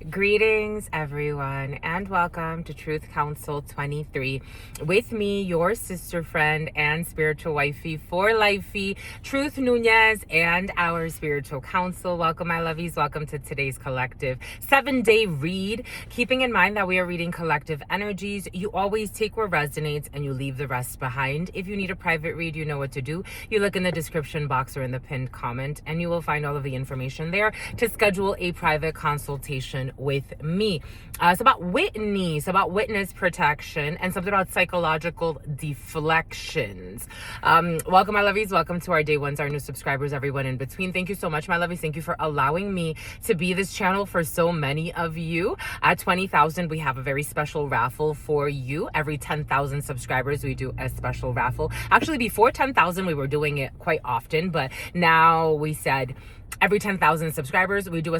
Greetings, everyone, and welcome to Truth Council 23 with me, your sister friend and spiritual wifey for lifey, Truth Nuñez, and our spiritual council. Welcome, my lovies. Welcome to today's collective 7-day read. Keeping in mind that we are reading collective energies, you always take what resonates and you leave the rest behind. If you need a private read, you know what to do. You look in the description box or in the pinned comment, and you will find all of the information there to schedule a private consultation with me. It's about Whitney. It's about witness protection and something about psychological deflections. Welcome, my lovies. Welcome to our day ones, our new subscribers, everyone in between. Thank you so much, my lovies. Thank you for allowing me to be this channel for so many of you. At 20,000, we have a very special raffle for you. Every 10,000 subscribers, we do a special raffle. Actually, before 10,000, we were doing it quite often, but now we said every 10,000 subscribers, we do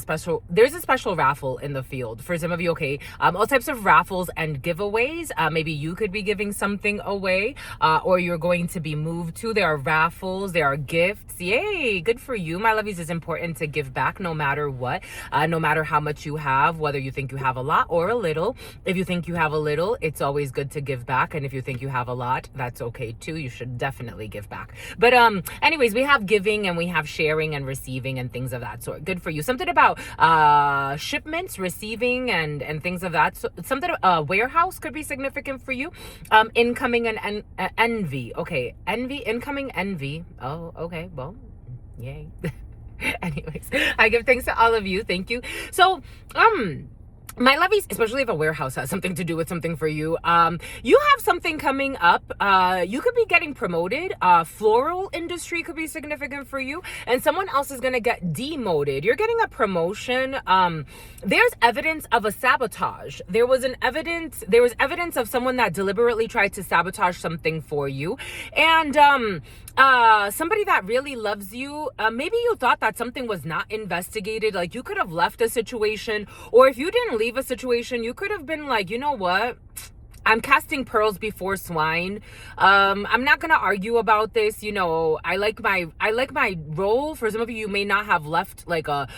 there's a special raffle in the field. For some of you, okay, all types of raffles and giveaways. Maybe you could be giving something away, or you're going to be moved to. There are raffles, there are gifts. Yay, good for you, my lovies. It's important to give back no matter what, no matter how much you have, whether you think you have a lot or a little. If you think you have a little, it's always good to give back. And if you think you have a lot, that's okay too. You should definitely give back. But anyways, we have giving and we have sharing and receiving and things of that sort. Good for you. Something about shipments, receiving, and things of that. So something warehouse could be significant for you. Incoming and envy. Okay, envy, incoming envy. Oh, okay. Well, yay. Anyways, I give thanks to all of you. Thank you. So, my lovies, especially if a warehouse has something to do with something for you, you have something coming up. You could be getting promoted. Floral industry could be significant for you, and someone else is going to get demoted. You're getting a promotion. There's evidence of a sabotage. There was evidence of someone that deliberately tried to sabotage something for you, and somebody that really loves you, maybe you thought that something was not investigated. Like, you could have left a situation, or if you didn't leave a situation, you could have been like, you know what, I'm casting pearls before swine. I'm not gonna argue about this. You know, I like my role. For some of you, you may not have left like a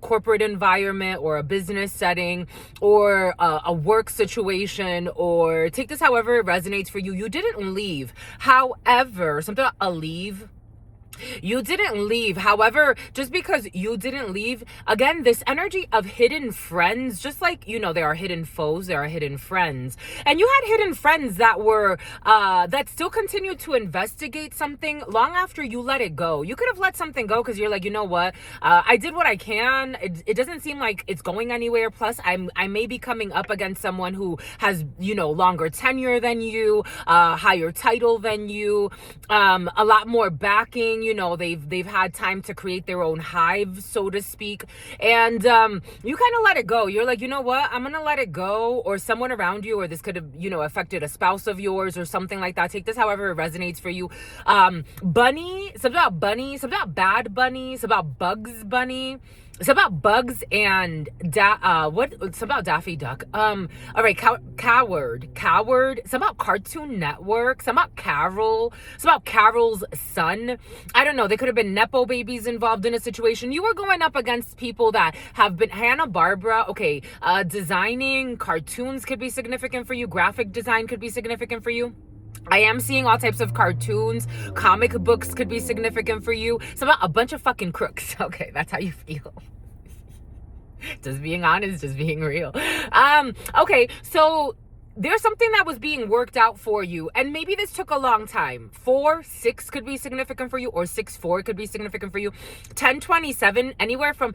corporate environment or a business setting or a work situation, or take this however it resonates for you. You didn't leave. However, something about a leave. You didn't leave. However, just because you didn't leave, again, this energy of hidden friends, just like, you know, there are hidden foes, there are hidden friends. And you had hidden friends that were, that still continued to investigate something long after you let it go. You could have let something go because you're like, you know what, I did what I can. It doesn't seem like it's going anywhere. Plus, I may be coming up against someone who has, you know, longer tenure than you, higher title than you, a lot more backing. You know, they've had time to create their own hive, so to speak. And you kind of let it go. You're like, you know what? I'm going to let it go. Or someone around you, or this could have, you know, affected a spouse of yours or something like that. Take this however it resonates for you. Bunny, something about bunny, something about bad bunny, something about Bugs Bunny. It's about bugs and it's about Daffy Duck. All right, coward. It's about Cartoon Network. It's about Carol. It's about Carol's son. I don't know. They could have been nepo babies involved in a situation. You were going up against people that have been Hanna-Barbera. Okay, designing cartoons could be significant for you. Graphic design could be significant for you. I am seeing all types of cartoons. Comic books could be significant for you. It's about a bunch of fucking crooks. Okay, that's how you feel. Just being honest, just being real. Okay, so there's something that was being worked out for you, and maybe this took a long time. 4-6 could be significant for you, or 6-4 could be significant for you. 10-27, anywhere from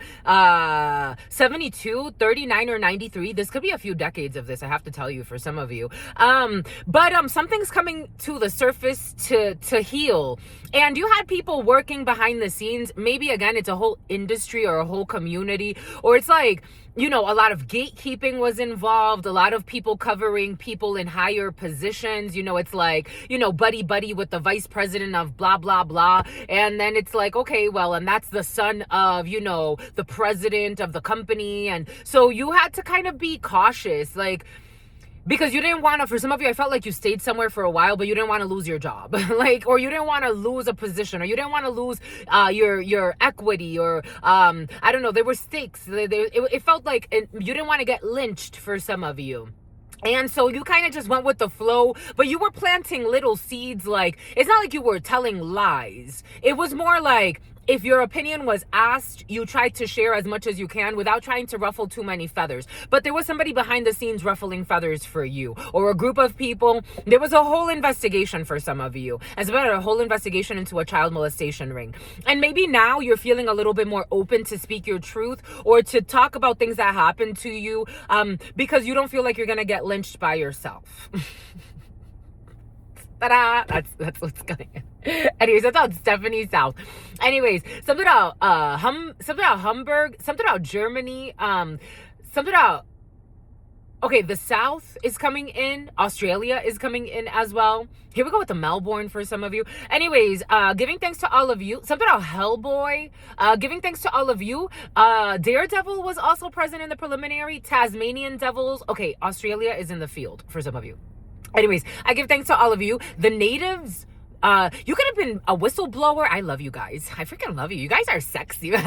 72, 39, or 93. This could be a few decades of this, I have to tell you, for some of you. But something's coming to the surface to heal. And you had people working behind the scenes. Maybe, again, it's a whole industry or a whole community, or it's like, you know, a lot of gatekeeping was involved, a lot of people covering people in higher positions. You know, it's like, you know, buddy with the vice president of blah, blah, blah. And then it's like, okay, well, and that's the son of, you know, the president of the company. And so you had to kind of be cautious. Like, because you didn't want to, for some of you, I felt like you stayed somewhere for a while, but you didn't want to lose your job. Like, or you didn't want to lose a position, or you didn't want to lose your equity, or I don't know, there were stakes. It felt like you didn't want to get lynched for some of you. And so you kind of just went with the flow, but you were planting little seeds. Like, it's not like you were telling lies. It was more like, if your opinion was asked, you tried to share as much as you can without trying to ruffle too many feathers. But there was somebody behind the scenes ruffling feathers for you, or a group of people. There was a whole investigation for some of you, as well as a whole investigation into a child molestation ring. And maybe now you're feeling a little bit more open to speak your truth, or to talk about things that happened to you, because you don't feel like you're going to get lynched by yourself. Ta-da! That's what's going on. Anyways, that's how Stephanie sounds. Anyways, something about Hamburg, something about Germany, something about, okay, the South is coming in, Australia is coming in as well. Here we go with the Melbourne for some of you. Anyways, giving thanks to all of you. Something about Hellboy, giving thanks to all of you. Daredevil was also present in the preliminary. Tasmanian Devils. Okay, Australia is in the field for some of you. Anyways, I give thanks to all of you. The natives, you could have been a whistleblower. I love you guys. I freaking love you. You guys are sexy. You could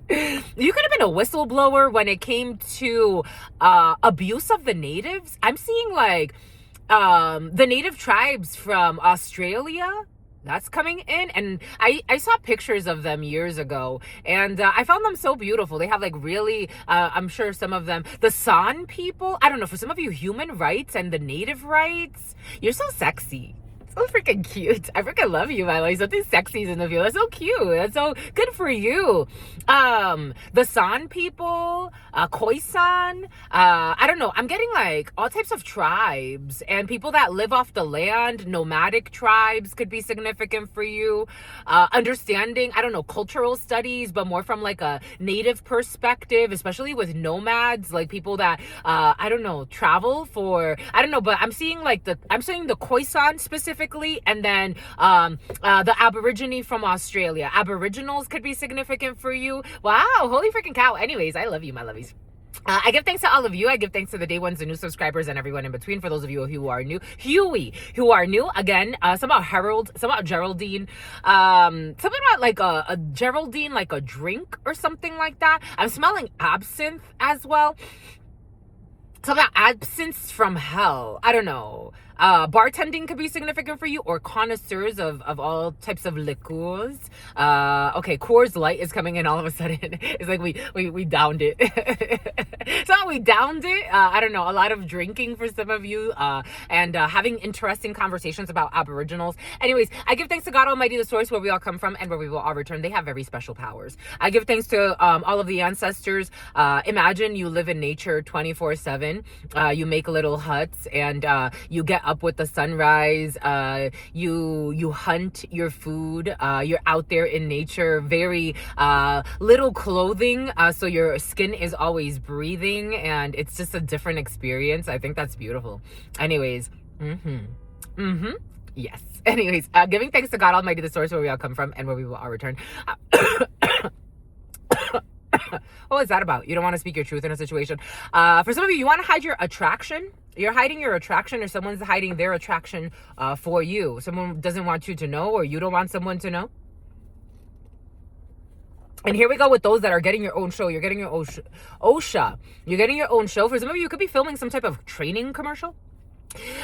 have been a whistleblower when it came to abuse of the natives. I'm seeing like the native tribes from Australia. That's coming in, and I saw pictures of them years ago, and I found them so beautiful. They have like really, I'm sure some of them, the San people, I don't know, for some of you, human rights and the native rights, you're so sexy. So freaking cute. I freaking love you, my love. Something sexy is in the field. That's so cute. That's so good for you. The San people, Khoisan, I don't know. I'm getting like all types of tribes and people that live off the land. Nomadic tribes could be significant for you. Understanding, I don't know, cultural studies, but more from like a native perspective, especially with nomads, like people that, I don't know, travel for, I don't know, but I'm seeing the Khoisan specifically. And then the Aborigine from Australia. Aboriginals could be significant for you. Wow, holy freaking cow. Anyways, I love you, my lovies. I give thanks to all of you. I give thanks to the day ones, the new subscribers, and everyone in between. For those of you who are new, who are new, again, some about Harold, some about Geraldine, something about like a Geraldine, like a drink or something like that. I'm smelling absinthe as well. Something about absence from hell. I don't know. Bartending could be significant for you, or connoisseurs of all types of liqueurs. Okay, Coors Light is coming in all of a sudden. It's like we downed it. So we downed it. I don't know, a lot of drinking for some of you, and having interesting conversations about Aboriginals. Anyways, I give thanks to God Almighty, the source where we all come from and where we will all return. They have very special powers. I give thanks to all of the ancestors. Imagine you live in nature 24/7. You make little huts, and you get up with the sunrise. You hunt your food. You're out there in nature, very little clothing, so your skin is always breathing, and it's just a different experience. I think that's beautiful. Anyways, yes. Anyways, giving thanks to God Almighty, the source where we all come from and where we will all return. What was that about? You don't want to speak your truth in a situation. For some of you, you want to hide your attraction. You're hiding your attraction, or someone's hiding their attraction for you. Someone doesn't want you to know, or you don't want someone to know. And here we go with those that are getting your own show. You're getting your own OSHA. You're getting your own show. For some of you, you could be filming some type of training commercial.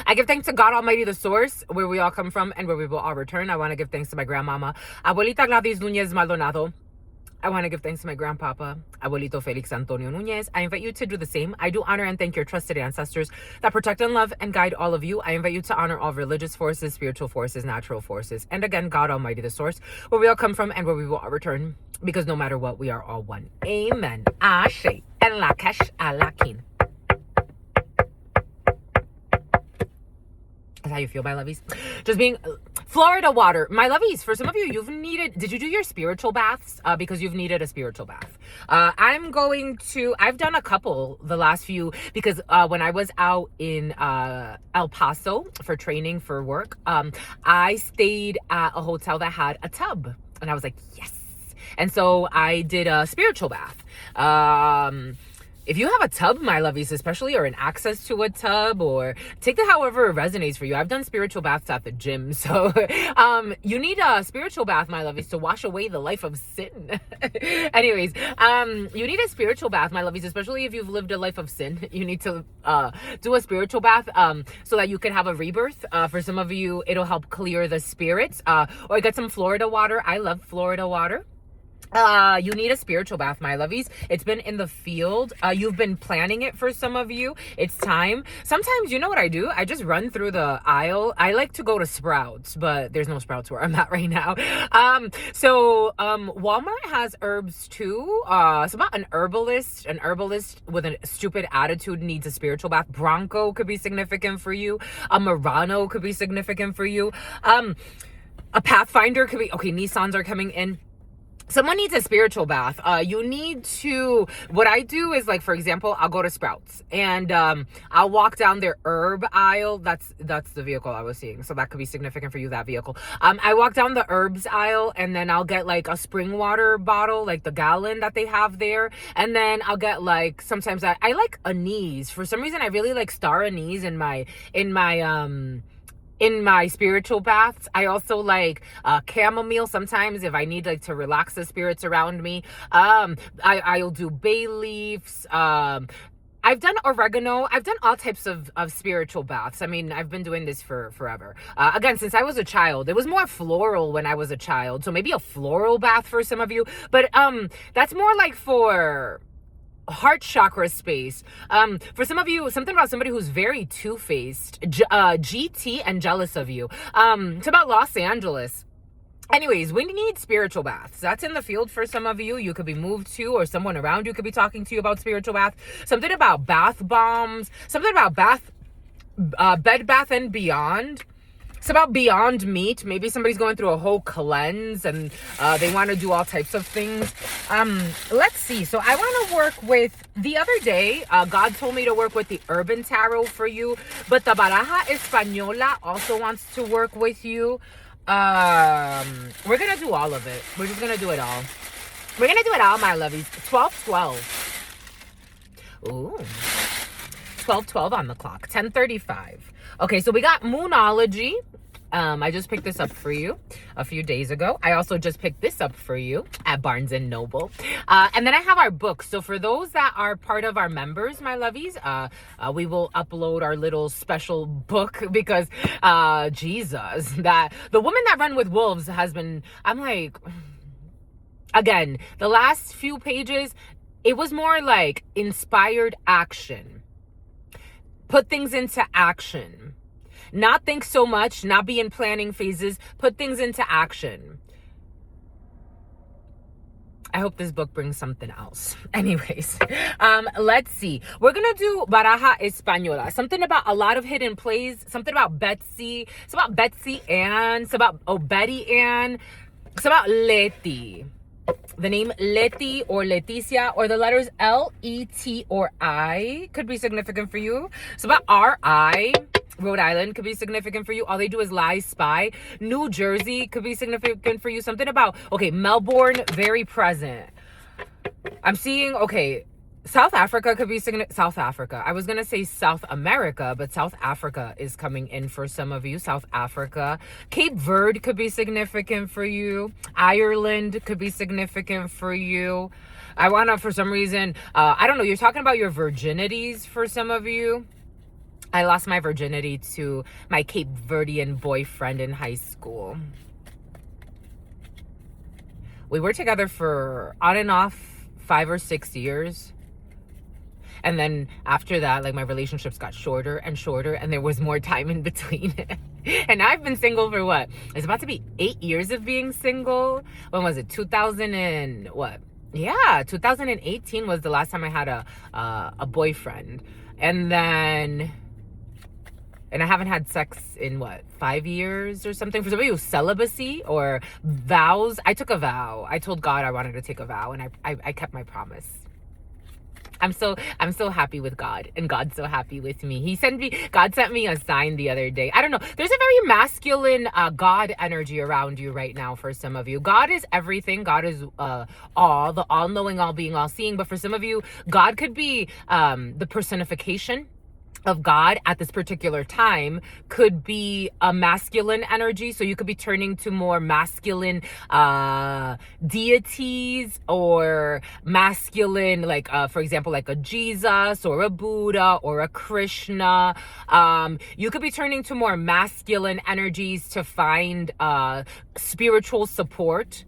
I give thanks to God Almighty, the source, where we all come from and where we will all return. I want to give thanks to my grandmama, Abuelita Gladys Nuñez Maldonado. I want to give thanks to my grandpapa, Abuelito Felix Antonio Nuñez. I invite you to do the same. I do honor and thank your trusted ancestors that protect and love and guide all of you. I invite you to honor all religious forces, spiritual forces, natural forces. And again, God Almighty, the source, where we all come from and where we will all return. Because no matter what, we are all one. Amen. Ashe. En la kesh alakin. That's how you feel, my lovies. Just being Florida water, my lovies. For some of you, did you do your spiritual baths? Because you've needed a spiritual bath. I've done a couple the last few, because when I was out in El Paso for training for work, I stayed at a hotel that had a tub, and I was like, yes. And so I did a spiritual bath. if you have a tub, my lovies, especially, or an access to a tub, or take it however it resonates for you. I've done spiritual baths at the gym. So you need a spiritual bath, my lovies, to wash away the life of sin. Anyways, you need a spiritual bath, my lovies, especially if you've lived a life of sin. You need to do a spiritual bath so that you can have a rebirth. For some of you, it'll help clear the spirits, or get some Florida water. I love Florida water. You need a spiritual bath, my lovies. It's been in the field. You've been planning it for some of you. It's time. Sometimes, you know what I do? I just run through the aisle. I like to go to Sprouts, but there's no Sprouts where I'm at right now. Walmart has herbs too. It's about an herbalist. An herbalist with a stupid attitude needs a spiritual bath. Bronco could be significant for you. A Murano could be significant for you. A Pathfinder could be, okay, Nissans are coming in. Someone needs a spiritual bath. You need to, what I do is, like, for example, I'll go to Sprouts and I'll walk down their herb aisle. That's the vehicle I was seeing. So that could be significant for you, that vehicle. I walk down the herbs aisle and then I'll get like a spring water bottle, like the gallon that they have there. And then I'll get like, sometimes I like anise. For some reason, I really like star anise in my spiritual baths. I also like chamomile sometimes if I need like to relax the spirits around me. I'll do bay leaves. I've done oregano. I've done all types of spiritual baths. I mean, I've been doing this for forever. Again, since I was a child. It was more floral when I was a child. So maybe a floral bath for some of you. But that's more like for heart chakra space. For some of you, something about somebody who's very two-faced, GT, and jealous of you. It's about Los Angeles. Anyways, we need spiritual baths. That's in the field for some of you. You could be moved to, or someone around you could be talking to you about spiritual bath. Something about bath bombs. Something about Bed Bath and Beyond. It's about Beyond Meat. Maybe somebody's going through a whole cleanse and they want to do all types of things. Let's see. So I want to work with, the other day, God told me to work with the Urban Tarot for you, but the Baraja Española also wants to work with you. We're going to do all of it. We're just going to do it all. We're going to do it all, my lovies. 12-12. Ooh. 12-12 on the clock. 10:35. Okay, so we got Moonology. I just picked this up for you a few days ago. I also just picked this up for you at Barnes & Noble. And then I have our books. So for those that are part of our members, my lovies, we will upload our little special book because, Jesus, that the Woman That Ran With Wolves has been, I'm like, again, the last few pages, it was more like inspired action. Put things into action. Not think so much, not be in planning phases. Put things into action. I hope this book brings something else. Anyways, let's see. We're going to do Baraja Española. Something about a lot of hidden plays. Something about Betsy. It's about Betsy Ann. It's about Betty Ann. It's about Leti. The name Leti or Leticia or the letters L-E-T or I could be significant for you. It's about R-I. Rhode Island could be significant for you. All they do is lie, spy. New Jersey could be significant for you. Something about, okay, Melbourne, very present. I'm seeing, okay, South Africa could be significant. South Africa. I was going to say South America, but South Africa is coming in for some of you. South Africa. Cape Verde could be significant for you. Ireland could be significant for you. I want to, for some reason, I don't know, you're talking about your virginities for some of you. I lost my virginity to my Cape Verdean boyfriend in high school. We were together for on and off 5 or 6 years. And then after that, like, my relationships got shorter and shorter and there was more time in between. And I've been single for what? It's about to be 8 years of being single. When was it? 2000 and what? Yeah, 2018 was the last time I had a boyfriend. And then, and I haven't had sex in what, 5 years or something. For some of you, celibacy or vows. I took a vow. I told God I wanted to take a vow and I kept my promise. I'm so happy with God, and God's so happy with me. God sent me a sign the other day. I don't know. There's a very masculine God energy around you right now for some of you. God is everything. God is the all-knowing, all-being, all-seeing. But for some of you, God could be the personification of God at this particular time, could be a masculine energy. So you could be turning to more masculine deities, or masculine, like for example, like a Jesus or a Buddha or a Krishna. You could be turning to more masculine energies to find spiritual support.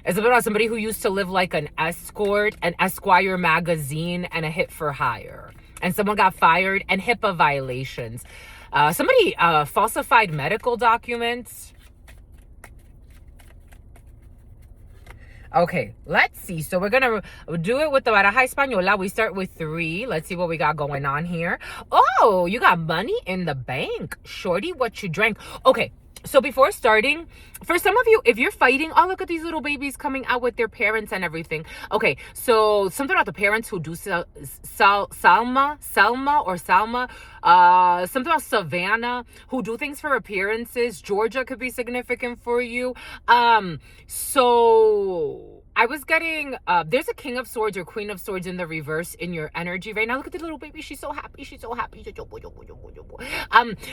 It's about somebody who used to live like an escort, an Esquire magazine, and a hit for hire. And someone got fired, and HIPAA violations. Somebody falsified medical documents. Okay, let's see. So we're going to do it with the Baraja Española. We start with 3. Let's see what we got going on here. Oh, you got money in the bank. Shorty, what you drank. Okay. So before starting, for some of you, if you're fighting, oh, look at these little babies coming out with their parents and everything. Okay, so something about the parents who do Salma, something about Savannah, who do things for appearances. Georgia could be significant for you. So I was getting, there's a King of Swords or Queen of Swords in the reverse in your energy right now. Look at the little baby. She's so happy. She's so happy.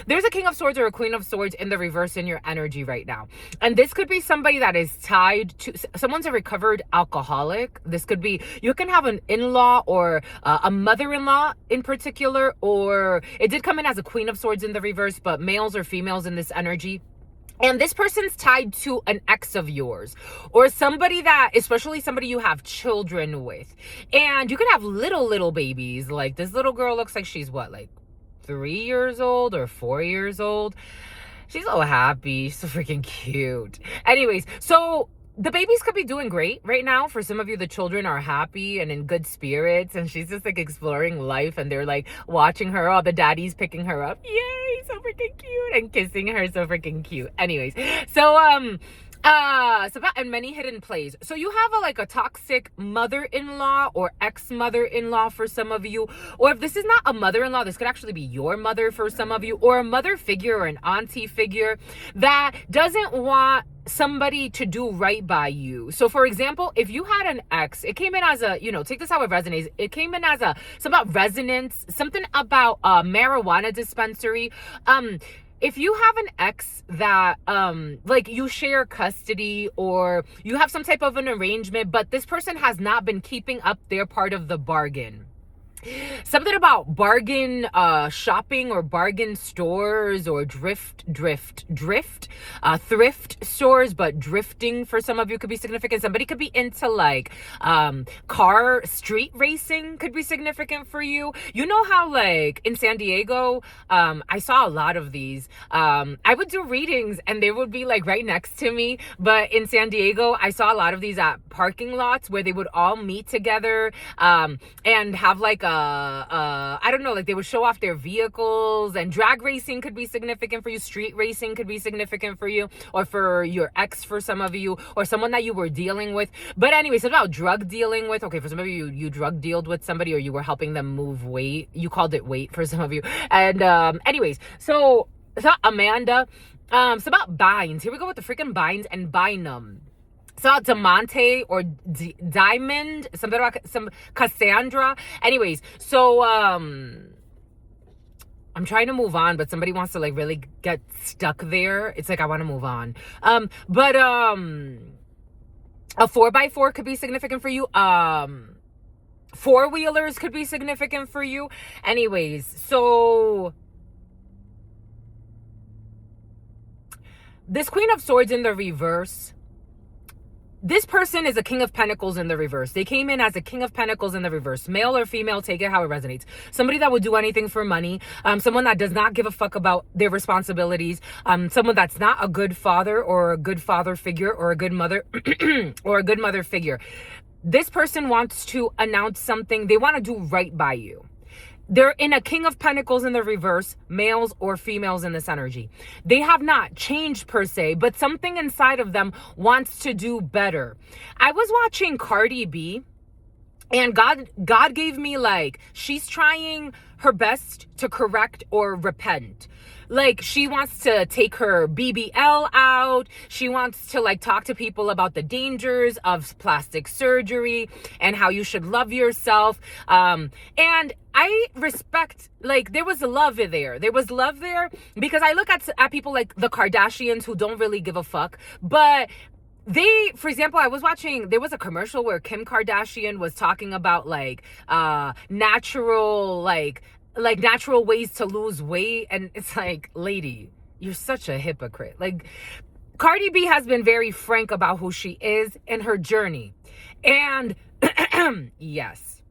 There's a King of Swords or a Queen of Swords in the reverse in your energy right now. And this could be somebody that is tied to, someone's a recovered alcoholic. This could be, you can have an in-law or a mother-in-law in particular, or it did come in as a Queen of Swords in the reverse, but males or females in this energy. And this person's tied to an ex of yours, or somebody that, especially somebody you have children with. And you can have little babies. Like this little girl looks like she's what, like 3 years old or 4 years old. She's so happy. She's so freaking cute. Anyways, so the babies could be doing great right now. For some of you, the children are happy and in good spirits, and she's just like exploring life, and they're like watching her. Oh, the daddy's picking her up. Yay, so freaking cute, and kissing her, so freaking cute. Anyways, so and many hidden plays. So you have like a toxic mother-in-law or ex-mother-in-law for some of you, or if this is not a mother-in-law, this could actually be your mother for some of you, or a mother figure or an auntie figure that doesn't want somebody to do right by you. So for example, if you had an ex, it came in as a, take this how it resonates. It came in as something about resonance, something about a marijuana dispensary. If you have an ex that, like you share custody, or you have some type of an arrangement, but this person has not been keeping up their part of the bargain. Something about bargain shopping, or bargain stores, or thrift stores, but drifting for some of you could be significant. Somebody could be into like car street racing could be significant for you. You know how like in San Diego, I saw a lot of these. I would do readings and they would be like right next to me, but in San Diego I saw a lot of these at parking lots where they would all meet together and have like I don't know, like they would show off their vehicles. And drag racing could be significant for you. Street racing could be significant for you, or for your ex for some of you, or someone that you were dealing with. But anyways, it's about drug dealing with. Okay, for some of you, you drug dealed with somebody, or you were helping them move weight. You called it weight for some of you. And anyways, so it's not Amanda. It's about binds. Here we go with the freaking binds and binum. So Diamante or Diamond, something about some Cassandra. Anyways, so I'm trying to move on, but somebody wants to like really get stuck there. It's like I want to move on. But a 4x4 could be significant for you. Four-wheelers could be significant for you. Anyways, so this Queen of Swords in the reverse, this person is a King of Pentacles in the reverse. They came in as a King of Pentacles in the reverse. Male or female, take it how it resonates. Somebody that would do anything for money. Someone that does not give a fuck about their responsibilities. Someone that's not a good father, or a good father figure, or a good mother or a good mother figure. This person wants to announce something. They want to do right by you. They're in a King of Pentacles in the reverse, males or females in this energy. They have not changed per se, but something inside of them wants to do better. I was watching Cardi B, And God gave me like, she's trying her best to correct or repent. Like, she wants to take her BBL out. She wants to like talk to people about the dangers of plastic surgery and how you should love yourself. And I respect, like, there was love there. There was love there because I look at people like the Kardashians who don't really give a fuck, but for example, I was watching, there was a commercial where Kim Kardashian was talking about like natural, like natural ways to lose weight. And it's like, lady, you're such a hypocrite. Like, Cardi B has been very frank about who she is and her journey. And yes,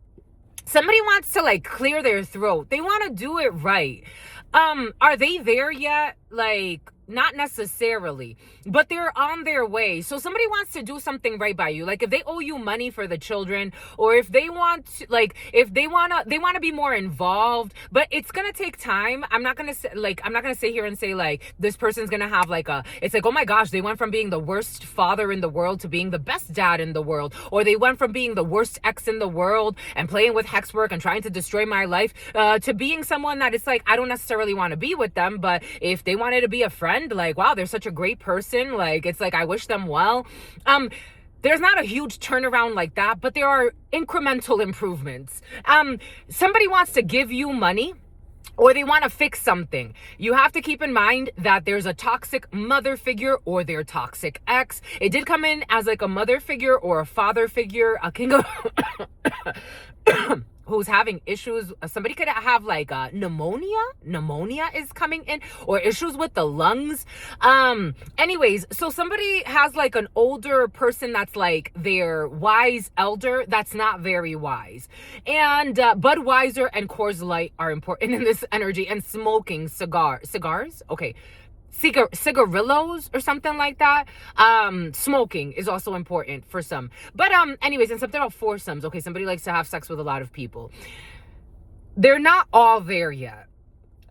somebody wants to like clear their throat. They want to do it right. Are they there yet? Like, not necessarily, but they're on their way. So somebody wants to do something right by you. Like, if they owe you money for the children, or if they want to, like, if they want to be more involved, but it's going to take time. I'm not going to sit here and say like, this person's going to have like it's like, oh my gosh, they went from being the worst father in the world to being the best dad in the world. Or they went from being the worst ex in the world and playing with hex work and trying to destroy my life, to being someone that it's like, I don't necessarily want to be with them, but if they wanted to be a friend, like, wow, they're such a great person. Like, it's like, I wish them well. There's not a huge turnaround like that, but there are incremental improvements. Somebody wants to give you money, or they want to fix something. You have to keep in mind that there's a toxic mother figure or their toxic ex. It did come in as like a mother figure or a father figure, a king of who's having issues. Somebody could have like pneumonia is coming in, or issues with the lungs. Anyways, so somebody has like an older person that's like their wise elder that's not very wise. And Budweiser and Coors Light are important in this energy, and smoking cigars. Okay. Cigarillos or something like that. Smoking is also important for some. But anyways, and something about foursomes. Okay, somebody likes to have sex with a lot of people. They're not all there yet.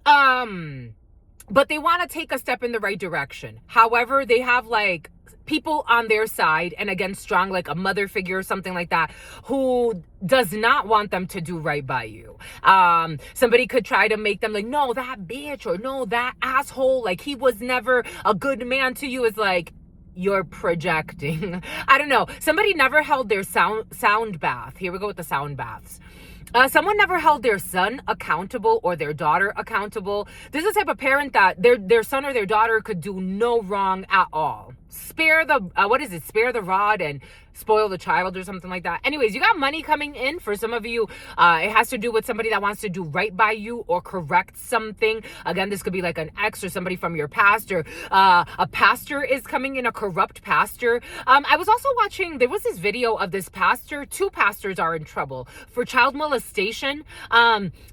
But they want to take a step in the right direction. However, they have like people on their side, and again, strong, like a mother figure or something like that, who does not want them to do right by you. Somebody could try to make them like, no, that bitch, or no, that asshole, like he was never a good man to you. Is like, you're projecting. I don't know. Somebody never held their sound bath. Here we go with the sound baths. Someone never held their son accountable or their daughter accountable. This is the type of parent that their son or their daughter could do no wrong at all. Spare the rod and spoil the child, or something like that. Anyways, you got money coming in. For some of you, it has to do with somebody that wants to do right by you or correct something. Again, this could be like an ex or somebody from your past, or a pastor is coming in, a corrupt pastor. I was also watching, there was this video of this pastor. 2 pastors are in trouble for child molestation.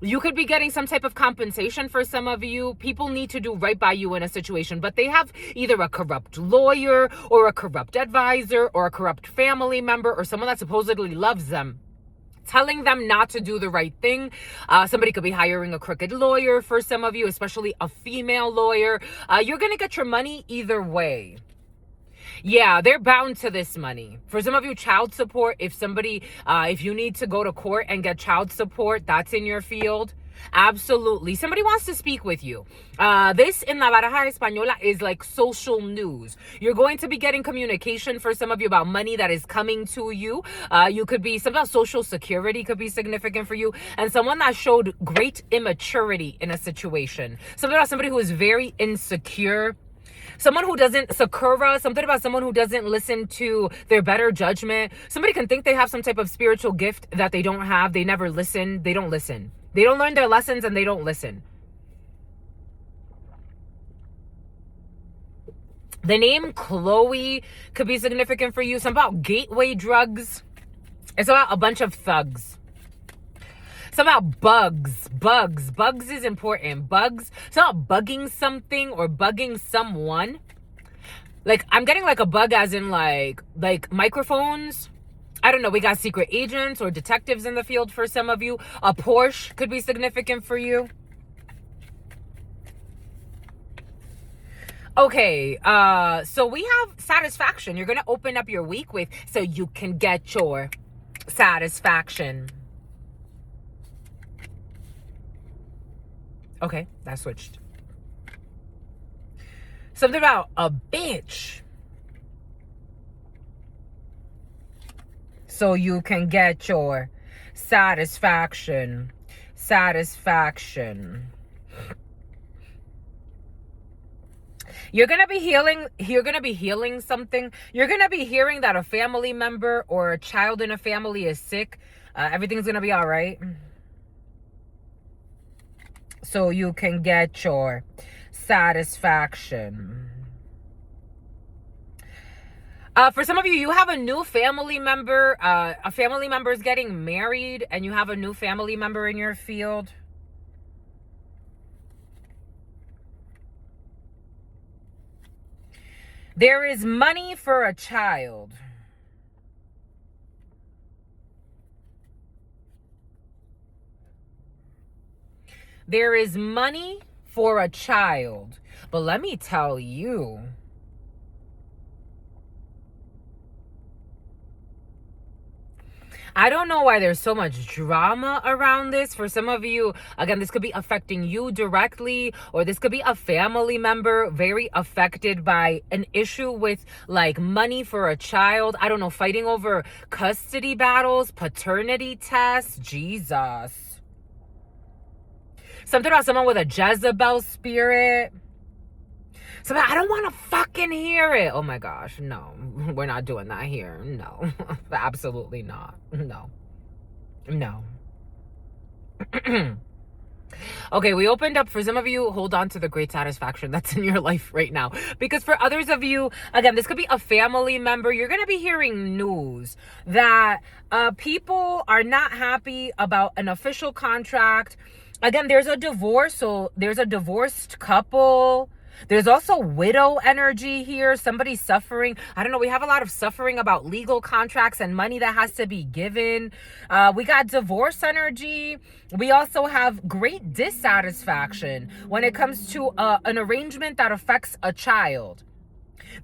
You could be getting some type of compensation. For some of you, people need to do right by you in a situation, but they have either a corrupt lawyer or a corrupt advisor or a corrupt family member or someone that supposedly loves them, telling them not to do the right thing. Somebody could be hiring a crooked lawyer for some of you, especially a female lawyer. You're going to get your money either way. Yeah, they're bound to this money. For some of you, child support, if you need to go to court and get child support, that's in your field. Absolutely. Somebody wants to speak with you. This in La Baraja Española is like social news. You're going to be getting communication for some of you about money that is coming to you. You could be, something about social security could be significant for you. And someone that showed great immaturity in a situation. Something about somebody who is very insecure. Someone who doesn't, Sakura, something about someone who doesn't listen to their better judgment. Somebody can think they have some type of spiritual gift that they don't have. They never listen. They don't listen. They don't learn their lessons, and they don't listen. The name Chloe could be significant for you. Something about gateway drugs. It's about a bunch of thugs. Something about bugs. Bugs is important. Bugs. It's about bugging something or bugging someone. Like, I'm getting like a bug as in like microphones. I don't know. We got secret agents or detectives in the field for some of you. A Porsche could be significant for you. Okay, so we have satisfaction. You're going to open up your week with, so you can get your Satisfaction. Okay, that switched. Something about a bitch. So you can get your satisfaction. Satisfaction. You're going to be healing something. You're going to be hearing that a family member or a child in a family is sick. Everything's going to be all right. So you can get your satisfaction. For some of you, you have a new family member. A family member is getting married and you have a new family member in your field. There is money for a child. There is money for a child. But let me tell you, I don't know why there's so much drama around this. For some of you, again, this could be affecting you directly, or this could be a family member very affected by an issue with like money for a child. I don't know, fighting over custody battles, paternity tests, Jesus. Something about someone with a Jezebel spirit. So I don't want to fucking hear it. Oh my gosh, no, we're not doing that here. No, absolutely not. No. Okay, we opened up. For some of you, hold on to the great satisfaction that's in your life right now. Because for others of you, again, this could be a family member. You're going to be hearing news that people are not happy about an official contract. Again, there's a divorce, so there's a divorced couple. There's also widow energy here. Somebody's suffering. I don't know. We have a lot of suffering about legal contracts and money that has to be given. We got divorce energy. We also have great dissatisfaction when it comes to an arrangement that affects a child.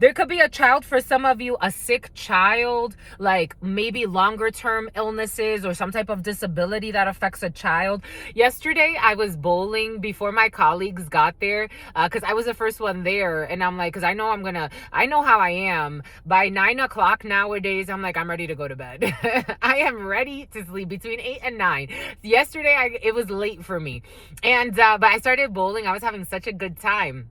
There could be a child for some of you, a sick child, like maybe longer term illnesses or some type of disability that affects a child. Yesterday, I was bowling before my colleagues got there because I was the first one there. And I'm like, because I know how I am. By 9 o'clock nowadays, I'm like, I'm ready to go to bed. I am ready to sleep between 8 and 9. Yesterday, it was late for me. And but I started bowling. I was having such a good time.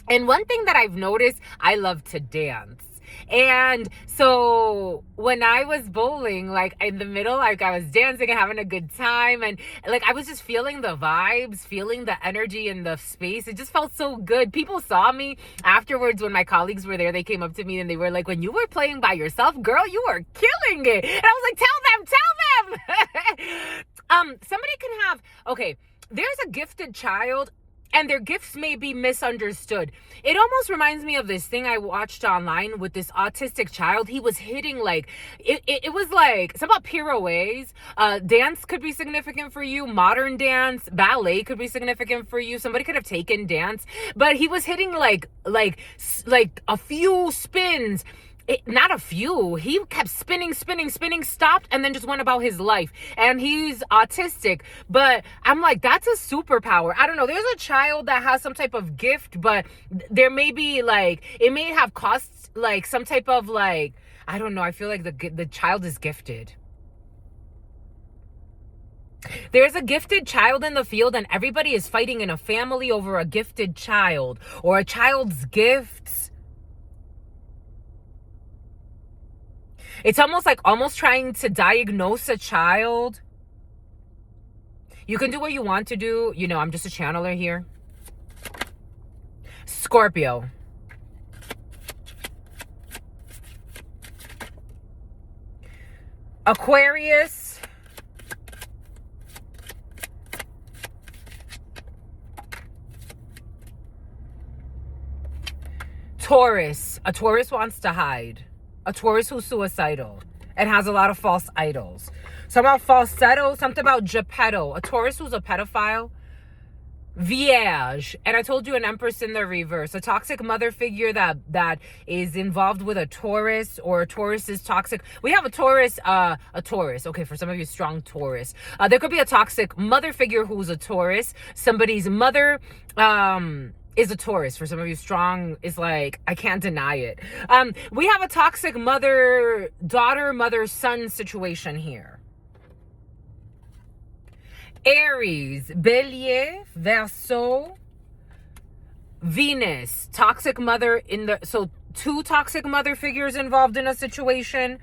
And one thing that I've noticed, I love to dance. And so when I was bowling, like in the middle, like I was dancing and having a good time. And like, I was just feeling the vibes, feeling the energy in the space. It just felt so good. People saw me afterwards when my colleagues were there. They came up to me and they were like, when you were playing by yourself, girl, you were killing it. And I was like, tell them. Somebody can have, okay, there's a gifted child and their gifts may be misunderstood. It almost reminds me of this thing I watched online with this autistic child. He was hitting like, it was like, some about pirouettes. Dance could be significant for you. Modern dance, ballet could be significant for you. Somebody could have taken dance. But he was hitting like a few spins. Not a few. He kept spinning, stopped, and then just went about his life. And he's autistic. But I'm like, that's a superpower. I don't know. There's a child that has some type of gift, but there may be like, it may have costs like some type of like, I don't know. I feel like the child is gifted. There's a gifted child in the field and everybody is fighting in a family over a gifted child or a child's gifts. It's almost trying to diagnose a child. You can do what you want to do. You know, I'm just a channeler here. Scorpio. Aquarius. Taurus. A Taurus wants to hide. A Taurus who's suicidal and has a lot of false idols. Something about falsetto, something about Geppetto. A Taurus who's a pedophile. Vierge, and I told you an Empress in the reverse, a toxic mother figure that is involved with a Taurus, or a Taurus is toxic. We have a Taurus. Okay, for some of you, strong Taurus. There could be a toxic mother figure who's a Taurus. Somebody's mother is a Taurus. For some of you, strong is like, I can't deny it. We have a toxic mother daughter, mother son situation here. Aries, Bélier, Verseau, Venus, toxic mother in the, so two toxic mother figures involved in a situation.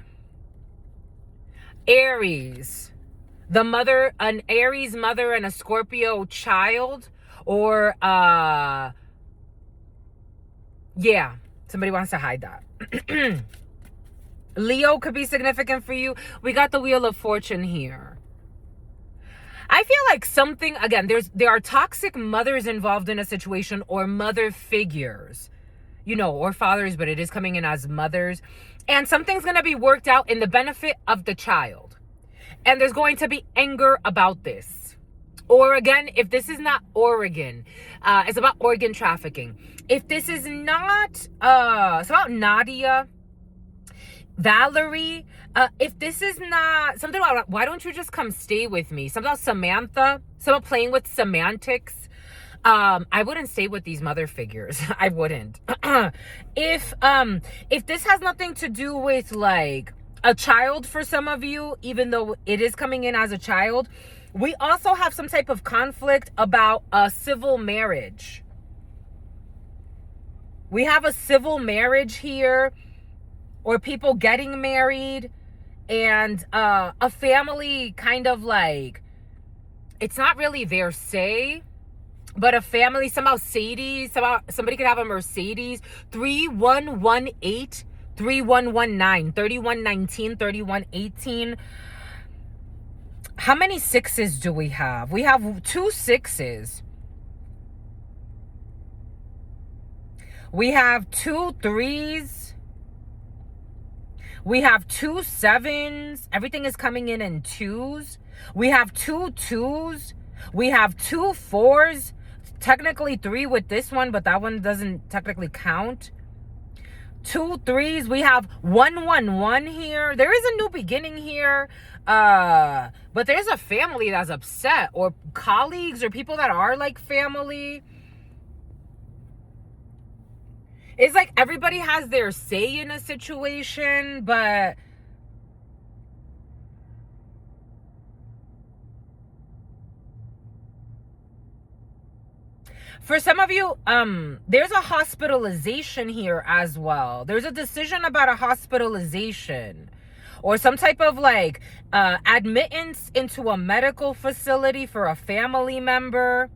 Aries, the mother, an Aries mother and a Scorpio child, or yeah, somebody wants to hide that. Leo could be significant for you. We got the Wheel of Fortune here. I feel like something, again, there are toxic mothers involved in a situation, or mother figures, you know, or fathers, but it is coming in as mothers. And something's going to be worked out in the benefit of the child. And there's going to be anger about this. Or again, if this is not Oregon, it's about organ trafficking. If this is not, it's about Nadia, Valerie, if this is not something about, why don't you just come stay with me? Something about Samantha, someone playing with semantics. I wouldn't stay with these mother figures. I wouldn't. If this has nothing to do with like a child for some of you, even though it is coming in as a child, we also have some type of conflict about a civil marriage. We have a civil marriage here, or people getting married, and a family kind of like, it's not really their say, but a family, somehow somebody could have a Mercedes, 3118, 3119, 3119, 3118. How many sixes do we have? We have 2 6s. We have 2 3s. We have 2 7s. Everything is coming in 2s. We have 2 2s. We have 2 4s. Technically 3 with this one, but that one doesn't technically count. 2 3s. We have 1 1 1 here. There is a new beginning here. But there's a family that's upset, or colleagues, or people that are like family. It's like everybody has their say in a situation, but for some of you, there's a hospitalization here as well. There's a decision about a hospitalization, or some type of like admittance into a medical facility for a family member.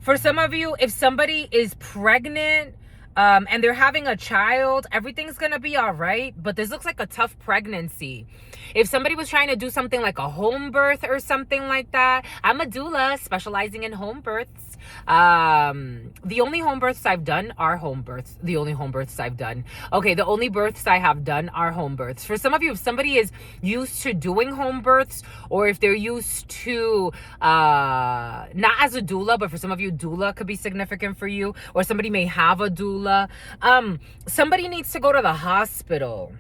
For some of you, if somebody is pregnant and they're having a child, everything's going to be all right. But this looks like a tough pregnancy. If somebody was trying to do something like a home birth or something like that, I'm a doula specializing in home births. The only home births I've done are home births. The only home births I've done. Okay, the only births I have done are home births. For some of you, if somebody is used to doing home births, or if they're used to, not as a doula, but for some of you, doula could be significant for you, or somebody may have a doula. Somebody needs to go to the hospital.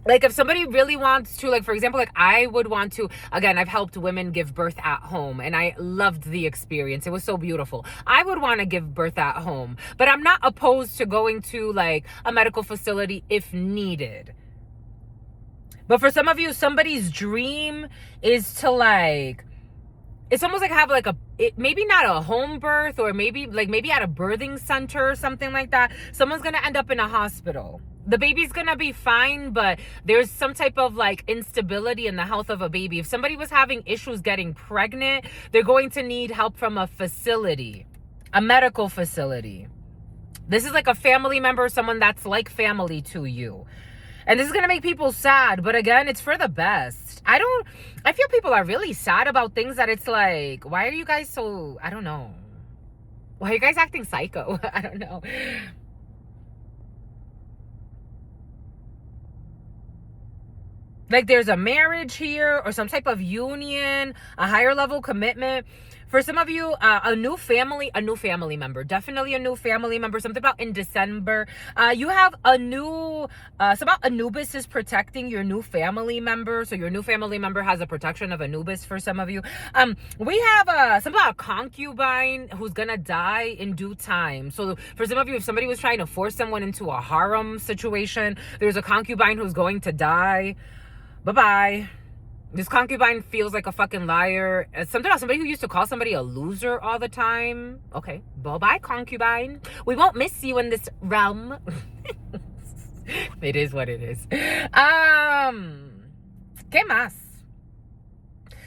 Like if somebody really wants to, like for example, like I would want to, again, I've helped women give birth at home and I loved the experience. It was so beautiful. I would want to give birth at home, but I'm not opposed to going to like a medical facility if needed. But for some of you, somebody's dream is to like, it's almost like have like maybe not a home birth, or maybe at a birthing center or something like that. Someone's going to end up in a hospital. The baby's going to be fine, but there's some type of like instability in the health of a baby. If somebody was having issues getting pregnant, they're going to need help from a facility, a medical facility. This is like a family member, someone that's like family to you. And this is going to make people sad, but again, it's for the best. I feel people are really sad about things that it's like, why are you guys so, I don't know. Why are you guys acting psycho? I don't know. Like there's a marriage here, or some type of union, a higher level commitment. For some of you, a new family member, definitely a new family member. Something about in December, you have a new, it's about Anubis is protecting your new family member. So your new family member has a protection of Anubis for some of you. We have something about a concubine who's gonna die in due time. So for some of you, if somebody was trying to force someone into a harem situation, there's a concubine who's going to die. Bye-bye. This concubine feels like a fucking liar. Something about somebody who used to call somebody a loser all the time. Okay, bye-bye, concubine. We won't miss you in this realm. It is what it is. ¿Qué más?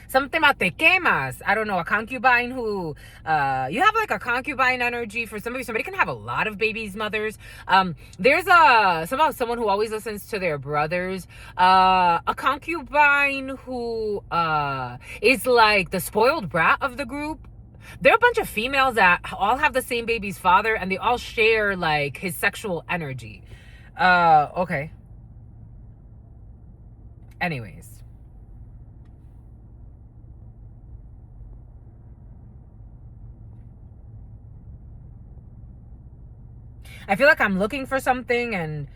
Something about te quemas. I don't know, a concubine who, you have like a concubine energy. For somebody can have a lot of babies' mothers. There's someone who always listens to their brothers. A concubine who is like the spoiled brat of the group. There are a bunch of females that all have the same baby's father, and they all share like his sexual energy. Okay. Anyways. I feel like I'm looking for something, and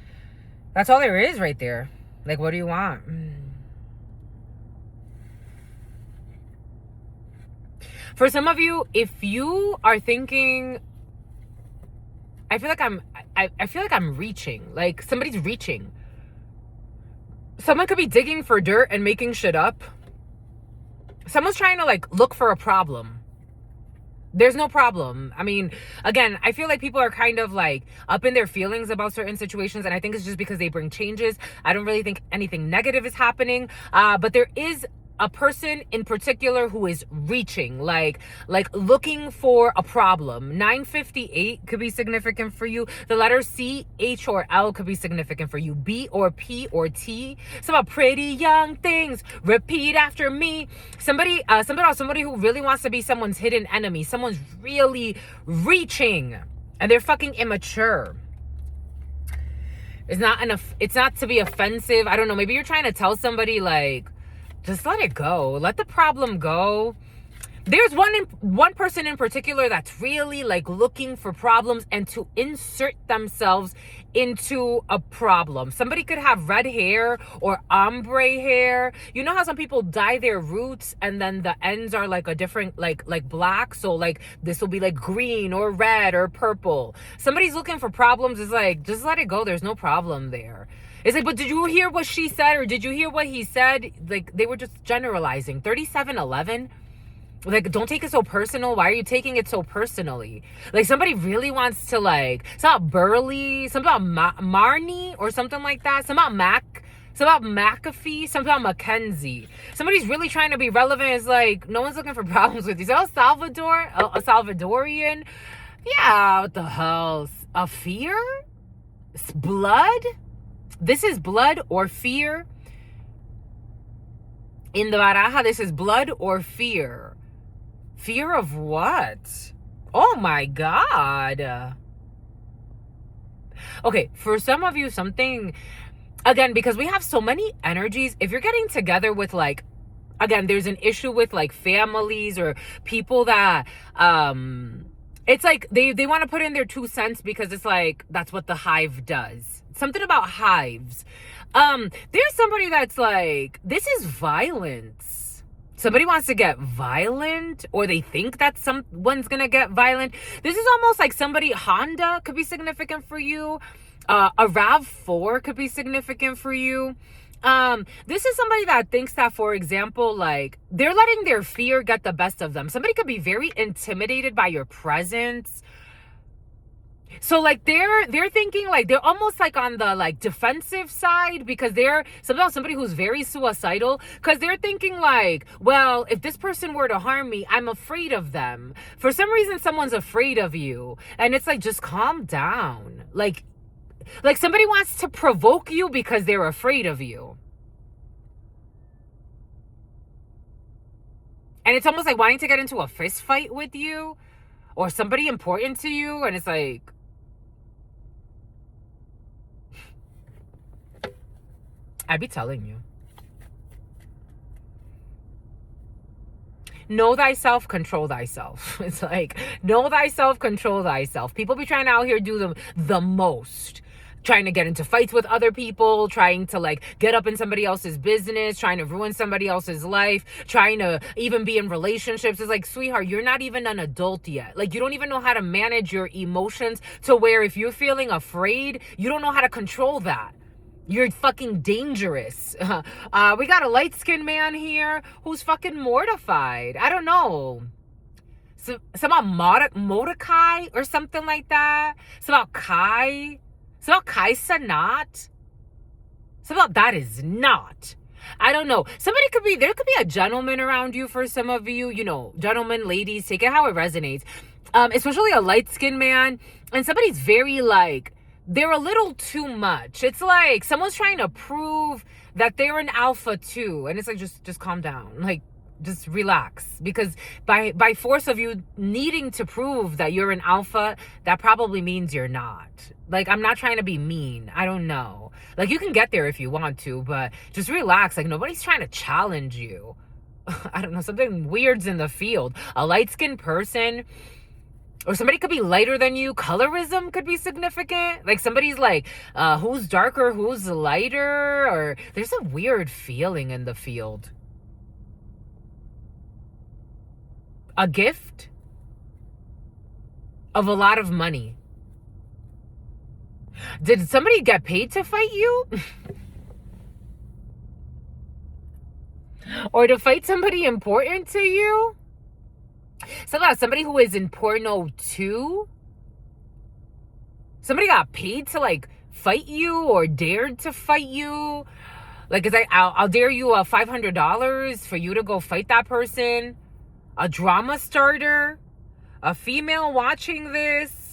that's all there is right there. Like, what do you want? For some of you, if you are thinking, I feel like I'm reaching. Like, somebody's reaching. Someone could be digging for dirt and making shit up. Someone's trying to, like, look for a problem. There's no problem. I mean, again, I feel like people are kind of like up in their feelings about certain situations, and I think it's just because they bring changes. I don't really think anything negative is happening, but there is a person in particular who is reaching, like looking for a problem. 958 could be significant for you. The letter C, H, or L could be significant for you. B or P or T. Some about pretty young things. Repeat after me. Somebody who really wants to be someone's hidden enemy. Someone's really reaching, and they're fucking immature. It's not to be offensive. I don't know. Maybe you're trying to tell somebody like, just let it go. Let the problem go. There's one person in particular that's really like looking for problems and to insert themselves into a problem. Somebody could have red hair or ombre hair. You know how some people dye their roots and then the ends are like a different, like black. So like this will be like green or red or purple. Somebody's looking for problems. It's like, just let it go. There's no problem there. It's like, but did you hear what she said, or did you hear what he said? Like, they were just generalizing. 3711, like, don't take it so personal. Why are you taking it so personally? Like, somebody really wants to, like, it's not Burley, something about Marnie or something like that. Something about McAfee, something about Mackenzie. Somebody's really trying to be relevant. It's like, no one's looking for problems with you. So El Salvador, a Salvadorian? Yeah, what the hell? A fear? It's blood? This is blood or fear. In the baraja, this is blood or fear. Fear of what? Oh my God. Okay, for some of you, something, again, because we have so many energies, if you're getting together with like, again, there's an issue with like families or people that, it's like they want to put in their 2 cents because it's like, that's what the hive does. Something about hives. There's somebody that's like, this is violence. Somebody wants to get violent, or they think that someone's gonna get violent. This is almost like somebody, Honda could be significant for you. A RAV4 could be significant for you. This is somebody that thinks that, for example, like they're letting their fear get the best of them. Somebody could be very intimidated by your presence. So like they're thinking like they're almost like on the like defensive side, because they're somebody who's very suicidal, because they're thinking like, well, if this person were to harm me, I'm afraid of them. For some reason, someone's afraid of you, and it's like, just calm down. Like somebody wants to provoke you because they're afraid of you. And it's almost like wanting to get into a fist fight with you or somebody important to you, and it's like, I'd be telling you. know thyself, control thyself. It's like, know thyself, control thyself. People be trying to out here do the most. Trying to get into fights with other people, trying to like get up in somebody else's business, trying to ruin somebody else's life, trying to even be in relationships. It's like, sweetheart, you're not even an adult yet. Like, you don't even know how to manage your emotions to where if you're feeling afraid, you don't know how to control that. You're fucking dangerous. We got a light-skinned man here who's fucking mortified. I don't know. So, it's about Mordecai or something like that. It's about Kai. It's about Kai Sanat. It's about that is not. I don't know. There could be a gentleman around you for some of you, you know, gentlemen, ladies, take it how it resonates. Especially a light-skinned man. And somebody's very like, they're a little too much. It's like someone's trying to prove that they're an alpha too. And it's like, just calm down. Like, just relax. Because by force of you needing to prove that you're an alpha, that probably means you're not. Like, I'm not trying to be mean. I don't know. Like, you can get there if you want to, but just relax. Like, nobody's trying to challenge you. I don't know. Something weird's in the field. A light-skinned person, or somebody could be lighter than you. Colorism could be significant. Like, somebody's like, who's darker, who's lighter, or there's a weird feeling in the field. A gift of a lot of money. Did somebody get paid to fight you? Or to fight somebody important to you? Somebody who is in porno too? Somebody got paid to like fight you or dared to fight you? Like, it's like, I'll dare you $500 for you to go fight that person? A drama starter? A female watching this?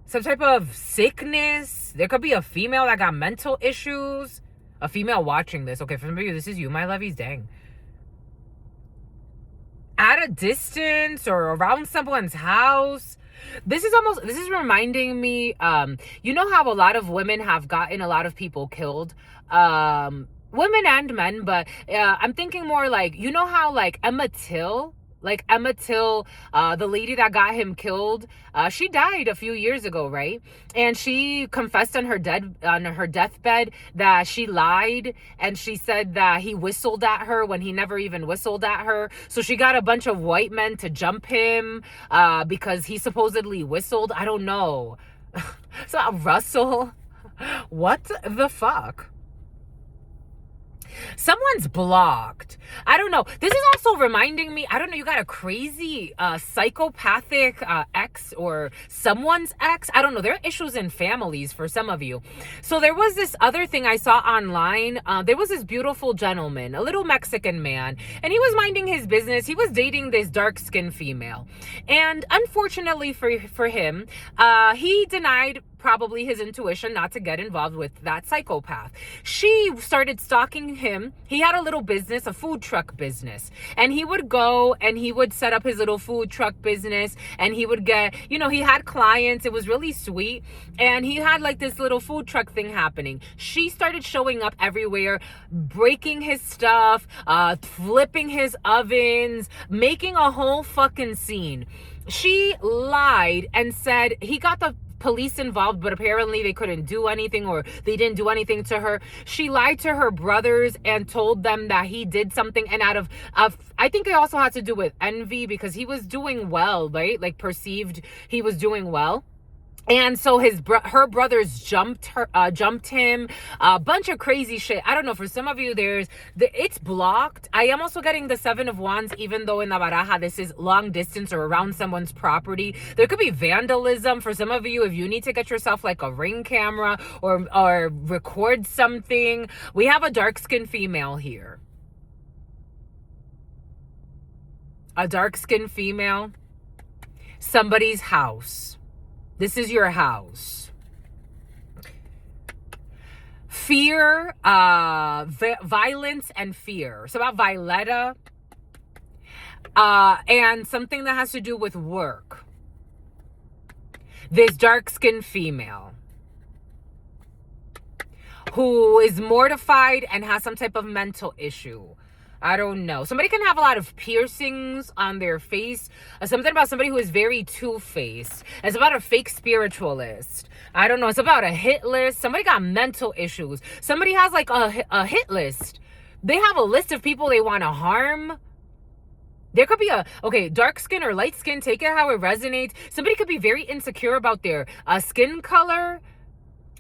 Some type of sickness? There could be a female that got mental issues. A female watching this. Okay, for some of you, this is you, my lovies. Dang. At a distance or around someone's house. This is reminding me, you know how a lot of women have gotten a lot of people killed? Women and men, but I'm thinking more like, you know how like Emmett Till, the lady that got him killed, she died a few years ago, right? And she confessed on her deathbed that she lied, and she said that he whistled at her when he never even whistled at her. So she got a bunch of white men to jump him because he supposedly whistled. I don't know. So Russell, what the fuck? Someone's blocked. I don't know. This is also reminding me, I don't know, you got a crazy psychopathic ex or someone's ex. I don't know. There are issues in families for some of you. So there was this other thing I saw online. There was this beautiful gentleman, a little Mexican man, and he was minding his business. He was dating this dark-skinned female. And unfortunately for him, he denied probably his intuition not to get involved with that psychopath. She started stalking him. He had a little business, a food truck business, and he would go and he would set up his little food truck business, and he would get, you know, he had clients. It was really sweet, and he had like this little food truck thing happening. She started showing up everywhere, breaking his stuff, flipping his ovens, making a whole fucking scene. She lied and said he got the police involved, but apparently they couldn't do anything, or they didn't do anything to her. She lied to her brothers and told them that he did something, and out of I think it also had to do with envy, because he was doing well, right? Like, perceived he was doing well. And so her brothers jumped him, a bunch of crazy shit. I don't know. For some of you, it's blocked. I am also getting the 7 of Wands, even though in La Baraja, this is long distance or around someone's property. There could be vandalism for some of you. If you need to get yourself like a Ring camera or record something. We have a dark-skinned female here. A dark-skinned female. Somebody's house. This is your house. Fear, violence and fear. It's about Violetta. And something that has to do with work. This dark-skinned female who is mortified and has some type of mental issue. I don't know. Somebody can have a lot of piercings on their face. Something about somebody who is very two-faced. It's about a fake spiritualist. I don't know. It's about a hit list. Somebody got mental issues. Somebody has like a hit list. They have a list of people they want to harm. There could be dark skin or light skin. Take it how it resonates. Somebody could be very insecure about their skin color.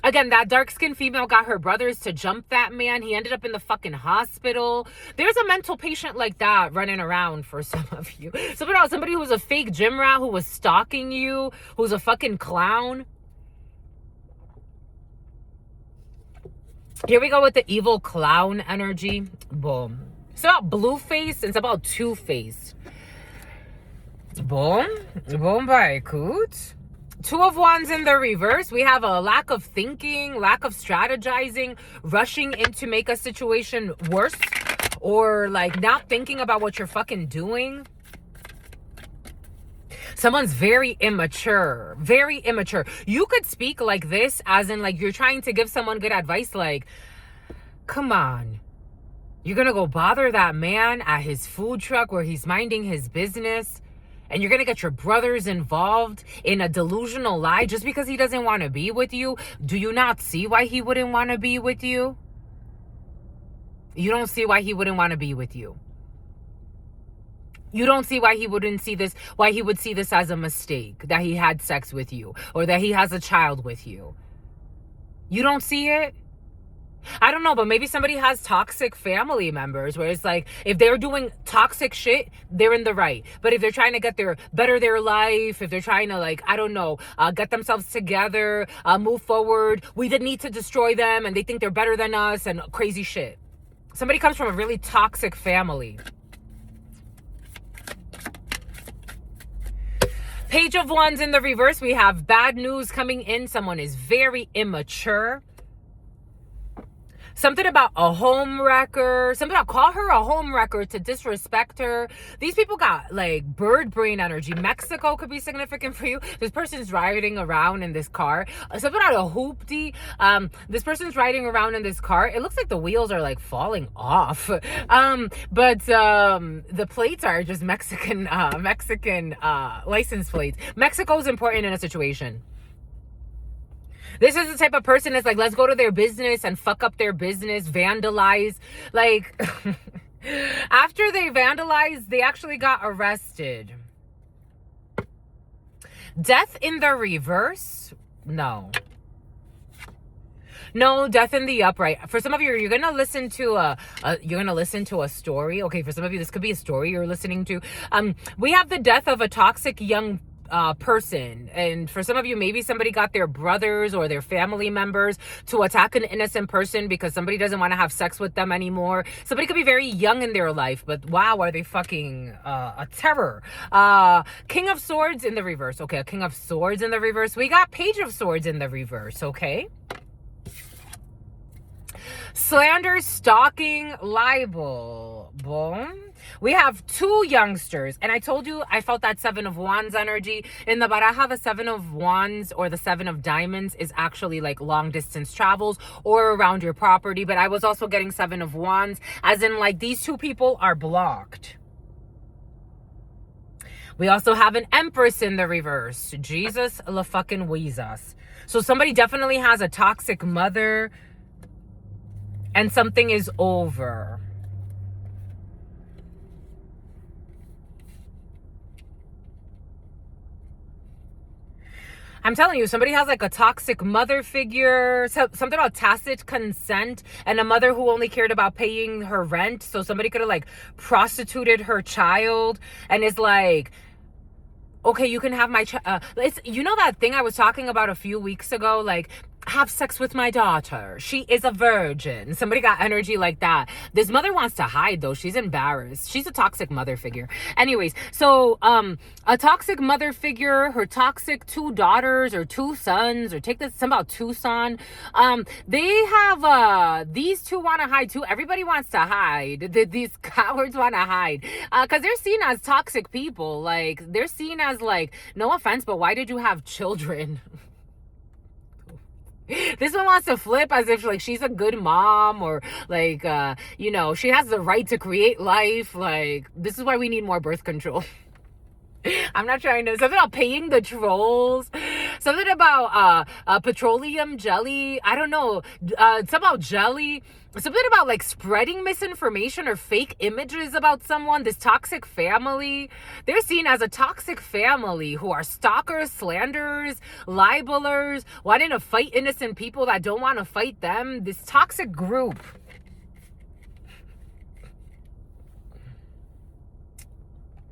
Again, that dark-skinned female got her brothers to jump that man. He ended up in the fucking hospital. There's a mental patient like that running around for some of you. Somebody who's a fake gym rat, who was stalking you, who's a fucking clown. Here we go with the evil clown energy. Boom. It's about blue face. It's about two-faced. Boom. Boom by Coot. Two of Wands in the reverse. We have a lack of thinking, lack of strategizing, rushing in to make a situation worse, or like not thinking about what you're fucking doing. Someone's very immature, very immature. You could speak like this as in like you're trying to give someone good advice, like, come on. You're going to go bother that man at his food truck where he's minding his business, and you're going to get your brothers involved in a delusional lie just because he doesn't want to be with you? Do you not see why he wouldn't want to be with you? You don't see why he wouldn't want to be with you. You don't see why he wouldn't see this, why he would see this as a mistake, that he had sex with you or that he has a child with you. You don't see it? I don't know, but maybe somebody has toxic family members where it's like, if they're doing toxic shit, they're in the right. But if they're trying to better their life, if they're trying to like, I don't know, get themselves together, move forward, we didn't need to destroy them and they think they're better than us and crazy shit. Somebody comes from a really toxic family. Page of Wands in the reverse. We have bad news coming in. Someone is very immature. Something about a home wrecker. Something about call her a home wrecker to disrespect her. These people got like bird brain energy. Mexico could be significant for you. This person's riding around in this car. Something about a hoopty. This person's riding around in this car. It looks like the wheels are like falling off. But the plates are just Mexican license plates. Mexico's important in a situation. This is the type of person that's like, let's go to their business and fuck up their business, vandalize. Like, after they vandalized, they actually got arrested. Death in the reverse? No. No, death in the upright. For some of you, you're gonna listen to a story. Okay, for some of you, this could be a story you're listening to. We have the death of a toxic young person, and for some of you, maybe somebody got their brothers or their family members to attack an innocent person because somebody doesn't want to have sex with them anymore. Somebody could be very young in their life, but wow, are they fucking a terror. King of Swords in the reverse. Okay, a King of Swords in the reverse. We got Page of Swords in the reverse. Okay, slander, stalking, libel. Boom. We have two youngsters, and I told you I felt that Seven of Wands energy. In the baraja, the Seven of Wands or the Seven of Diamonds is actually like long distance travels or around your property, but I was also getting Seven of Wands as in like these two people are blocked. We also have an Empress in the reverse. Jesus la fucking weezus. So somebody definitely has a toxic mother and something is over. I'm telling you, somebody has like a toxic mother figure, something about tacit consent, and a mother who only cared about paying her rent. So somebody could have like prostituted her child and is like, okay, you can have my child. You know that thing I was talking about a few weeks ago, like, have sex with my daughter. She is a virgin. Somebody got energy like that. This mother wants to hide though. She's embarrassed. She's a toxic mother figure. Anyways, so a toxic mother figure, her toxic two daughters or two sons, or take this, some about Tucson. They have these two want to hide too. Everybody wants to hide. These cowards want to hide because they're seen as toxic people. Like, they're seen as like, no offense, but why did you have children? This one wants to flip as if like she's a good mom, or like she has the right to create life. Like, this is why we need more birth control. I'm not trying to, something about paying the trolls, something about petroleum jelly, I don't know, something about jelly, something about like spreading misinformation or fake images about someone. This toxic family, they're seen as a toxic family who are stalkers, slanderers, libelers, wanting to fight innocent people that don't want to fight them. This toxic group.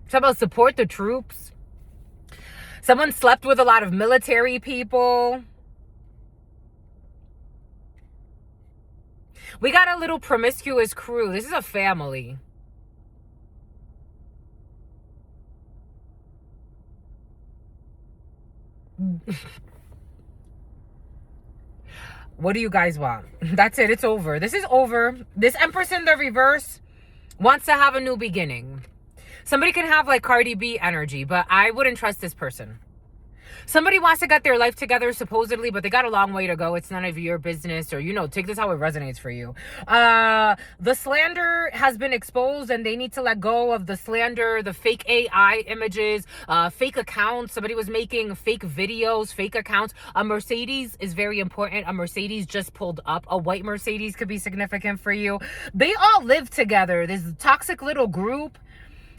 It's about support the troops. Someone slept with a lot of military people. We got a little promiscuous crew. This is a family. What do you guys want? That's it. It's over. This is over. This Empress in the reverse wants to have a new beginning. Somebody can have like Cardi B energy, but I wouldn't trust this person. Somebody wants to get their life together supposedly, but they got a long way to go. It's none of your business, or, take this how it resonates for you. The slander has been exposed, and they need to let go of the slander, the fake AI images, fake accounts. Somebody was making fake videos, fake accounts. A Mercedes is very important. A Mercedes just pulled up. A white Mercedes could be significant for you. They all live together. This toxic little group.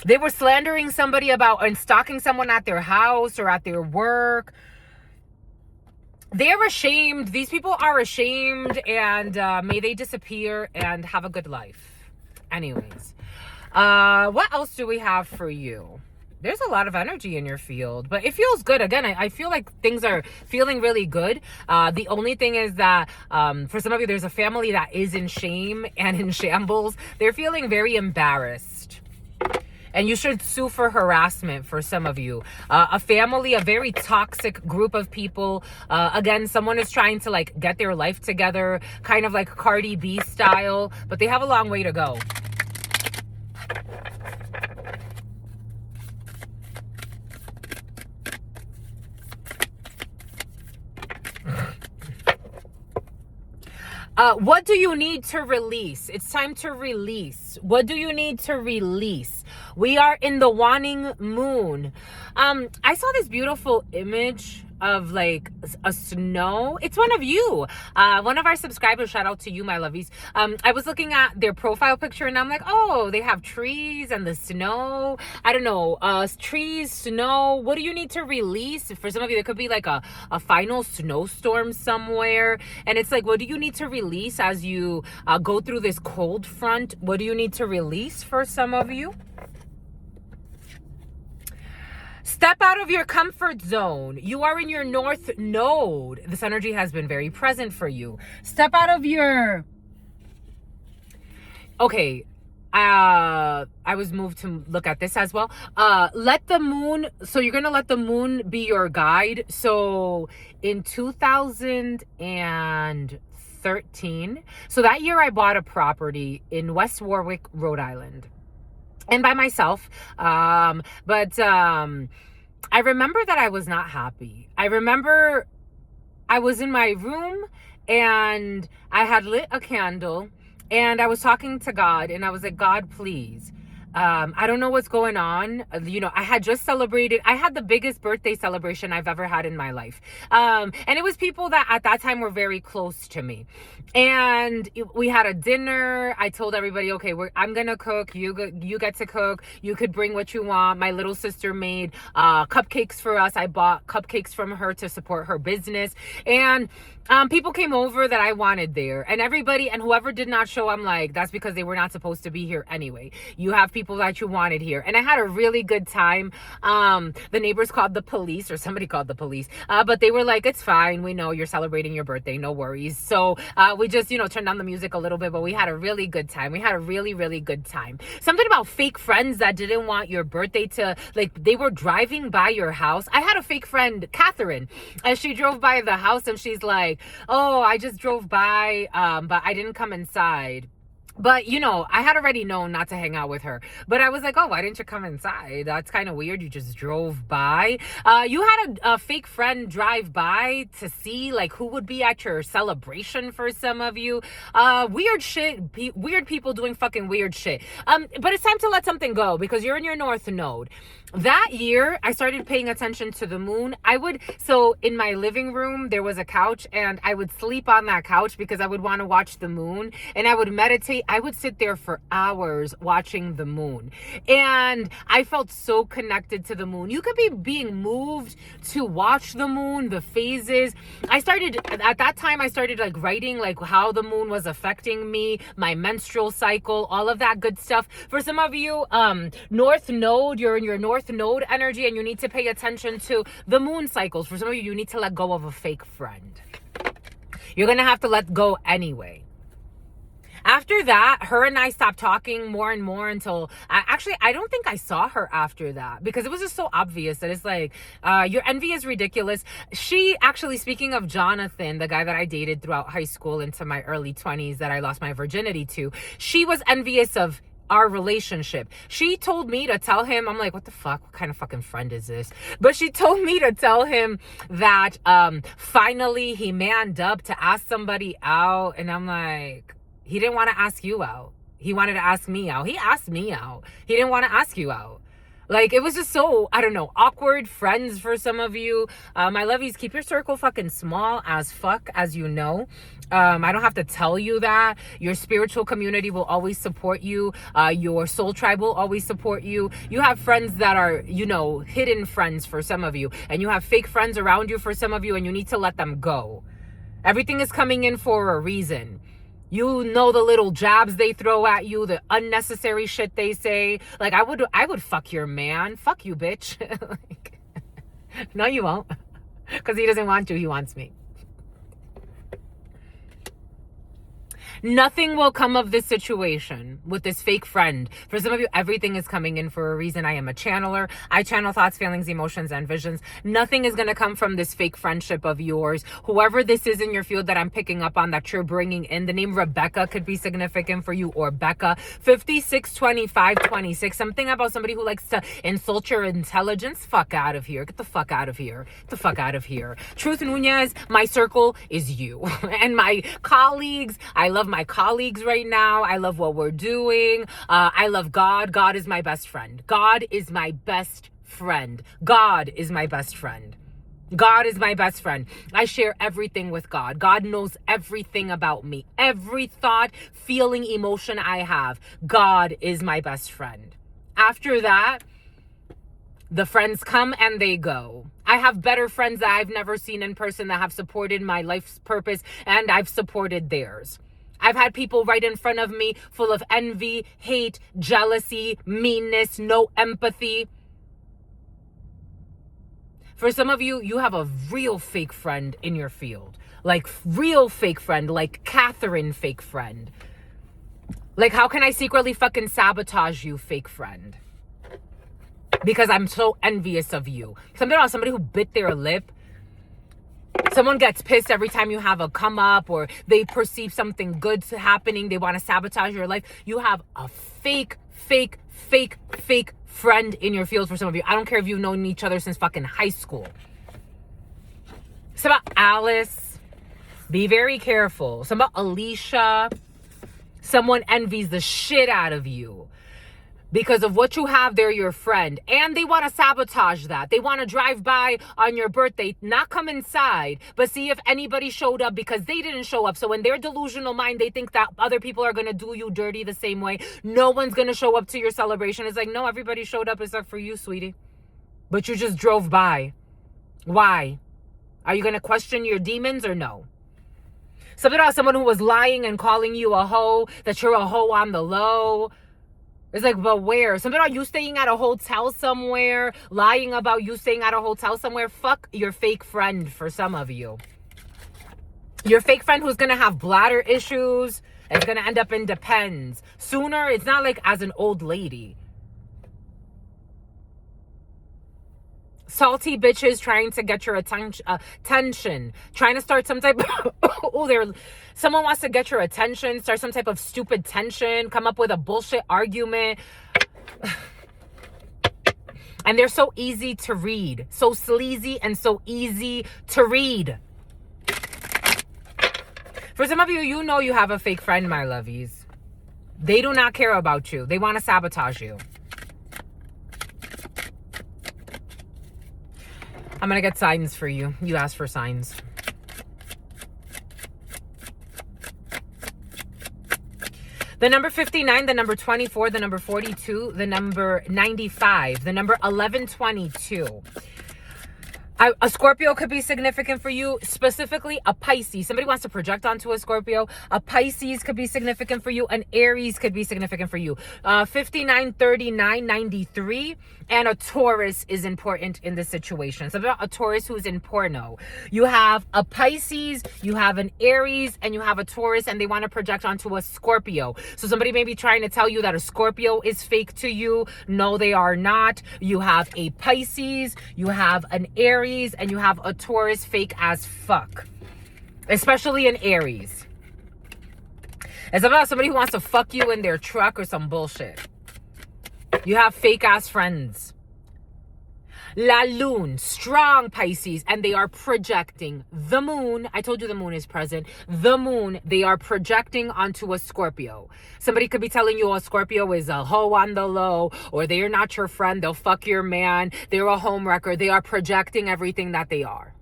They were slandering somebody about and stalking someone at their house or at their work. They're ashamed. These people are ashamed, and may they disappear and have a good life. Anyways, what else do we have for you? There's a lot of energy in your field, but it feels good. Again, I feel like things are feeling really good. The only thing is that for some of you, there's a family that is in shame and in shambles. They're feeling very embarrassed. And you should sue for harassment for some of you. A family, a very toxic group of people. Again, someone is trying to like get their life together, kind of like Cardi B style, but they have a long way to go. What do you need to release? It's time to release. What do you need to release? We are in the waning moon. I saw this beautiful image of like a snow. It's one of you. One of our subscribers, shout out to you, my lovies. I was looking at their profile picture and I'm like, oh, they have trees and the snow. I don't know, trees, snow. What do you need to release? For some of you, there could be like a final snowstorm somewhere. And it's like, what do you need to release as you go through this cold front? What do you need to release for some of you? Step out of your comfort zone. You are in your north node. This energy has been very present for you. Step out of your... Okay. I was moved to look at this as well. Let the moon... So you're going to let the moon be your guide. So in 2013, so that year I bought a property in West Warwick, Rhode Island. And by myself. But I remember that I was not happy. I remember I was in my room and I had lit a candle and I was talking to God and I was like, God, please. I don't know what's going on. I had just celebrated. I had the biggest birthday celebration I've ever had in my life. And it was people that at that time were very close to me. And we had a dinner. I told everybody, okay, I'm going to cook. You get to cook. You could bring what you want. My little sister made cupcakes for us. I bought cupcakes from her to support her business. And people came over that I wanted there. And everybody and whoever did not show, I'm like, that's because they were not supposed to be here anyway. You have people that you wanted here. And I had a really good time. The neighbors called the police, or somebody called the police. But they were like, it's fine. We know you're celebrating your birthday. No worries. So we just, turned down the music a little bit, but we had a really good time. We had a really, really good time. Something about fake friends that didn't want your birthday to, like, they were driving by your house. I had a fake friend, Catherine, and she drove by the house and she's like, oh, I just drove by, but I didn't come inside. But, you know, I had already known not to hang out with her. But I was like, oh, why didn't you come inside? That's kind of weird. You just drove by. You had a fake friend drive by to see, like, who would be at your celebration for some of you. Weird shit. Weird people doing fucking weird shit. But it's time to let something go because you're in your North Node. That year, I started paying attention to the moon. So in my living room, there was a couch and I would sleep on that couch because I would want to watch the moon and I would meditate. I would sit there for hours watching the moon and I felt so connected to the moon. You could be being moved to watch the moon, the phases. At that time, I started like writing like how the moon was affecting me, my menstrual cycle, all of that good stuff. For some of you, North Node, you're in your North Node energy and you need to pay attention to the moon cycles. For some of you, you need to let go of a fake friend. You're going to have to let go anyway. After that, her and I stopped talking more and more until I don't think I saw her after that because it was just so obvious that it's like, your envy is ridiculous. She actually, speaking of Jonathan, the guy that I dated throughout high school into my early 20s that I lost my virginity to, she was envious of our relationship. She told me to tell him, I'm like, what the fuck? What kind of fucking friend is this? But she told me to tell him that finally he manned up to ask somebody out. And I'm like, he didn't want to ask you out. He wanted to ask me out. He asked me out. He didn't want to ask you out. Like, it was just so, I don't know, awkward friends for some of you. My lovies, keep your circle fucking small as fuck, as you know. I don't have to tell you that. Your spiritual community will always support you. Your soul tribe will always support you. You have friends that are, you know, hidden friends for some of you. And you have fake friends around you for some of you, and you need to let them go. Everything is coming in for a reason. You know the little jabs they throw at you, the unnecessary shit they say. Like, I would fuck your man. Fuck you, bitch. Like, no, you won't. Because he doesn't want you. He wants me. Nothing will come of this situation with this fake friend. For some of you, everything is coming in for a reason. I am a channeler. I channel thoughts, feelings, emotions, and visions. Nothing is going to come from this fake friendship of yours. Whoever this is in your field that I'm picking up on that you're bringing in, the name Rebecca could be significant for you, or Becca. 562526. Something about somebody who likes to insult your intelligence. Fuck out of here. Get the fuck out of here. Get the fuck out of here. Truth Nuñez, my circle is you. And my colleagues, I love my colleagues right now. I love what we're doing. I love God. God is my best friend. God is my best friend. God is my best friend. God is my best friend. I share everything with God. God knows everything about me. Every thought, feeling, emotion I have. God is my best friend. After that, the friends come and they go. I have better friends that I've never seen in person that have supported my life's purpose, and I've supported theirs. I've had people right in front of me full of envy, hate, jealousy, meanness, no empathy. For some of you, you have a real fake friend in your field. Like, real fake friend, like Catherine fake friend. Like, how can I secretly fucking sabotage you, fake friend? Because I'm so envious of you. Somebody who bit their lip. Someone gets pissed every time you have a come up, or they perceive something good happening. They want to sabotage your life. You have a fake friend in your field for some of you. I don't care if you've known each other since fucking high school. It's about Alice. Be very careful. It's about Alicia. Someone envies the shit out of you. Because of what you have, they're your friend. And they want to sabotage that. They want to drive by on your birthday, not come inside, but see if anybody showed up because they didn't show up. So in their delusional mind, they think that other people are going to do you dirty the same way. No one's going to show up to your celebration. It's like, no, everybody showed up except for you, sweetie. But you just drove by. Why? Are you going to question your demons or no? Something about someone who was lying and calling you a hoe, that you're a hoe on the low. It's like, but where? Something about you staying at a hotel somewhere, lying about you staying at a hotel somewhere. Fuck your fake friend for some of you. Your fake friend who's going to have bladder issues. It's going to end up in Depends. Sooner, it's not like as an old lady. salty bitches trying to get your attention, trying to start some type of, someone wants to get your attention, start some type of stupid tension, come up with a bullshit argument. And they're so easy to read, so sleazy and so easy to read. For some of you, you know you have a fake friend, my lovies. They do not care about you. They want to sabotage you. I'm going to get signs for you. You asked for signs. The number 59, the number 24, the number 42, the number 95, the number 1122. A Scorpio could be significant for you, specifically a Pisces. Somebody wants to project onto a Scorpio. A Pisces could be significant for you. An Aries could be significant for you. 59, 39, 93. And a Taurus is important in this situation. So about a Taurus who's in porno. You have a Pisces, you have an Aries, and you have a Taurus, and they want to project onto a Scorpio. So somebody may be trying to tell you that a Scorpio is fake to you. No, they are not. You have a Pisces, you have an Aries, and you have a Taurus fake as fuck. Especially an Aries. It's about somebody who wants to fuck you in their truck or some bullshit. You have fake ass friends. La Lune, strong Pisces, and they are projecting the moon. I told you the moon is present. The moon, they are projecting onto a Scorpio. Somebody could be telling you a Scorpio is a hoe on the low, or they are not your friend. They'll fuck your man. They're a homewrecker. They are projecting everything that they are.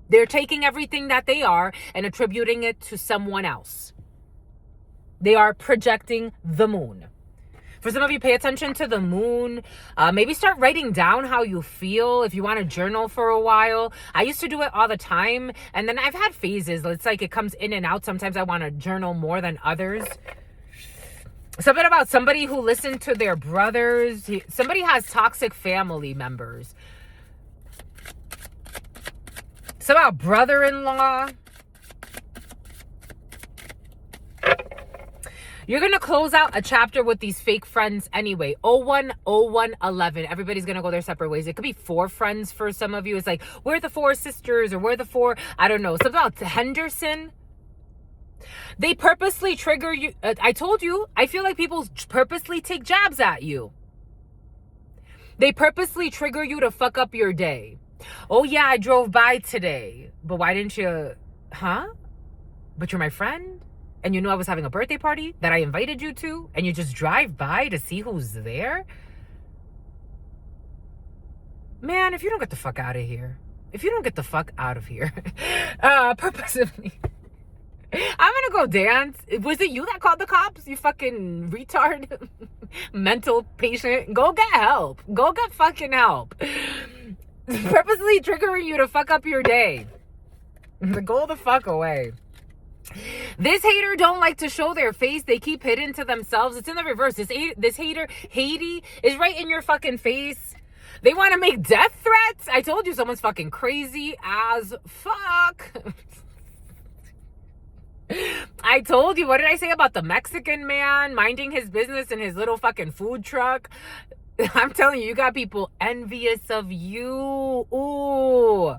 They're taking everything that they are and attributing it to someone else. They are projecting the moon. For some of you, pay attention to the moon. Maybe start writing down how you feel if you want to journal for a while. I used to do it all the time. And then I've had phases. It's like it comes in and out. Sometimes I want to journal more than others. Something about somebody who listened to their brothers. Somebody has toxic family members. Something about brother-in-law. You're going to close out a chapter with these fake friends anyway. 010111. Everybody's going to go their separate ways. It could be 4 friends for some of you. It's like, we're the 4 sisters, or we're the 4, I don't know. Something about Henderson. They purposely trigger you. I told you, I feel like people purposely take jabs at you. They purposely trigger you to fuck up your day. Oh yeah, I drove by today. But why didn't you? Huh? But you're my friend? And you knew I was having a birthday party that I invited you to, and you just drive by to see who's there? Man, if you don't get the fuck out of here. If you don't get the fuck out of here. Purposefully. I'm gonna go dance. Was it you that called the cops? You fucking retard. Mental patient. Go get help. Go get fucking help. Purposely triggering you to fuck up your day. Go the fuck away. This hater don't like to show their face. They keep hidden to themselves. It's in the reverse. This hater, Haiti, is right in your fucking face. They want to make death threats. I told you someone's fucking crazy as fuck. I told you. What did I say about the Mexican man minding his business in his little fucking food truck? I'm telling you, you got people envious of you. Ooh.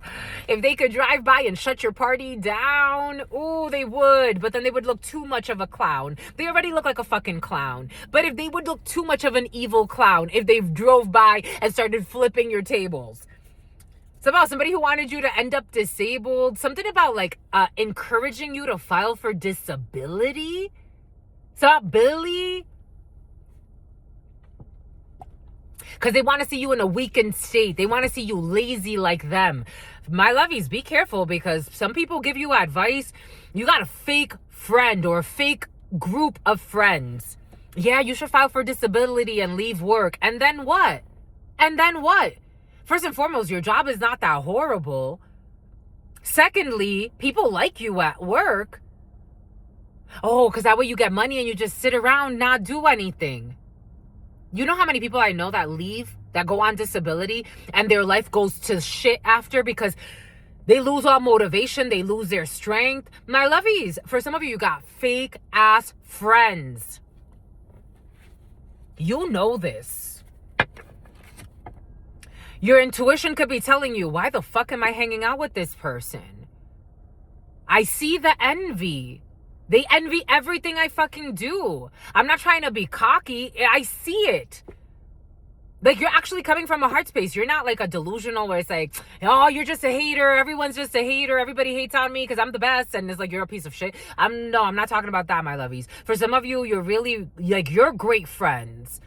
If they could drive by and shut your party down, ooh, they would. But then they would look too much of a clown. They already look like a fucking clown. But if they would look too much of an evil clown, if they drove by and started flipping your tables. It's about somebody who wanted you to end up disabled. Something about like encouraging you to file for disability. It's about Billy. Because they want to see you in a weakened state. They want to see you lazy like them. My lovies, be careful, because some people give you advice. You got a fake friend or a fake group of friends. Yeah, you should file for disability and leave work. And then what? And then what? First and foremost, your job is not that horrible. Secondly, people like you at work. Oh, because that way you get money and you just sit around, not do anything. You know how many people I know that leave, that go on disability, and their life goes to shit after because they lose all motivation, they lose their strength. My lovies, for some of you, you got fake ass friends. You know this. Your intuition could be telling you, why the fuck am I hanging out with this person? I see the envy. They envy everything I fucking do. I'm not trying to be cocky. I see it. Like, you're actually coming from a heart space. You're not like a delusional where it's like, oh, you're just a hater. Everyone's just a hater. Everybody hates on me because I'm the best. And it's like, you're a piece of shit. I'm not talking about that, my lovies. For some of you, you're really, like, you're great friends.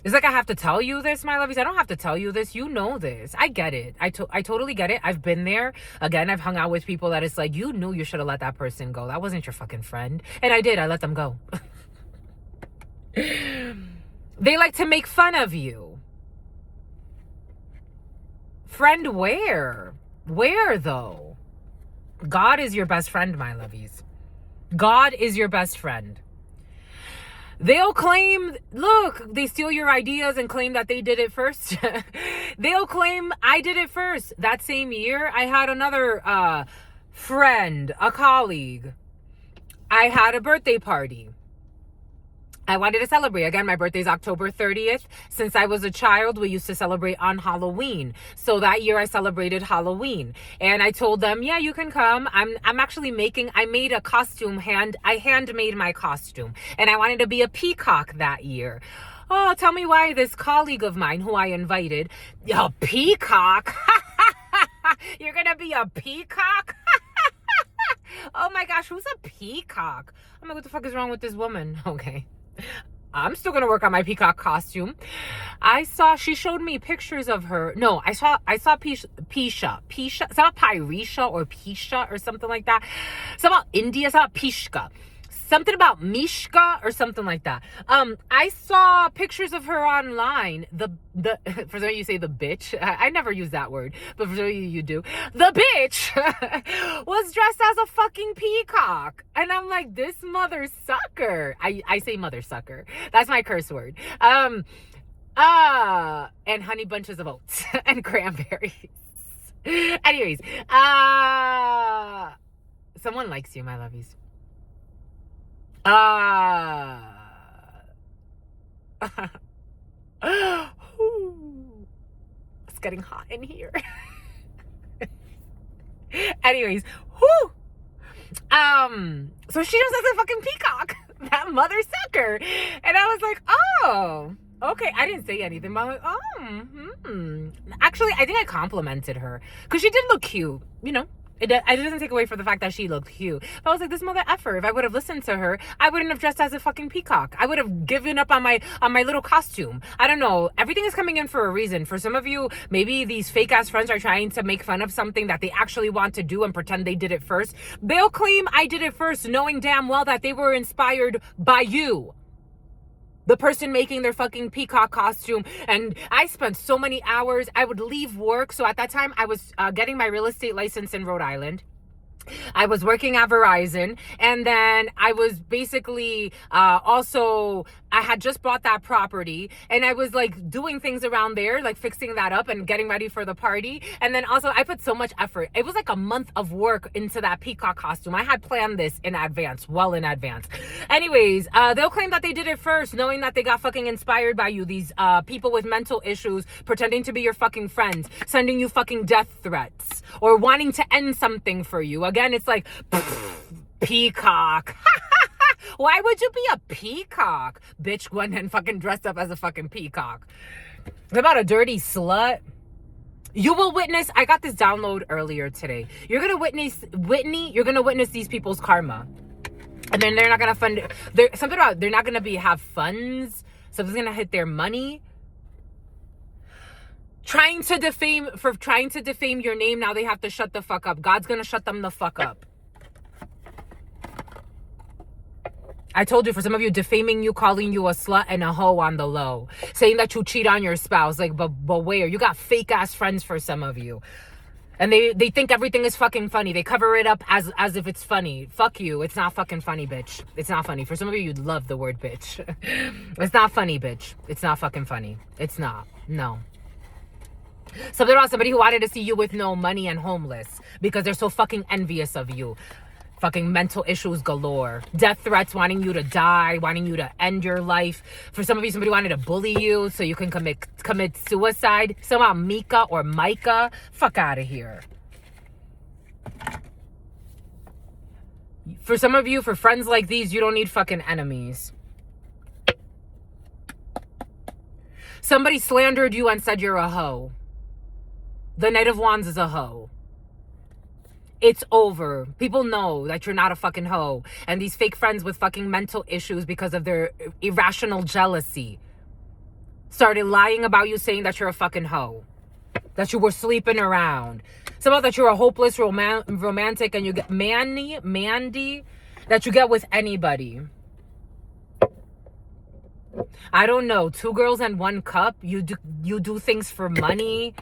It's like I have to tell you this, my lovies. I don't have to tell you this. You know this. I get it. I totally get it. I've been there. Again, I've hung out with people that it's like, you knew you should have let that person go. That wasn't your fucking friend. And I did. I let them go. They like to make fun of you. Friend, where? Where, though? God is your best friend, my lovies. God is your best friend. They'll claim, look, they steal your ideas and claim that they did it first. They'll claim I did it first. That same year, I had another friend, a colleague. I had a birthday party. I wanted to celebrate. Again, my birthday is October 30th. Since I was a child, we used to celebrate on Halloween. So that year I celebrated Halloween. And I told them, yeah, you can come. I'm actually I made a costume I handmade my costume. And I wanted to be a peacock that year. Oh, tell me why this colleague of mine who I invited, a peacock? You're going to be a peacock? Oh my gosh, who's a peacock? I'm like, what the fuck is wrong with this woman? Okay. I'm still gonna work on my peacock costume. She showed me pictures of her. No, I saw Pisha. It's not Pyrisha or Pisha or something like that. It's about India. It's not Pishka. Something about Mishka or something like that. I saw pictures of her online. For some of you say the bitch. I never use that word, but for some of you do. The bitch was dressed as a fucking peacock. And I'm like, this mother sucker. I say mother sucker. That's my curse word. And honey bunches of oats and cranberries. Anyways, someone likes you, my lovies. It's getting hot in here. Anyways, so she just has a fucking peacock, that mother sucker. And I was like, oh, okay. I didn't say anything, but I'm like, Actually, I think I complimented her because she did look cute, you know. It doesn't take away from the fact that she looked cute. But I was like, this mother effer, if I would have listened to her, I wouldn't have dressed as a fucking peacock. I would have given up on my little costume. I don't know. Everything is coming in for a reason. For some of you, maybe these fake ass friends are trying to make fun of something that they actually want to do and pretend they did it first. They'll claim I did it first, knowing damn well that they were inspired by you. The person making their fucking peacock costume. And I spent so many hours. I would leave work. So at that time, I was getting my real estate license in Rhode Island. I was working at Verizon, and then I was basically also, I had just bought that property, and I was like doing things around there, like fixing that up and getting ready for the party. And then also I put so much effort. It was like a month of work into that peacock costume. I had planned this in advance, well in advance. Anyways, they'll claim that they did it first, knowing that they got fucking inspired by you. These people with mental issues pretending to be your fucking friends, sending you fucking death threats or wanting to end something for you. Again, it's like, peacock. Why would you be a peacock? Bitch went and fucking dressed up as a fucking peacock. What about a dirty slut? You will witness, I got this download earlier today. You're going to witness, Whitney, you're going to witness these people's karma. And then they're not going to fund, something about, they're not going to have funds. Something's going to hit their money. Trying to defame your name, now they have to shut the fuck up. God's gonna shut them the fuck up. I told you, for some of you, defaming you, calling you a slut and a hoe on the low, saying that you cheat on your spouse, like, but where? You got fake ass friends for some of you. And they think everything is fucking funny. They cover it up as if it's funny. Fuck you. It's not fucking funny, bitch. It's not funny. For some of you, you'd love the word bitch. It's not funny, bitch. It's not fucking funny. It's not. No. Something about somebody who wanted to see you with no money and homeless because they're so fucking envious of you. Fucking mental issues galore. Death threats, wanting you to die, wanting you to end your life. For some of you, somebody wanted to bully you so you can commit suicide. Somehow Mika or Micah. Fuck out of here. For some of you, for friends like these, you don't need fucking enemies. Somebody slandered you and said you're a hoe. The Knight of Wands is a hoe. It's over. People know that you're not a fucking hoe. And these fake friends with fucking mental issues because of their irrational jealousy started lying about you, saying that you're a fucking hoe. That you were sleeping around. Somehow that you're a hopeless romantic and you get Mandy, that you get with anybody. I don't know. 2 girls and 1 cup. You do things for money.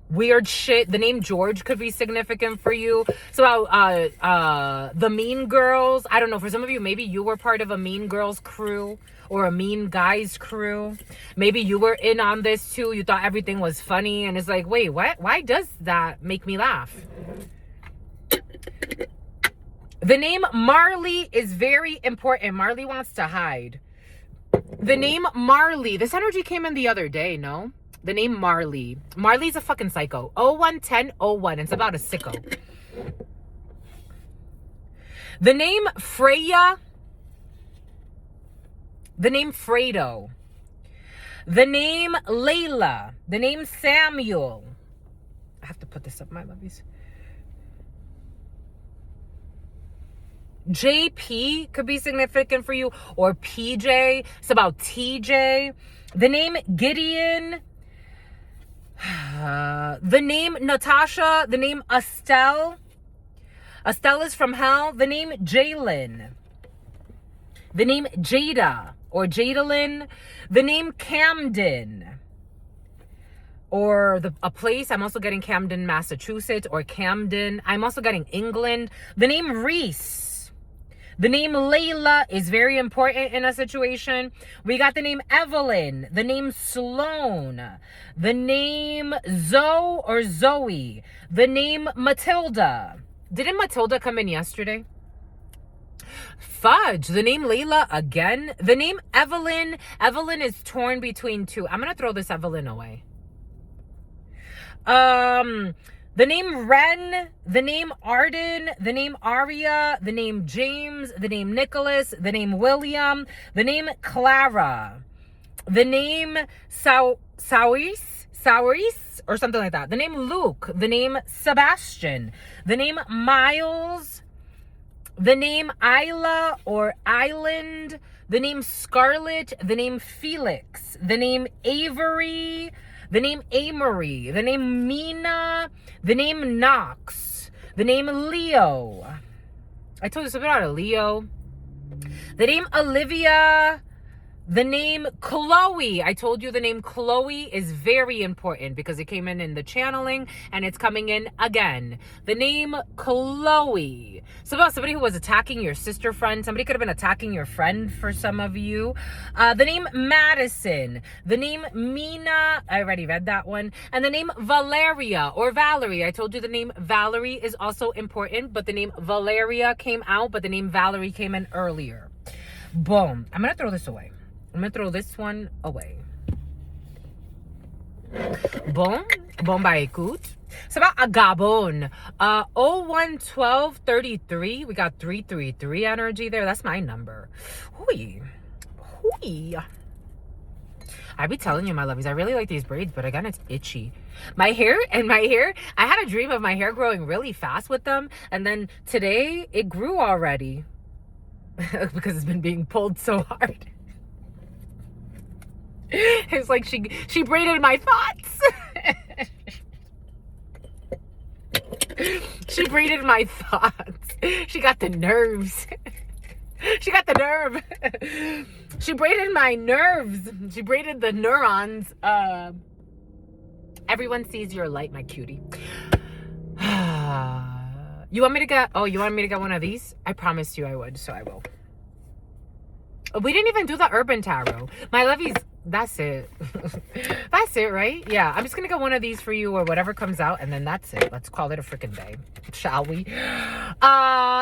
Weird shit. The name George could be significant for you. So the Mean Girls. I don't know. For some of you, maybe you were part of a Mean Girls crew or a Mean Guys crew. Maybe you were in on this too. You thought everything was funny. And it's like, wait, what? Why does that make me laugh? The name Marley is very important. Marley wants to hide. The name Marley. This energy came in the other day, no? The name Marley. Marley's a fucking psycho. 011001. It's about a sicko. The name Freya. The name Fredo. The name Layla. The name Samuel. I have to put this up, my lovies. JP could be significant for you. Or PJ. It's about TJ. The name Gideon. The name Natasha. The name Estelle. Estelle is from hell. The name Jalen. The name Jada or Jadalyn. The name Camden. Or a place. I'm also getting Camden, Massachusetts, or Camden. I'm also getting England. The name Reese. The name Layla is very important in a situation. We got the name Evelyn, the name Sloan, the name Zoe or Zoe, the name Matilda. Didn't Matilda come in yesterday? Fudge. The name Layla again. The name Evelyn. Evelyn is torn between 2. I'm going to throw this Evelyn away. The name Ren, the name Arden, the name Aria, the name James, the name Nicholas, the name William, the name Clara, the name Sauris, or something like that. The name Luke, the name Sebastian, the name Miles, the name Isla or Island, the name Scarlet, the name Felix, the name Avery, the name Amory, the name Mina, the name Knox, the name Leo. I told you something about a Leo. The name Olivia, the name Chloe. I told you the name Chloe is very important because it came in the channeling and it's coming in again. The name Chloe. So about somebody who was attacking your sister friend. Somebody could have been attacking your friend for some of you. The name Madison. The name Mina. I already read that one. And the name Valeria or Valerie. I told you the name Valerie is also important, but the name Valeria came out, but the name Valerie came in earlier. Boom. I'm going to throw this away. I'm going to throw this one away. Bon by écoute. It's about a Gabon. 011233. We got 333 energy there. That's my number. Hooey. I be telling you, my lovies, I really like these braids, but again, it's itchy. My hair, I had a dream of my hair growing really fast with them. And then today it grew already because it's been being pulled so hard. It's like she braided my thoughts. She braided my thoughts. She got the nerves. She got the nerve. She braided my nerves. She braided the neurons. Everyone sees your light, my cutie. You want me to get one of these? I promised you I would, so I will. We didn't even do the Urban Tarot. My lovies, That's it. That's it, right? Yeah, I'm just gonna get one of these for you or whatever comes out, and then that's it. Let's call it a freaking day, shall we?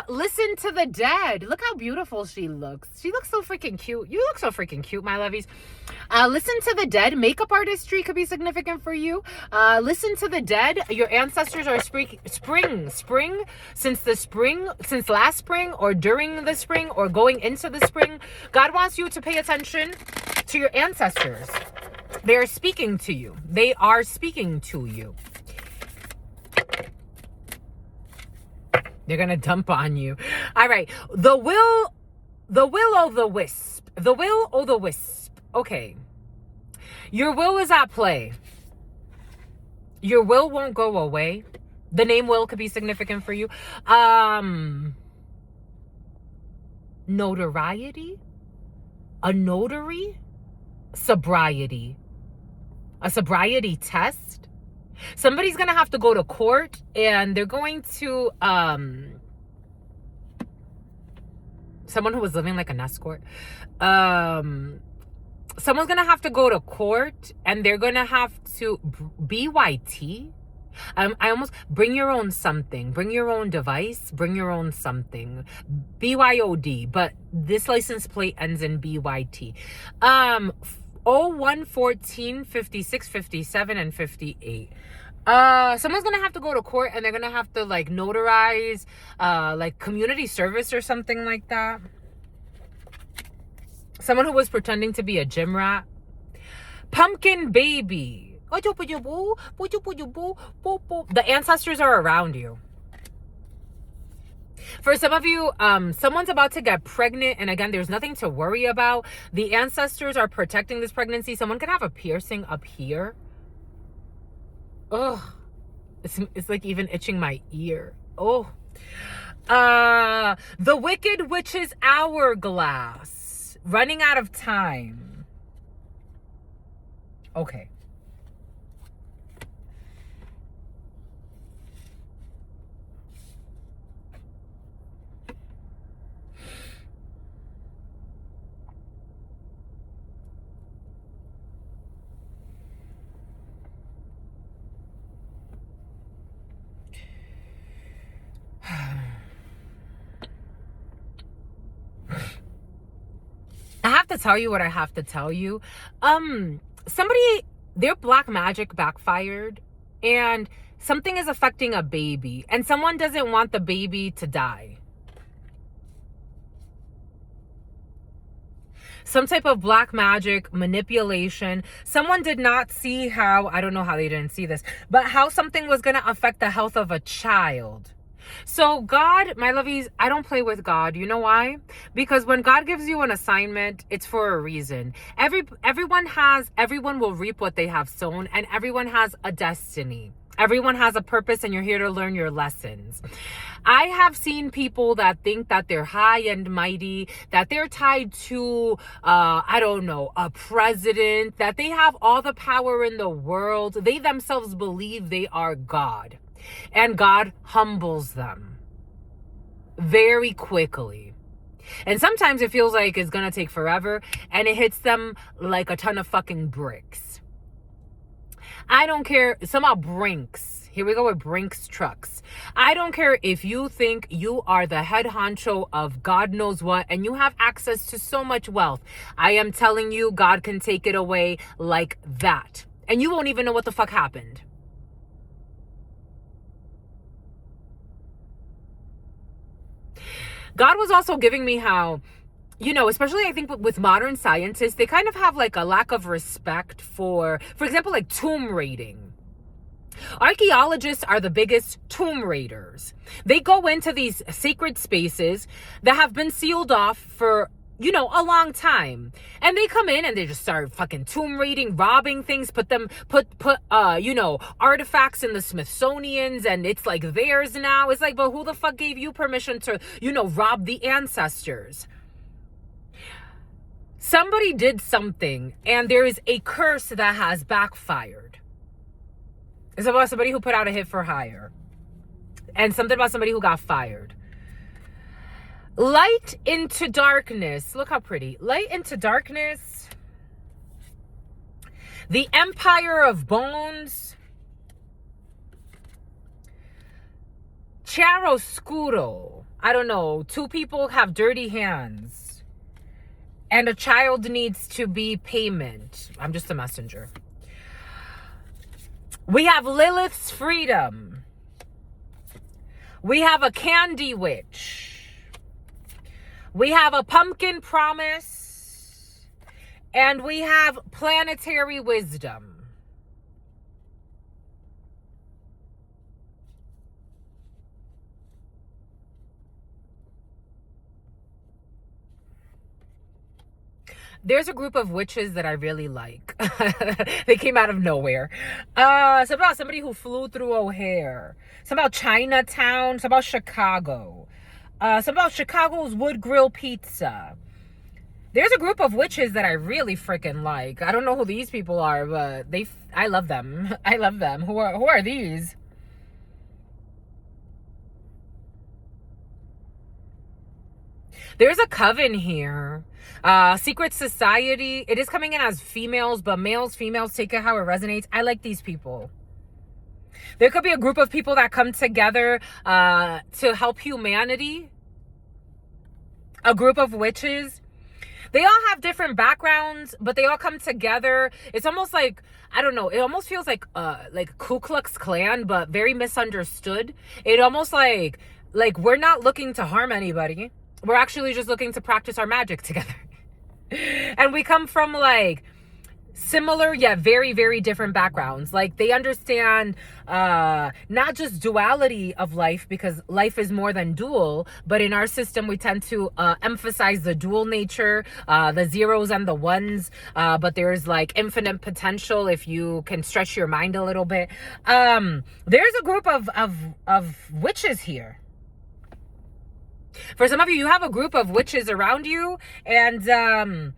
Listen to the dead. Look how beautiful she looks. She looks so freaking cute. You look so freaking cute, my lovies. Listen to the dead. Makeup artistry could be significant for you. Listen to the dead. Your ancestors are spring, since last spring, or during the spring, or going into the spring. God wants you to pay attention to your ancestors. They are speaking to you. They are speaking to you. They're gonna dump on you. All right. The will o' the wisp. The will o' the wisp. Okay. Your will is at play. Your will won't go away. The name will could be significant for you. Notoriety. A notary. Sobriety. A sobriety test. Somebody's gonna have to go to court, and they're going to someone who was living like an escort. Someone's gonna have to go to court, and they're gonna have to BYT. I almost bring your own something, bring your own device, bring your own something, BYOD, but this license plate ends in BYT. 01, 14, 56, 57, and 58. Someone's gonna have to go to court, and they're gonna have to like notarize like community service or something like that. Someone who was pretending to be a gym rat. Pumpkin baby. The ancestors are around you. For some of you, someone's about to get pregnant, and again, there's nothing to worry about. The ancestors are protecting this pregnancy. Someone could have a piercing up here. Ugh. It's like even itching my ear. Oh. The Wicked Witch's hourglass. Running out of time. Okay. I have to tell you what I have to tell you. Their black magic backfired, and something is affecting a baby, and someone doesn't want the baby to die. Some type of black magic manipulation. Someone did not see how, I don't know how they didn't see this, but how something was going to affect the health of a child. So God, my lovies, I don't play with God. You know why? Because when God gives you an assignment, it's for a reason. Everyone will reap what they have sown, and everyone has a destiny. Everyone has a purpose, and you're here to learn your lessons. I have seen people that think that they're high and mighty, that they're tied to, I don't know, a president, that they have all the power in the world. They themselves believe they are God. And God humbles them very quickly. And sometimes it feels like it's gonna take forever, and it hits them like a ton of fucking bricks. I don't care. Somehow Brinks. Here we go with Brinks trucks. I don't care if you think you are the head honcho of God knows what, and you have access to so much wealth. I am telling you, God can take it away like that. And you won't even know what the fuck happened. God was also giving me how, you know, especially I think with modern scientists, they kind of have like a lack of respect for example, like tomb raiding. Archaeologists are the biggest tomb raiders. They go into these sacred spaces that have been sealed off for, you know, a long time. And they come in and they just start fucking tomb raiding, robbing things, put you know, artifacts in the Smithsonian's, and it's like theirs now. It's like, but who the fuck gave you permission to, you know, rob the ancestors? Somebody did something, and there is a curse that has backfired. It's about somebody who put out a hit for hire. And something about somebody who got fired. Light into darkness. Look how pretty. Light into darkness. The Empire of Bones. Chiaroscuro. I don't know. Two people have dirty hands. And a child needs to be payment. I'm just a messenger. We have Lilith's Freedom. We have a Candy Witch. We have a Pumpkin Promise. And we have Planetary Wisdom. There's a group of witches that I really like. They came out of nowhere. It's about somebody who flew through O'Hare. It's about Chinatown. It's about Chicago. It's about Chicago's Wood Grill Pizza. There's a group of witches that I really freaking like. I don't know who these people are, but I love them. I love them. Who are these? There's a coven here. Secret society. It is coming in as females, but males, females, take it how it resonates. I like these people. There could be a group of people that come together to help humanity. A group of witches. They all have different backgrounds, but they all come together. It's almost like, I don't know, it almost feels like Ku Klux Klan, but very misunderstood. It almost like we're not looking to harm anybody. We're actually just looking to practice our magic together. And we come from like similar yet very, very different backgrounds. Like they understand not just duality of life, because life is more than dual, but in our system we tend to emphasize the dual nature, the zeros and the ones, but there's like infinite potential if you can stretch your mind a little bit. There's a group of witches here. For some of you, you have a group of witches around you, and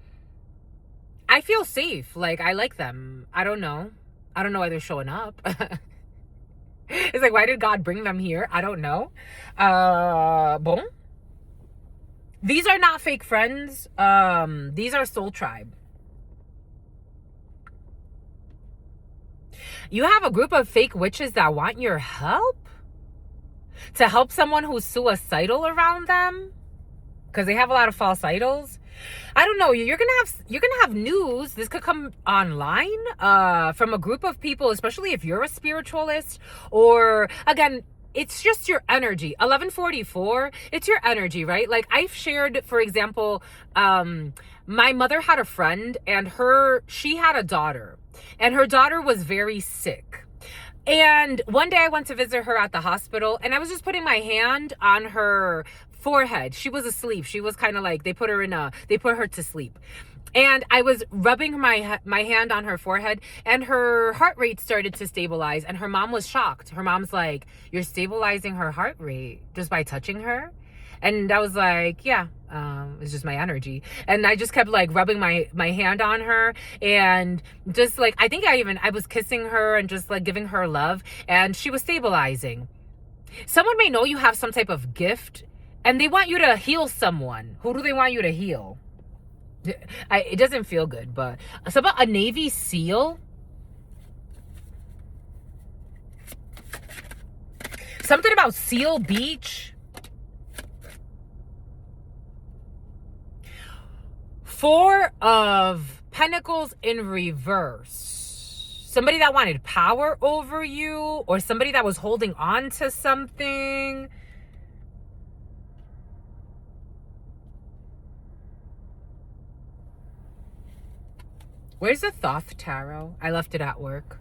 I feel safe. Like, I like them. I don't know why they're showing up. It's like, why did God bring them here? I don't know. Bon. These are not fake friends. These are soul tribe. You have a group of fake witches that want your help? To help someone who's suicidal around them, because they have a lot of false idols. I don't know. You're gonna have news. This could come online from a group of people, especially if you're a spiritualist, or again, it's just your energy. 1144, it's your energy, right? Like I've shared, for example, my mother had a friend, and she had a daughter, and her daughter was very sick. And one day I went to visit her at the hospital, and I was just putting my hand on her forehead. She was asleep. She was kind of like, they put her to sleep. And I was rubbing my hand on her forehead, and her heart rate started to stabilize, and her mom was shocked. Her mom's like, "You're stabilizing her heart rate just by touching her?" And I was like, yeah, it's just my energy. And I just kept like rubbing my hand on her, and just like, I think I was kissing her and just like giving her love, and she was stabilizing. Someone may know you have some type of gift, and they want you to heal someone. Who do they want you to heal? It doesn't feel good, but it's about a Navy SEAL. Something about Seal Beach. Four of Pentacles in reverse. Somebody that wanted power over you, or somebody that was holding on to something. Where's the Thoth Tarot? I left it at work.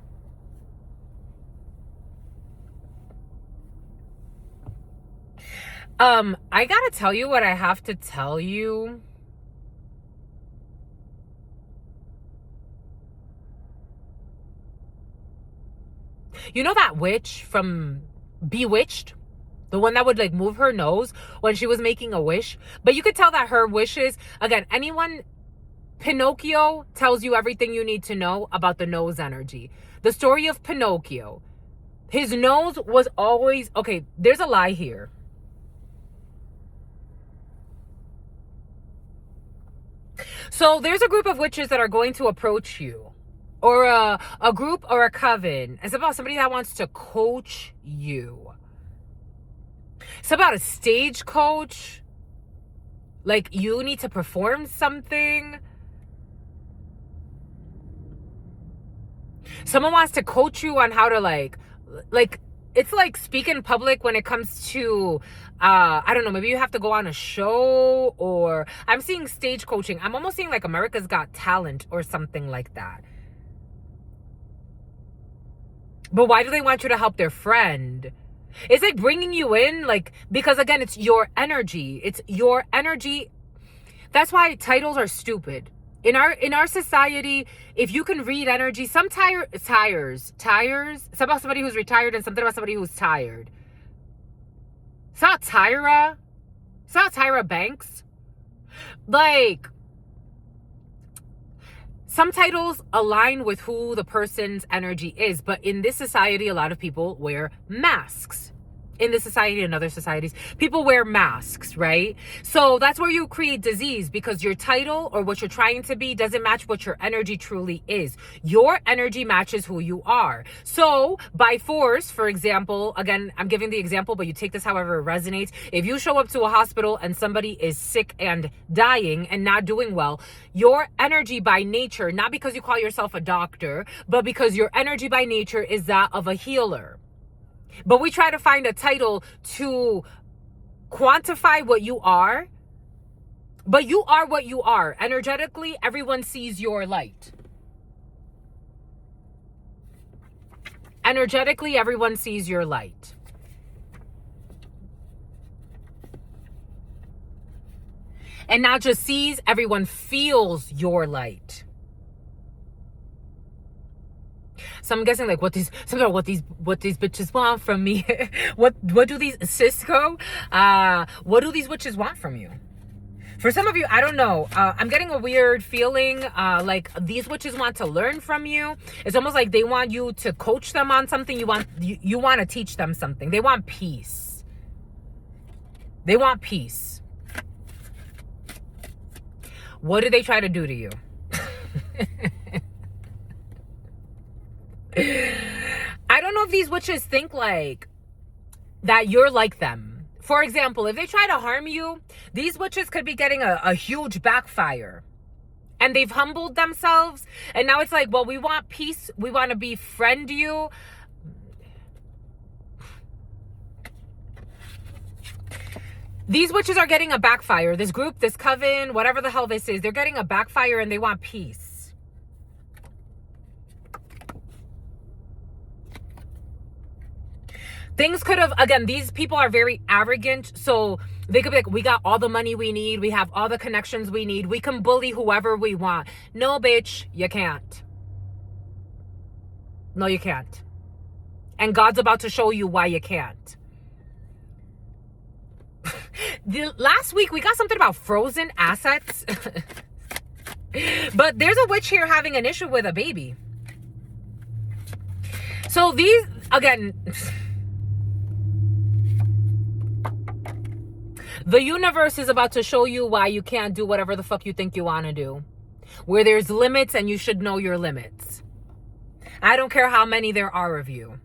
I gotta tell you what I have to tell you. You know that witch from Bewitched? The one that would like move her nose when she was making a wish? But you could tell that her wishes, again, Pinocchio tells you everything you need to know about the nose energy. The story of Pinocchio. His nose was always, okay, there's a lie here. So there's a group of witches that are going to approach you. or a group or a coven. It's about somebody that wants to coach you. It's about a stage coach. Like, you need to perform something. Someone wants to coach you on how to like it's like speak in public when it comes to I don't know, maybe you have to go on a show, or I'm seeing stage coaching. I'm almost seeing like America's Got Talent or something like that. But why do they want you to help their friend? It's like bringing you in, like, because again, it's your energy. It's your energy. That's why titles are stupid. In our society, if you can read energy, some tires. It's about somebody who's retired and something about somebody who's tired. It's not Tyra. It's not Tyra Banks. Like, some titles align with who the person's energy is, but in this society, a lot of people wear masks. In this society and other societies, people wear masks, right? So that's where you create disease, because your title or what you're trying to be doesn't match what your energy truly is. Your energy matches who you are. So by force, for example, again, I'm giving the example, but you take this however it resonates. If you show up to a hospital and somebody is sick and dying and not doing well, your energy by nature, not because you call yourself a doctor, but because your energy by nature is that of a healer. But we try to find a title to quantify what you are. But you are what you are. Energetically, everyone sees your light. Energetically, everyone sees your light. And not just sees, everyone feels your light. So I'm guessing like what these bitches want from me. what do these Cisco? What do these witches want from you? For some of you, I don't know. I'm getting a weird feeling like these witches want to learn from you. It's almost like they want you to coach them on something. You want to teach them something. They want peace. They want peace. What do they try to do to you? I don't know if these witches think like that you're like them. For example, if they try to harm you, these witches could be getting a huge backfire. And they've humbled themselves. And now it's like, well, we want peace. We want to befriend you. These witches are getting a backfire. This group, this coven, whatever the hell this is, they're getting a backfire and they want peace. Things could have, again, these people are very arrogant. So they could be like, we got all the money we need. We have all the connections we need. We can bully whoever we want. No, bitch, you can't. No, you can't. And God's about to show you why you can't. Last week, we got something about frozen assets. But there's a witch here having an issue with a baby. So these, again... The universe is about to show you why you can't do whatever the fuck you think you want to do. Where there's limits and you should know your limits. I don't care how many there are of you.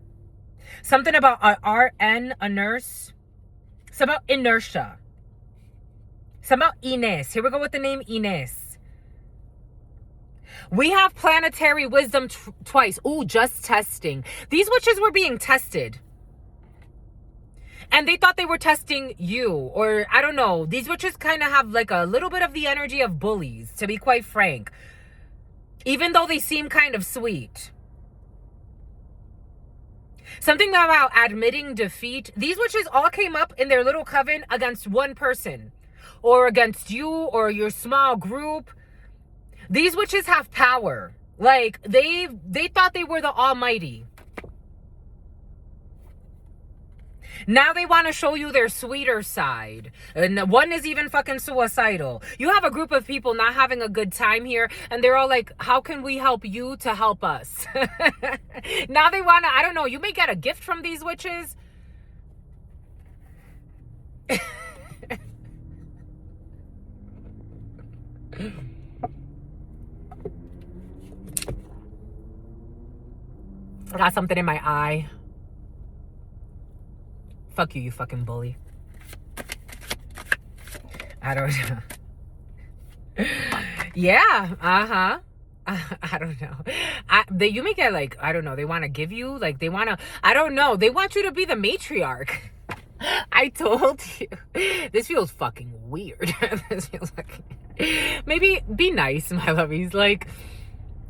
Something about an RN, a nurse. It's about inertia. It's about Inez. Here we go with the name Inez. We have planetary wisdom twice. Ooh, just testing. These witches were being tested. And they thought they were testing you. Or, I don't know. These witches kind of have like a little bit of the energy of bullies, to be quite frank. Even though they seem kind of sweet. Something about admitting defeat. These witches all came up in their little coven against one person. Or against you or your small group. These witches have power. Like, they thought they were the almighty. Now they want to show you their sweeter side. And one is even fucking suicidal. You have a group of people not having a good time here. And they're all like, how can we help you to help us? Now they want to, I don't know. You may get a gift from these witches. I got something in my eye. Fuck you, you fucking bully. I don't know. Yeah, uh-huh. I don't know. You may get like, I don't know, they want to give you, like, they want to, I don't know, they want you to be the matriarch. I told you. This feels fucking weird. This feels like, maybe be nice, my lovies. Like,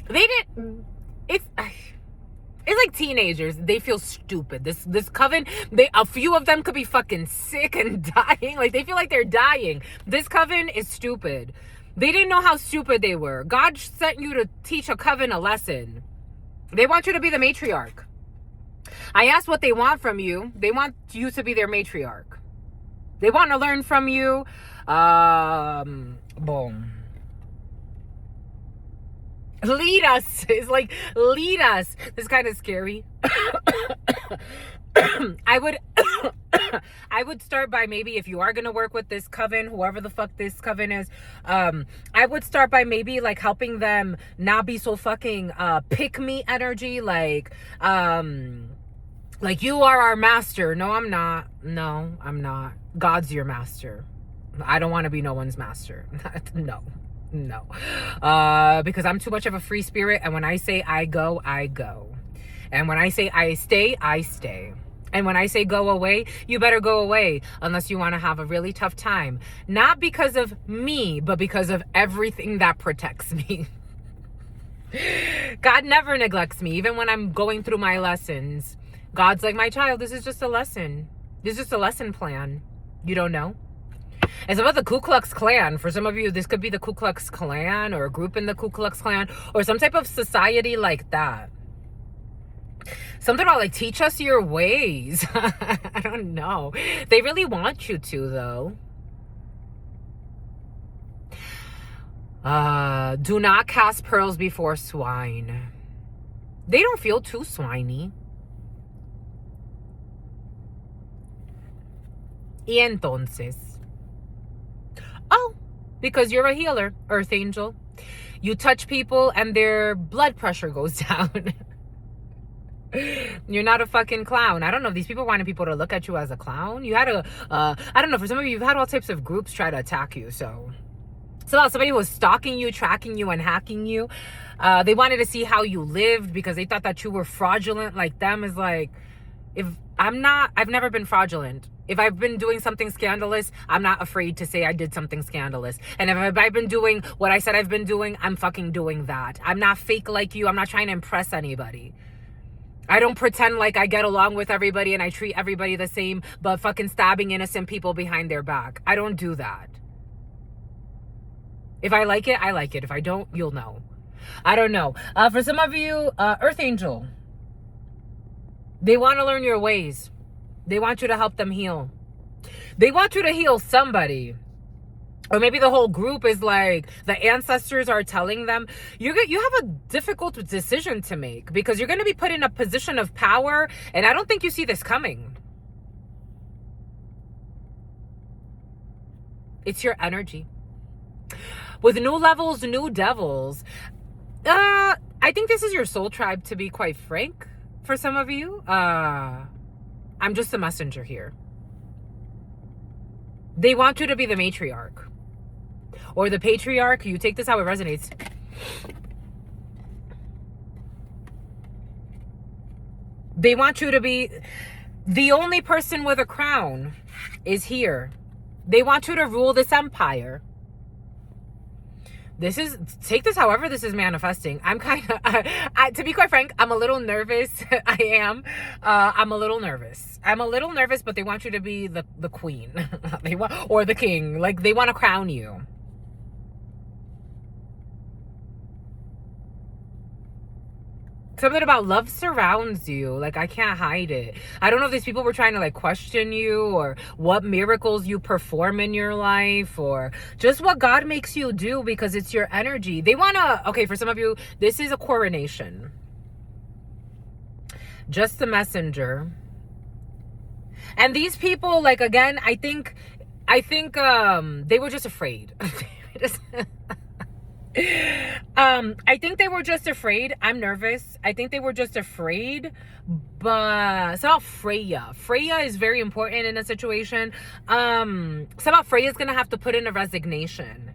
they didn't, it's like teenagers. They feel stupid. This coven, a few of them could be fucking sick and dying. Like, they feel like they're dying. This coven is stupid. They didn't know how stupid they were. God sent you to teach a coven a lesson. They want you to be the matriarch. I asked what they want from you. They want you to be their matriarch. They want to learn from you. Boom. Lead us. It's like, lead us. This is kind of scary. I would start by, maybe if you are going to work with this coven, whoever the fuck this coven is, I would start by maybe like helping them not be so fucking pick me energy. Like you are our master. No, I'm not. No, I'm not. God's your master. I don't want to be no one's master. No. Because I'm too much of a free spirit, and when I say I go, I go. And when I say I stay, I stay. And when I say go away, you better go away, unless you want to have a really tough time. Not because of me, but because of everything that protects me. God never neglects me, even when I'm going through my lessons. God's like, my child, this is just a lesson. This is just a lesson plan. You don't know? It's about the Ku Klux Klan. For some of you, this could be the Ku Klux Klan, or a group in the Ku Klux Klan, or some type of society like that. Something about like, teach us your ways. I don't know. They really want you to, though. Do not cast pearls before swine. They don't feel too swiney. Y entonces. Oh, because you're a healer, Earth Angel. You touch people and their blood pressure goes down. You're not a fucking clown. I don't know if these people wanted people to look at you as a clown. You had I don't know, for some of you, you've had all types of groups try to attack you. So somebody who was stalking you, tracking you, and hacking you. They wanted to see how you lived because they thought that you were fraudulent like them. Is like, I've never been fraudulent. If I've been doing something scandalous, I'm not afraid to say I did something scandalous. And if I've been doing what I said I've been doing, I'm fucking doing that. I'm not fake like you. I'm not trying to impress anybody. I don't pretend like I get along with everybody and I treat everybody the same, but fucking stabbing innocent people behind their back. I don't do that. If I like it, I like it. If I don't, you'll know. I don't know. For some of you, Earth Angel, they want to learn your ways. They want you to help them heal. They want you to heal somebody. Or maybe the whole group is like, the ancestors are telling them, you have a difficult decision to make, because you're going to be put in a position of power, and I don't think you see this coming. It's your energy. With new levels, new devils. I think this is your soul tribe, to be quite frank, for some of you. I'm just a messenger here. They want you to be the matriarch. Or the patriarch. You take this how it resonates. They want you to be the only person with a crown is here. They want you to rule this empire. Take this however this is manifesting. I'm kind of, to be quite frank, I'm a little nervous. I am. I'm a little nervous. But they want you to be the queen. Or the king. Like, they want to crown you. Something about love surrounds you. Like, I can't hide it. I don't know if these people were trying to like question you, or what miracles you perform in your life, or just what God makes you do, because it's your energy. They want to, okay, for some of you, this is a coronation. Just the messenger. And these people, like, again, I think they were just afraid. I think they were just afraid. I'm nervous. I think they were just afraid, but it's about Freya. Freya is very important in a situation. It's about Freya's gonna have to put in a resignation.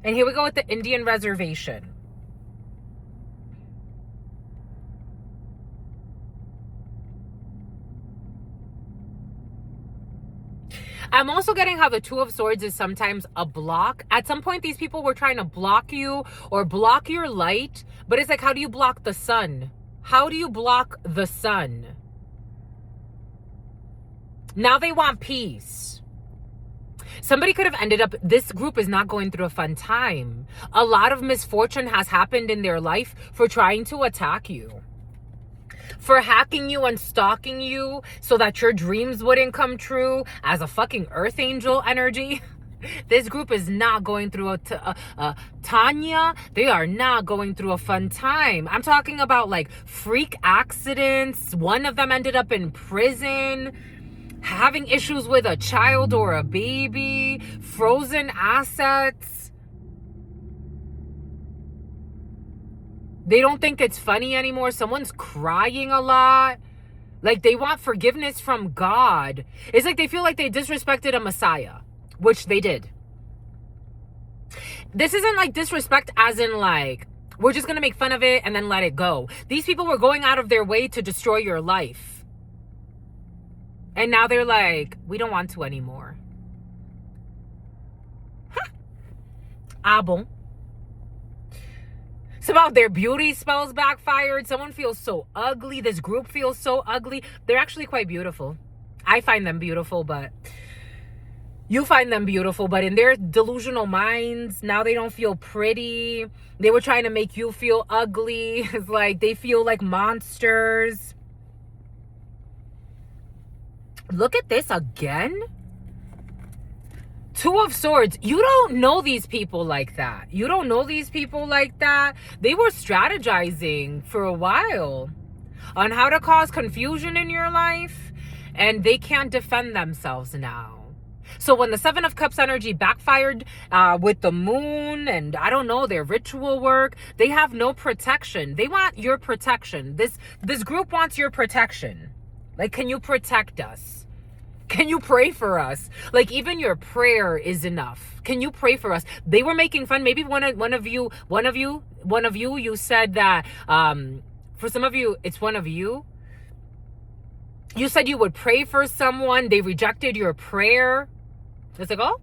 And here we go with the Indian reservation. I'm also getting how the Two of Swords is sometimes a block. At some point, these people were trying to block you or block your light. But it's like, how do you block the sun? How do you block the sun? Now they want peace. Somebody could have ended up, this group is not going through a fun time. A lot of misfortune has happened in their life for trying to attack you, for hacking you and stalking you so that your dreams wouldn't come true as a fucking earth angel energy. This group is not going through Tanya, they are not going through a fun time. I'm talking about like freak accidents. One of them ended up in prison, having issues with a child or a baby, frozen assets. They don't think it's funny anymore. Someone's crying a lot. Like they want forgiveness from God. It's like they feel like they disrespected a Messiah, which they did. This isn't like disrespect as in like, we're just going to make fun of it and then let it go. These people were going out of their way to destroy your life. And now they're like, we don't want to anymore. Huh. Ah bon. Somehow their beauty spells backfired. Someone feels so ugly. This group feels so ugly. They're actually quite beautiful. I find them beautiful, but you find them beautiful. But in their delusional minds, now they don't feel pretty. They were trying to make you feel ugly. It's like they feel like monsters. Look at this again. Two of Swords. You don't know these people like that. You don't know these people like that. They were strategizing for a while on how to cause confusion in your life, and they can't defend themselves now. So when the Seven of Cups energy backfired with the moon and I don't know, their ritual work, they have no protection. They want your protection. This group wants your protection. Like, can you protect us? Can you pray for us? Like, even your prayer is enough. Can you pray for us? They were making fun. Maybe one of you, you said that, for some of you, it's one of you. You said you would pray for someone. They rejected your prayer. It's like, oh,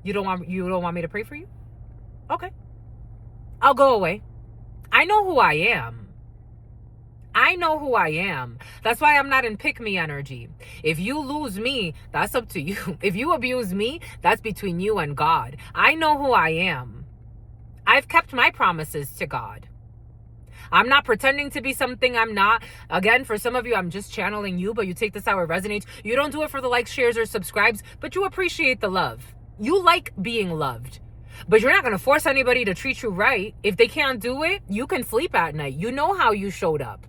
you don't want me to pray for you? Okay. I'll go away. I know who I am. I know who I am. That's why I'm not in pick me energy. If you lose me, that's up to you. If you abuse me, that's between you and God. I know who I am. I've kept my promises to God. I'm not pretending to be something I'm not. Again, for some of you, I'm just channeling you, but you take this how it resonates. You don't do it for the likes, shares, or subscribes, but you appreciate the love. You like being loved. But you're not going to force anybody to treat you right. If they can't do it, you can sleep at night. You know how you showed up.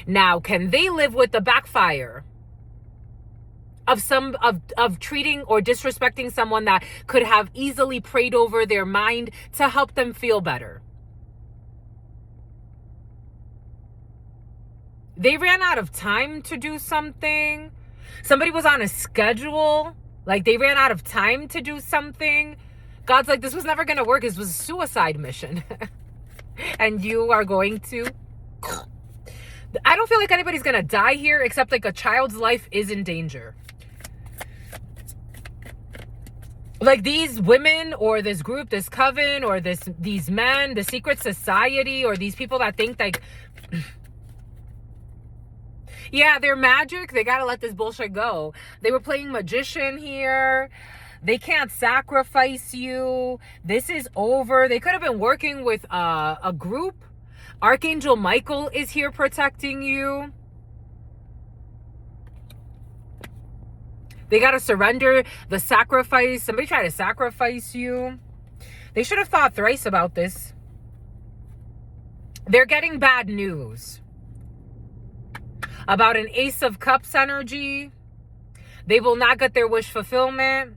Now, can they live with the backfire of treating or disrespecting someone that could have easily prayed over their mind to help them feel better? They ran out of time to do something. Somebody was on a schedule. Like, they ran out of time to do something. God's like, this was never going to work. This was a suicide mission. And you are going to... I don't feel like anybody's going to die here, except like a child's life is in danger. Like these women or this group, this coven or these men, the secret society, or these people that think like... Yeah, they're magic. They got to let this bullshit go. They were playing magician here. They can't sacrifice you. This is over. They could have been working with a group. Archangel Michael is here protecting you. They got to surrender the sacrifice. Somebody tried to sacrifice you. They should have thought thrice about this. They're getting bad news about an Ace of Cups energy. They will not get their wish fulfillment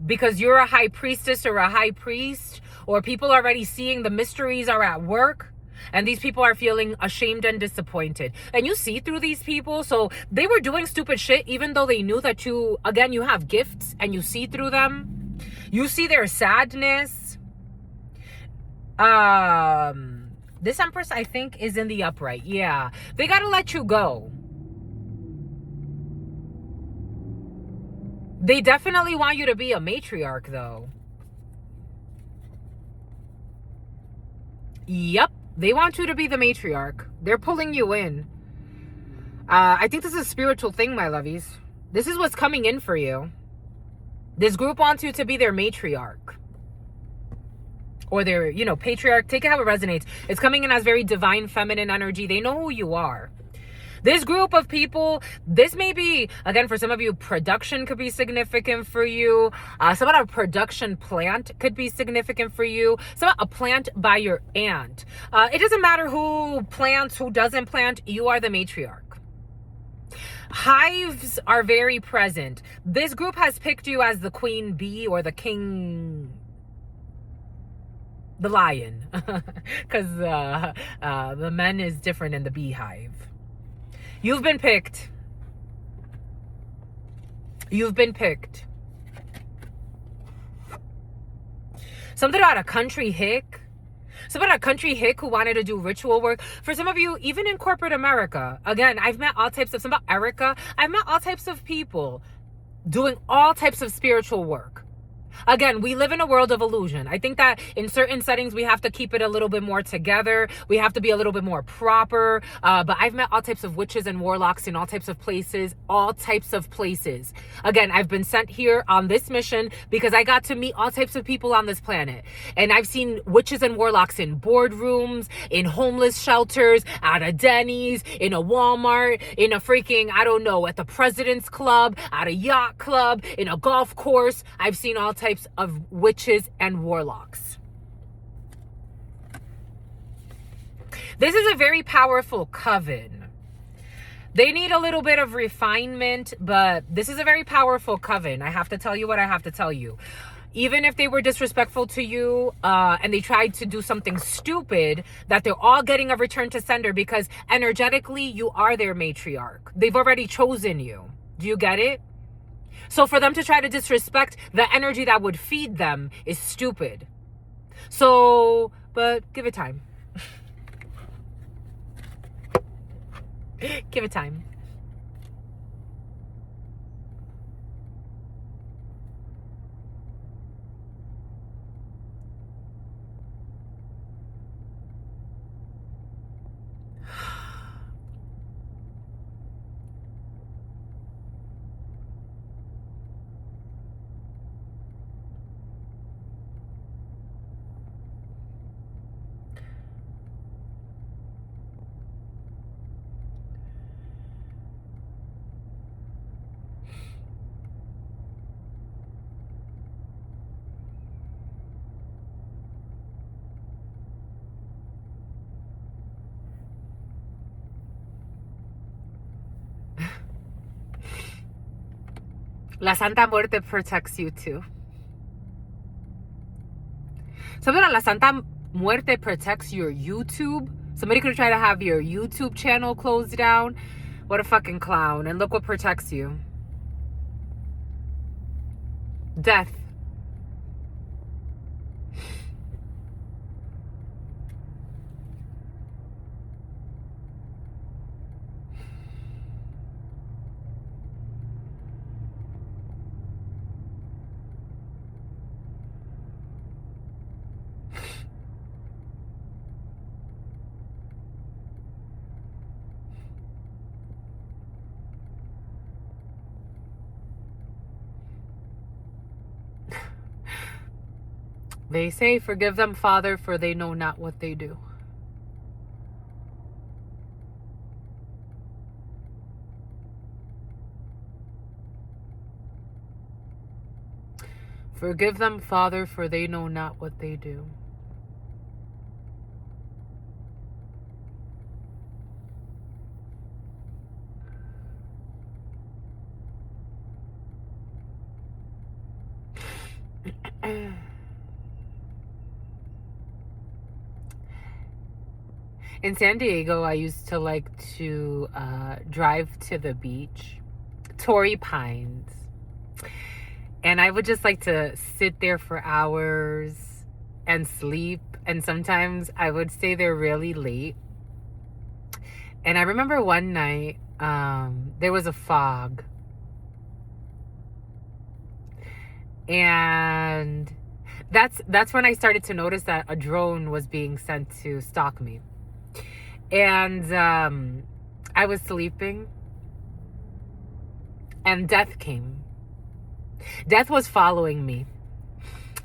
because you're a high priestess or a high priest, or people are already seeing the mysteries are at work. And these people are feeling ashamed and disappointed. And you see through these people. So they were doing stupid shit, even though they knew that you have gifts and you see through them. You see their sadness. This Empress, I think, is in the upright. Yeah. They got to let you go. They definitely want you to be a matriarch, though. Yep. They want you to be the matriarch. They're pulling you in. I think this is a spiritual thing, my lovies. This is what's coming in for you. This group wants you to be their matriarch. Or their, patriarch. Take it how it resonates. It's coming in as very divine feminine energy. They know who you are. This group of people, this may be, again, for some of you, production could be significant for you. Some of a production plant could be significant for you. Some a plant by your aunt. It doesn't matter who plants, who doesn't plant. You are the matriarch. Hives are very present. This group has picked you as the queen bee or the king, the lion. Because the men is different in the beehive. You've been picked. You've been picked. Something about a country hick. Something about a country hick who wanted to do ritual work. For some of you, even in corporate America, again, I've met all types of, some about Erica, I've met all types of people doing all types of spiritual work. Again, we live in a world of illusion. I think that in certain settings, we have to keep it a little bit more together. We have to be a little bit more proper. But I've met all types of witches and warlocks in all types of places. Again, I've been sent here on this mission because I got to meet all types of people on this planet. And I've seen witches and warlocks in boardrooms, in homeless shelters, at a Denny's, in a Walmart, in a freaking, I don't know, at the President's Club, at a yacht club, in a golf course. I've seen all types of witches and warlocks. This is a very powerful coven. They need a little bit of refinement, but this is a very powerful coven. I have to tell you what I have to tell you. Even if they were disrespectful to you and they tried to do something stupid, that they're all getting a return to sender because energetically you are their matriarch. They've already chosen you. Do you get it? So for them to try to disrespect the energy that would feed them is stupid. So, but give it time. Give it time. La Santa Muerte protects you too. Something like La Santa Muerte protects your YouTube. Somebody could try to have your YouTube channel closed down. What a fucking clown. And look what protects you. Death. They say, forgive them, Father, for they know not what they do. Forgive them, Father, for they know not what they do. In San Diego, I used to like to drive to the beach, Torrey Pines. And I would just like to sit there for hours and sleep. And sometimes I would stay there really late. And I remember one night, there was a fog. And that's when I started to notice that a drone was being sent to stalk me. And I was sleeping, and death came. Death was following me.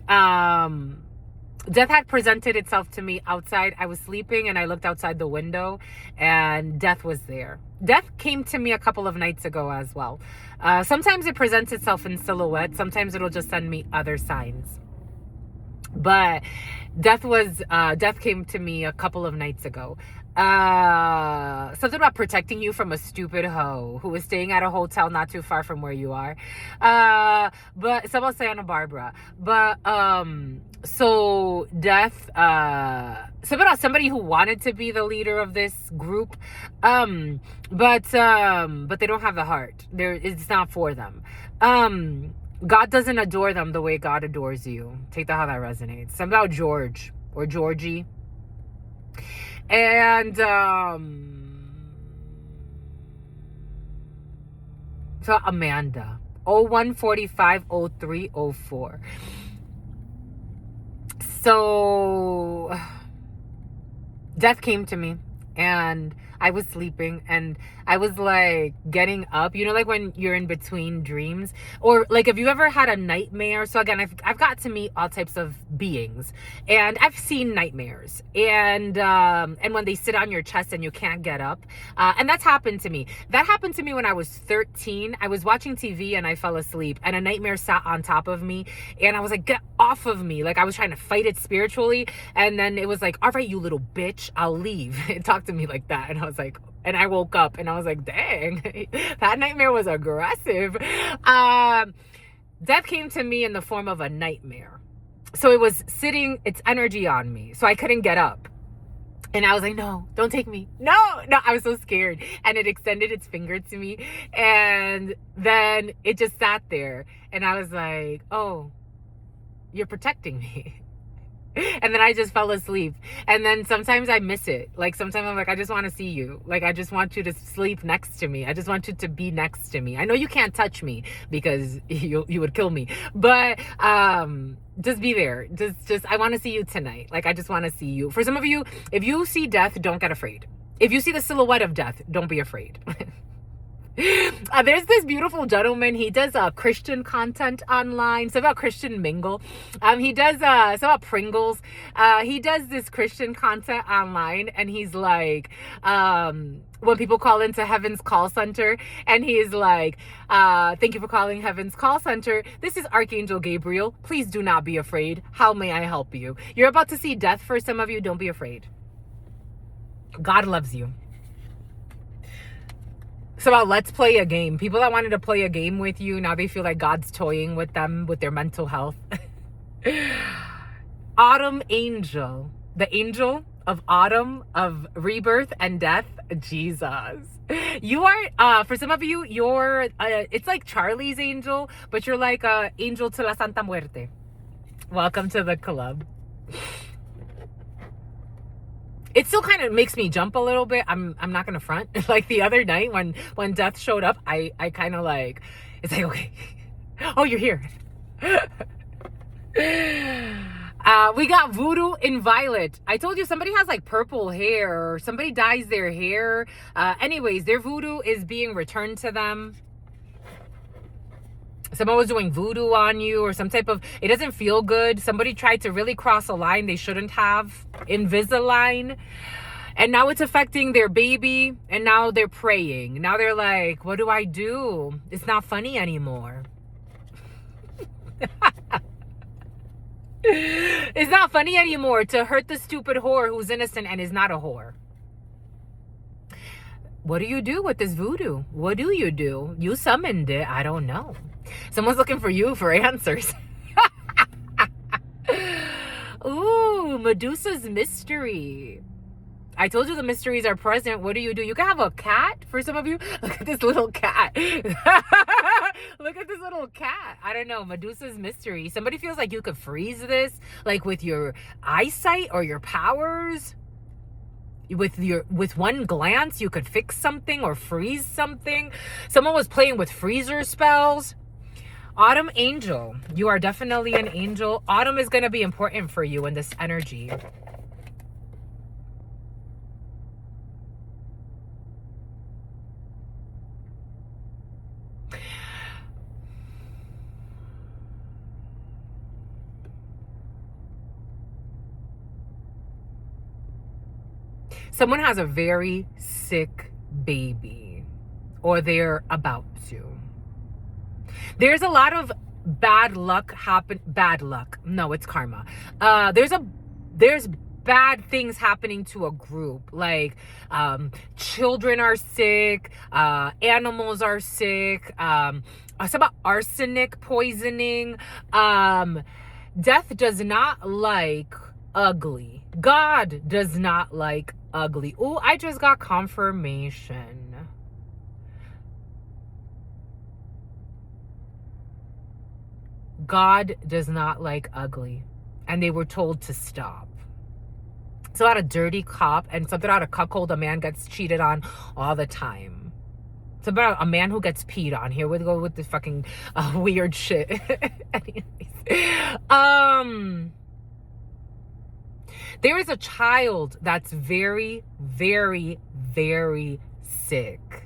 Death had presented itself to me outside. I was sleeping and I looked outside the window and death was there. Death came to me a couple of nights ago as well. Sometimes it presents itself in silhouette. Sometimes it'll just send me other signs. But death came to me a couple of nights ago. Something about protecting you from a stupid hoe who was staying at a hotel not too far from where you are. But it's about Santa Barbara. But so death, something about somebody who wanted to be the leader of this group. But they don't have the heart. It's not for them. God doesn't adore them the way God adores you. Take that how that resonates. Something about George or Georgie. And so Amanda, 01450304. So death came to me and I was sleeping and I was like getting up, you know, like when you're in between dreams, or like if you ever had a nightmare. So again, I've got to meet all types of beings and I've seen nightmares and when they sit on your chest and you can't get up. And that's happened to me. That happened to me when I was 13. I was watching TV and I fell asleep and a nightmare sat on top of me and I was like, get off of me. Like I was trying to fight it spiritually. And then it was like, all right, you little bitch, I'll leave. It talked to me like that. And I was like, and I woke up and I was like, dang, that nightmare was aggressive. Death came to me in the form of a nightmare. So it was sitting its energy on me. So I couldn't get up. And I was like, no, don't take me. No, I was so scared. And it extended its finger to me. And then it just sat there. And I was like, oh, you're protecting me. And then I just fell asleep. And then sometimes I miss it. Like sometimes I'm like, I just want to see you. Like I just want you to sleep next to me. I just want you to be next to me. I know you can't touch me because you would kill me. But just be there. Just I want to see you tonight. Like I just want to see you. For some of you, if you see death, don't get afraid. If you see the silhouette of death, don't be afraid. There's this beautiful gentleman. He does Christian content online. So about Christian Mingle. He does so about Pringles. He does this Christian content online, and he's like, when people call into Heaven's call center, and he's like, thank you for calling Heaven's call center. This is Archangel Gabriel. Please do not be afraid. How may I help you? You're about to see death for some of you. Don't be afraid. God loves you. So let's play a game. People that wanted to play a game with you, now they feel like God's toying with them, with their mental health. Autumn Angel. The angel of autumn, of rebirth and death. Jesus. You are, for some of you, you're, it's like Charlie's angel, but you're like angel to la Santa Muerte. Welcome to the club. It still kind of makes me jump a little bit. I'm not gonna front. Like the other night when death showed up, I kind of like, it's like, okay, oh, you're here. We got Voodoo in Violet. I told you somebody has like purple hair, or somebody dyes their hair. Anyways, their voodoo is being returned to them. Someone was doing voodoo on you, or some type of, it doesn't feel good. Somebody tried to really cross a line they shouldn't have. Invisalign. And now it's affecting their baby. And now they're praying. Now they're like, what do I do? It's not funny anymore. It's not funny anymore to hurt the stupid whore who's innocent and is not a whore. What do you do with this voodoo? What do? You summoned it. I don't know. Someone's looking for you for answers. Ooh, Medusa's mystery. I told you the mysteries are present. What do? You can have a cat for some of you. Look at this little cat. Look at this little cat. I don't know. Medusa's mystery. Somebody feels like you could freeze this, like with your eyesight or your powers. With one glance, you could fix something or freeze something. Someone was playing with freezer spells. Autumn angel. You are definitely an angel. Autumn is going to be important for you in this energy. Someone has a very sick baby, or they're about to. There's a lot of bad luck happen. Bad luck. No, it's karma. There's bad things happening to a group. Like children are sick, animals are sick. It's about arsenic poisoning. Death does not like ugly. God does not like ugly. Oh, I just got confirmation. God does not like ugly. And they were told to stop. It's about a dirty cop and something about a cuckold. A man gets cheated on all the time. It's about a man who gets peed on. Here we go with this fucking weird shit. Anyways. There is a child that's very, very, very sick.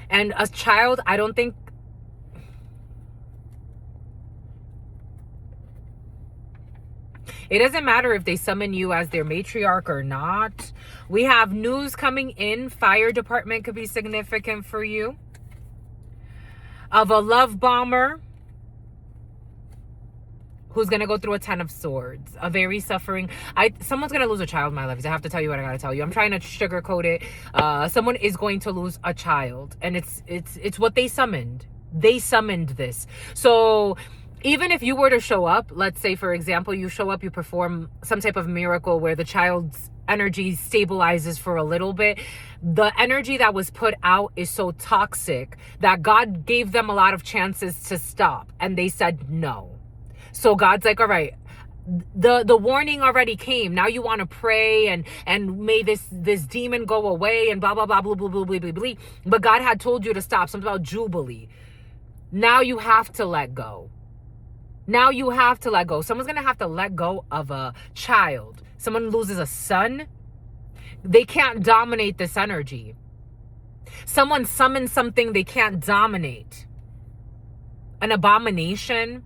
And a child, I don't think... It doesn't matter if they summon you as their matriarch or not. We have news coming in. Fire department could be significant for you. Of a love bomber who's going to go through a 10 of swords. A very suffering... Someone's going to lose a child, my loves. I have to tell you what I got to tell you. I'm trying to sugarcoat it. Someone is going to lose a child. And it's what they summoned. They summoned this. So... even if you were to show up, let's say, for example, you show up, you perform some type of miracle where the child's energy stabilizes for a little bit. The energy that was put out is so toxic that God gave them a lot of chances to stop. And they said no. So God's like, all right, the warning already came. Now you want to pray and may this demon go away and blah, blah, blah, blah, blah, blah, blah, blah, blah. But God had told you to stop. Something about Jubilee. Now you have to let go. Now you have to let go. Someone's going to have to let go of a child. Someone loses a son. They can't dominate this energy. Someone summons something they can't dominate. An abomination.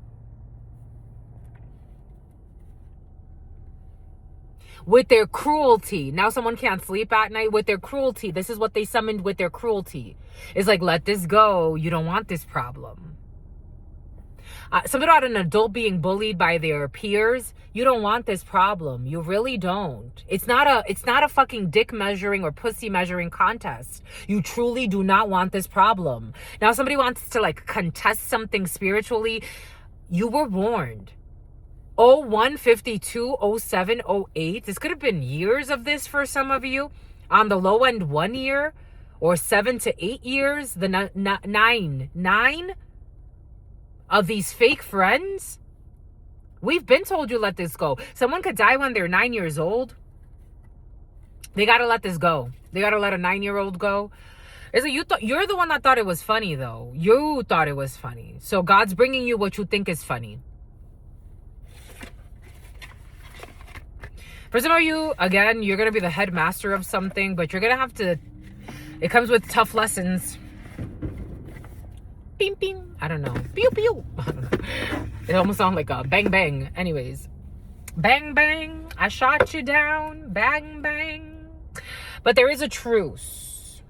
With their cruelty. Now someone can't sleep at night with their cruelty. This is what they summoned with their cruelty. It's like, let this go. You don't want this problem. Something about an adult being bullied by their peers. You don't want this problem. You really don't. It's not a fucking dick measuring or pussy measuring contest. You truly do not want this problem. Now somebody wants to like contest something spiritually. You were warned. 01, 52, 07, 08. This could have been years of this for some of you. On the low end, 1 year or 7 to 8 years. The nine of these fake friends. We've been told you let this go. Someone could die when they're 9 years old. They got to let this go. They got to let a 9-year-old go. It's like you're the one that thought it was funny, though. You thought it was funny. So God's bringing you what you think is funny. For some of you, again, you're going to be the headmaster of something, but you're going to have to... It comes with tough lessons. Bing, bing. I don't know. Pew, pew. I don't know. It almost sounds like a bang, bang. Anyways. Bang, bang. I shot you down. Bang, bang. But there is a truce.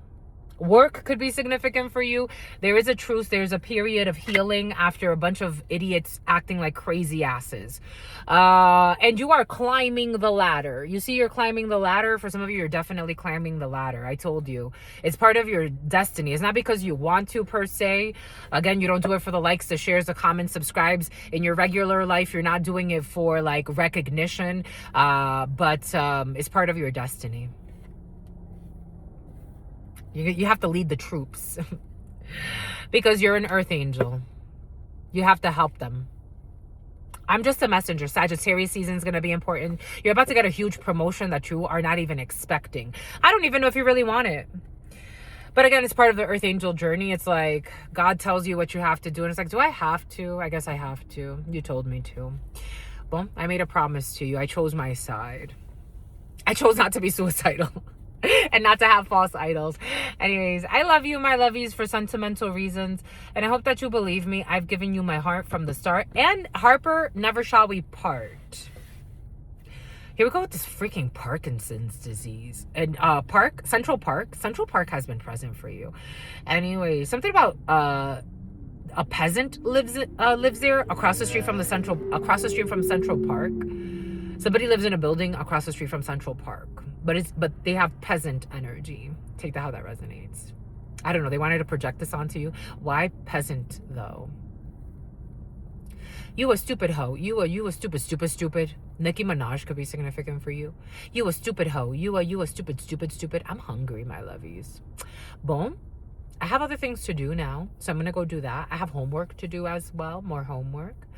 Work could be significant for you. There is a truce. There's a period of healing after a bunch of idiots acting like crazy asses. And you are climbing the ladder. You see, you're climbing the ladder. For some of you, you're definitely climbing the ladder. I told you. It's part of your destiny. It's not because you want to, per se. Again, you don't do it for the likes, the shares, the comments, subscribes. In your regular life, you're not doing it for, like, recognition. But it's part of your destiny. You have to lead the troops because you're an earth angel. You have to help them. I'm just a messenger. Sagittarius season is going to be important. You're about to get a huge promotion that you are not even expecting. I don't even know if you really want it. But again, it's part of the earth angel journey. It's like God tells you what you have to do. And it's like, do I have to? I guess I have to. You told me to. Well, I made a promise to you. I chose my side. I chose not to be suicidal. And not to have false idols. Anyways, I love you, my lovies, for sentimental reasons. And I hope that you believe me. I've given you my heart from the start. And Harper, never shall we part. Here we go with this freaking Parkinson's disease. And Central Park has been present for you. Anyway, something about a peasant lives there across the street from Central Park. Somebody lives in a building across the street from Central Park. But they have peasant energy. Take that how that resonates. I don't know. They wanted to project this onto you. Why peasant though? You a stupid hoe. You a stupid. Nicki Minaj could be significant for you. You a stupid hoe. You a stupid. I'm hungry, my lovies. Boom. I have other things to do now, so I'm gonna go do that. I have homework to do as well. More homework.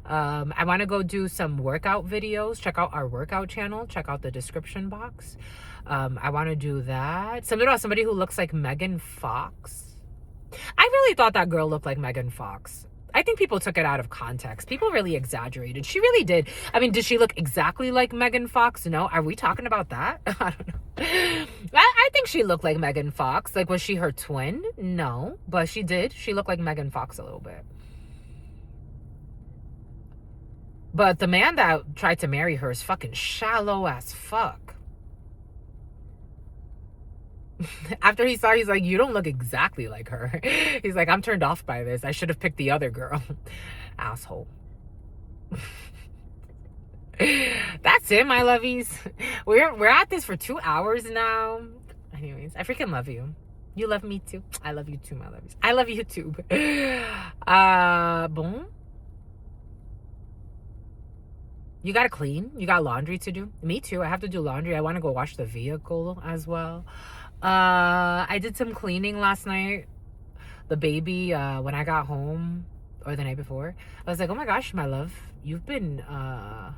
I want to go do some workout videos. Check out our workout channel. Check out the description box. I want to do that. Something about somebody who looks like Megan Fox. I really thought that girl looked like Megan Fox. I think people took it out of context. People really exaggerated. She really did. I mean, did she look exactly like Megan Fox? No. Are we talking about that? I don't know. I think she looked like Megan Fox. Like, was she her twin? No. But she did. She looked like Megan Fox a little bit. But the man that tried to marry her is fucking shallow as fuck. After he saw, he's like, you don't look exactly like her. He's like, I'm turned off by this. I should have picked the other girl. Asshole. That's it, my lovies. We're at this for 2 hours now. Anyways, I freaking love you. You love me too. I love you too, my lovies. I love YouTube. Boom. You gotta clean. You got laundry to do. Me too. I have to do laundry. I want to go wash the vehicle as well. I did some cleaning last night. The baby, when I got home, or the night before, I was like, oh my gosh, my love, you've been, I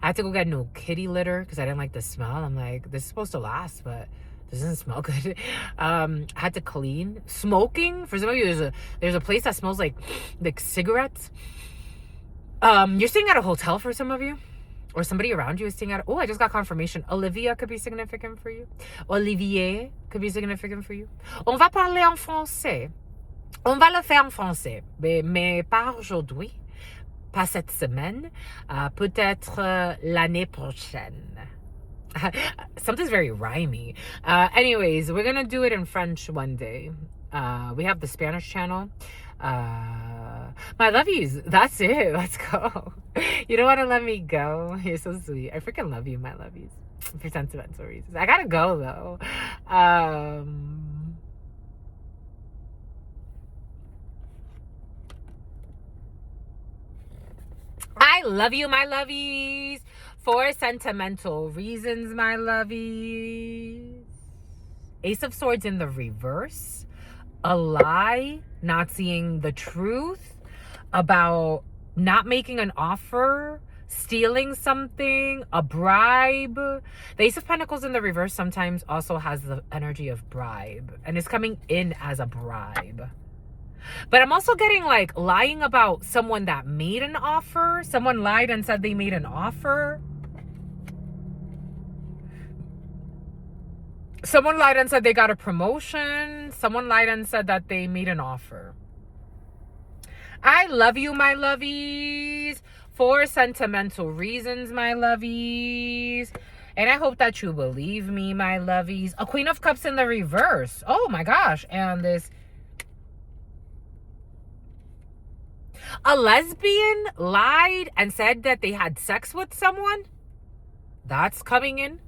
had to go get new kitty litter because I didn't like the smell. I'm like, this is supposed to last, but this doesn't smell good. I had to clean. Smoking, for some of you, there's a place that smells like cigarettes. You're staying at a hotel for some of you, or somebody around you is staying at. Oh, I just got confirmation. Olivia could be significant for you. Olivier could be significant for you. On va parler en français. On va le faire en français, mais pas aujourd'hui, pas cette semaine, peut-être l'année prochaine. Something's very rhymey. Anyways, we're gonna do it in French one day. We have the Spanish channel. My lovies, that's it. Let's go. You don't want to let me go. You're so sweet. I freaking love you, my lovies. For sentimental reasons. I gotta go though. I love you, my lovies. For sentimental reasons, my lovies. Ace of Swords in the reverse. A lie, not seeing the truth about not making an offer, stealing something, a bribe. The Ace of Pentacles in the reverse sometimes also has the energy of bribe, and it's coming in as a bribe. But I'm also getting like lying about someone that made an offer. Someone lied and said they made an offer. Someone lied and said they got a promotion. Someone lied and said that they made an offer. I love you, my lovies. For sentimental reasons, my lovies. And I hope that you believe me, my lovies. A Queen of Cups in the reverse. Oh my gosh. And this. A lesbian lied and said that they had sex with someone. That's coming in.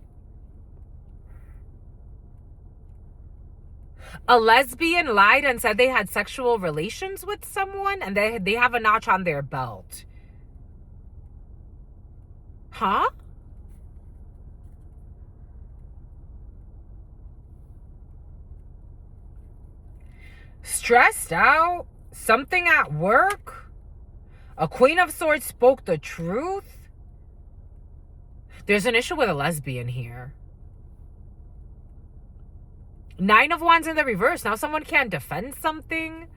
A lesbian lied and said they had sexual relations with someone, and they have a notch on their belt. Huh? Stressed out? Something at work? A Queen of Swords spoke the truth? There's an issue with a lesbian here. 9 of Wands in the reverse. Now someone can't defend something?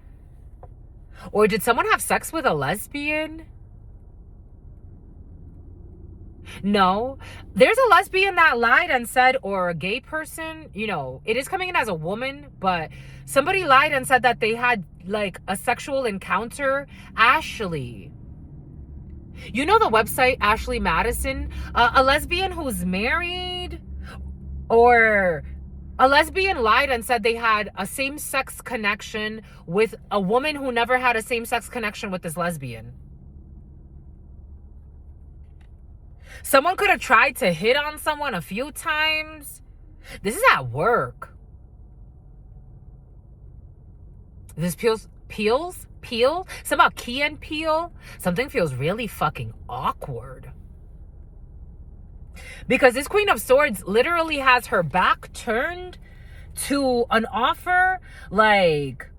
Or did someone have sex with a lesbian? No. There's a lesbian that lied and said, or a gay person, you know, it is coming in as a woman, but somebody lied and said that they had like a sexual encounter. Ashley. You know the website Ashley Madison? A lesbian who's married, or a lesbian lied and said they had a same-sex connection with a woman who never had a same-sex connection with this lesbian. Someone could have tried to hit on someone a few times. This is at work. This peel? Somehow Key and Peele. Something feels really fucking awkward. Because this Queen of Swords literally has her back turned to an offer. Like,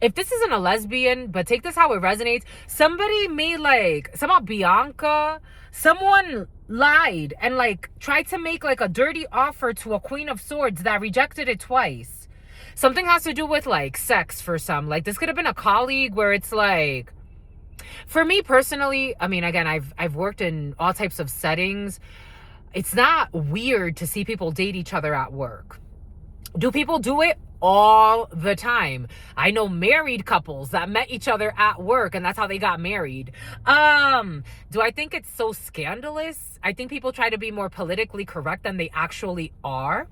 if this isn't a lesbian, but take this how it resonates. Somebody made like, somehow Bianca, someone lied and like tried to make like a dirty offer to a Queen of Swords that rejected it twice. Something has to do with like sex for some. Like this could have been a colleague where it's like, for me personally, I mean, again, I've worked in all types of settings. It's not weird to see people date each other at work. Do people do it? All the time. I know married couples that met each other at work and that's how they got married. Do I think it's so scandalous? I think people try to be more politically correct than they actually are.